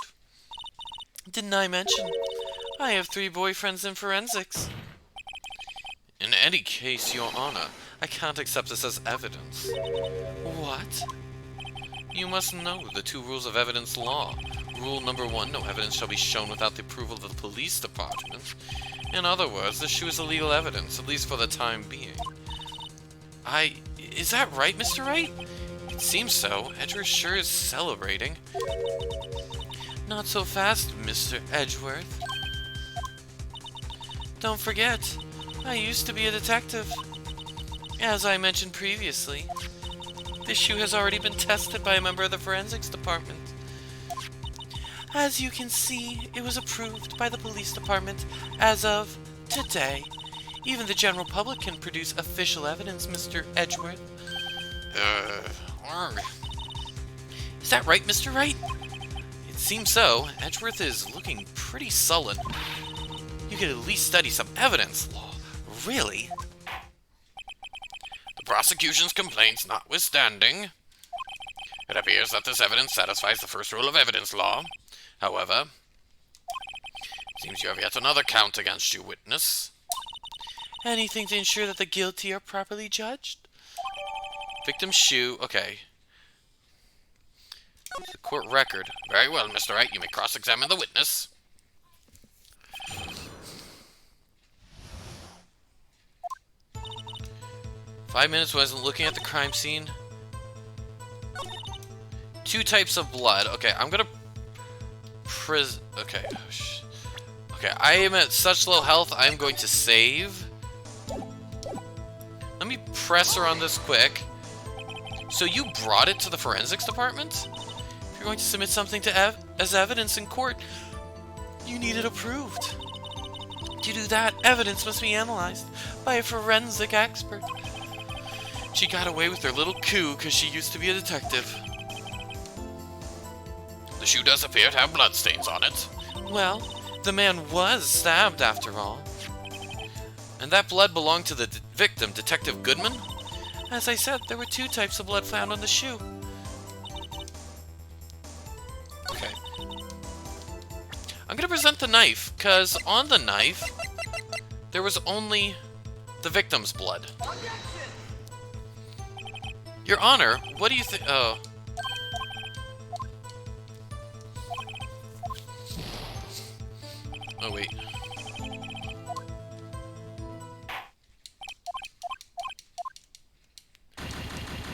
Didn't I mention? I have 3 boyfriends in forensics. In any case, Your Honor, I can't accept this as evidence. What? You must know the 2 rules of evidence law. Rule number 1, no evidence shall be shown without the approval of the police department. In other words, the shoe is illegal evidence, at least for the time being. Is that right, Mr. Wright? It seems so. Edgeworth sure is celebrating. Not so fast, Mr. Edgeworth. Don't forget, I used to be a detective. As I mentioned previously, this shoe has already been tested by a member of the forensics department. As you can see, it was approved by the police department as of today. Even the general public can produce official evidence, Mr. Edgeworth. Is that right, Mr. Wright? It seems so. Edgeworth is looking pretty sullen. You could at least study some evidence law. Really? The prosecution's complaints notwithstanding, it appears that this evidence satisfies the first rule of evidence law. However, it seems you have yet another count against you, witness. Anything to ensure that the guilty are properly judged? Victim's shoe, okay. The court record. Very well, Mr. Wright, you may cross-examine the witness. "5 minutes wasn't looking at the crime scene. 2 types of blood. Okay, I'm gonna okay. Okay, I am at such low health, I'm going to save. Let me press her on this quick. So you brought it to the forensics department? If you're going to submit something to as evidence in court, you need it approved. To do that, evidence must be analyzed by a forensic expert. She got away with her little coup because she used to be a detective. The shoe does appear to have bloodstains on it. Well, the man was stabbed after all. And that blood belonged to the victim, Detective Goodman? As I said, there were 2 types of blood found on the shoe. Okay. I'm gonna present the knife, because on the knife, there was only the victim's blood. Your Honor, what do you think? Oh. Oh, wait.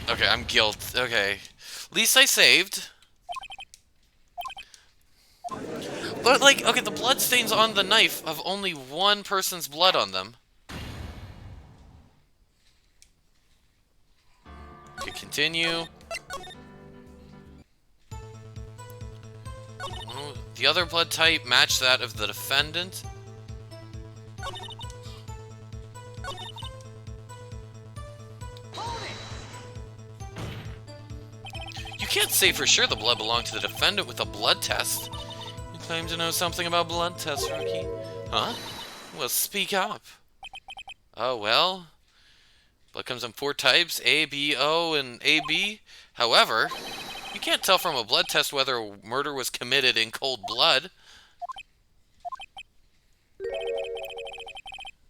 Okay, I'm guilt. Okay. At least I saved. But, like, okay, the bloodstains on the knife have only one person's blood on them. Okay, continue. Oh, the other blood type matched that of the defendant. You can't say for sure the blood belonged to the defendant with a blood test. You claim to know something about blood tests, rookie. Huh? Well, speak up. Oh, well. Blood comes in 4 types, A, B, O, and AB. However, you can't tell from a blood test whether a murder was committed in cold blood.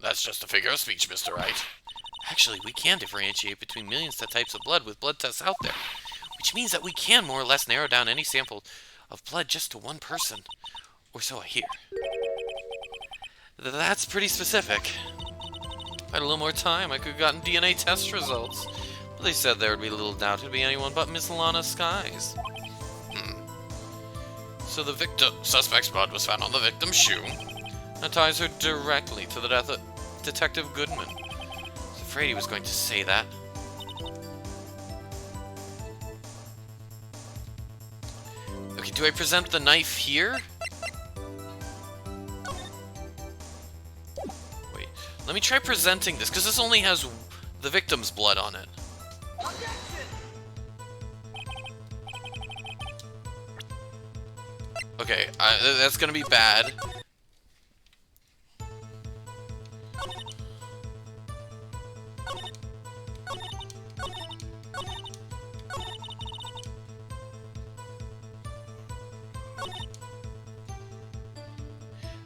That's just a figure of speech, Mr. Wright. Actually, we can differentiate between millions of types of blood with blood tests out there. Which means that we can more or less narrow down any sample of blood just to one person. Or so I hear. That's pretty specific. If I had a little more time, I could have gotten DNA test results. But they said there would be little doubt it'd be anyone but Miss Lana Skies. So the suspect's blood was found on the victim's shoe. That ties her directly to the death of Detective Goodman. I was afraid he was going to say that. Okay, do I present the knife here? Wait, let me try presenting this, because this only has the victim's blood on it. Okay, that's gonna be bad.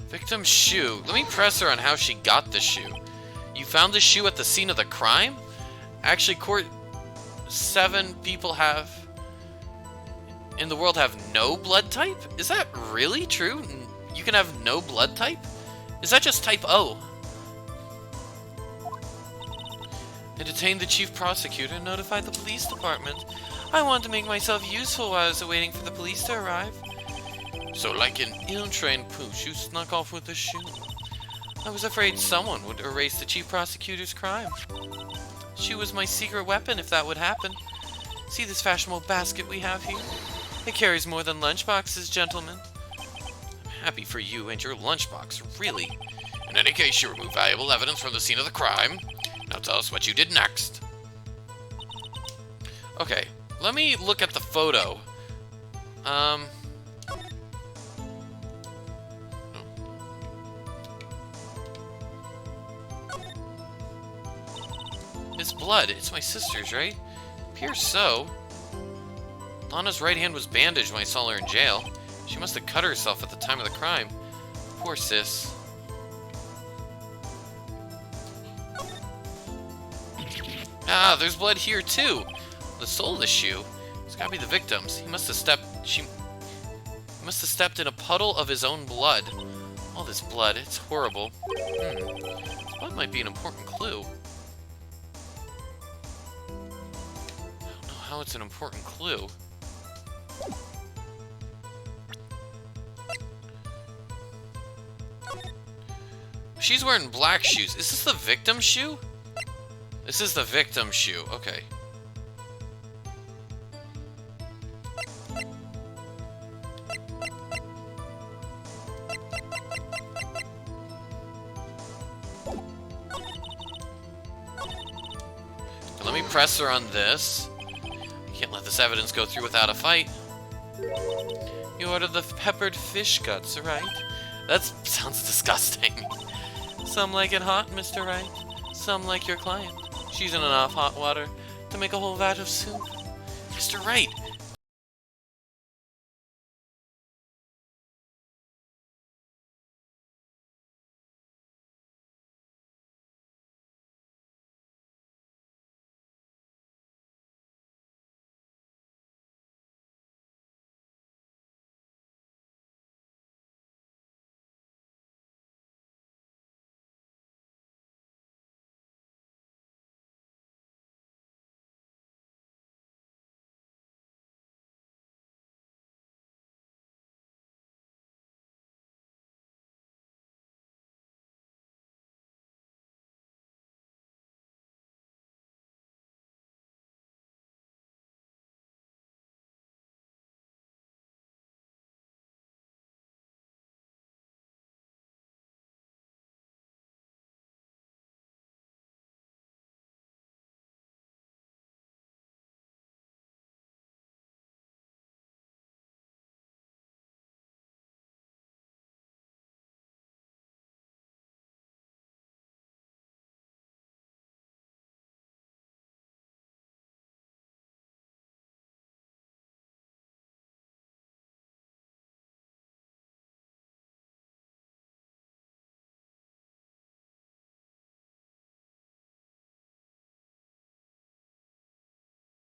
Victim's shoe. Let me press her on how she got the shoe. You found the shoe at the scene of the crime? Actually, court 7 people have in the world have no blood type? Is that really true? You can have no blood type? Is that just type O? I detained the chief prosecutor and notified the police department. I wanted to make myself useful while I was waiting for the police to arrive. So like an Ill-trained pooch, you snuck off with a shoe. I was afraid someone would erase the chief prosecutor's crime. Shoe was my secret weapon if that would happen. See this fashionable basket we have here? It carries more than lunchboxes, gentlemen. I'm happy for you and your lunchbox, really. In any case, you remove valuable evidence from the scene of the crime. Now tell us what you did next. Okay, let me look at the photo. It's blood. It's my sister's, right? Appears so. Lana's right hand was bandaged when I saw her in jail. She must have cut herself at the time of the crime. Poor sis. Ah, there's blood here too. The sole of the shoe. It's gotta be the victim's. He must have stepped in a puddle of his own blood. All this blood, it's horrible. This blood might be an important clue. I don't know how it's an important clue. She's wearing black shoes. Is this the victim's shoe? This is the victim's shoe. Okay. Let me press her on this. Can't let this evidence go through without a fight. You ordered the peppered fish guts, right? That sounds disgusting. Some like it hot, Mr. Wright. Some like your client. She's in enough hot water to make a whole vat of soup. Mr. Wright,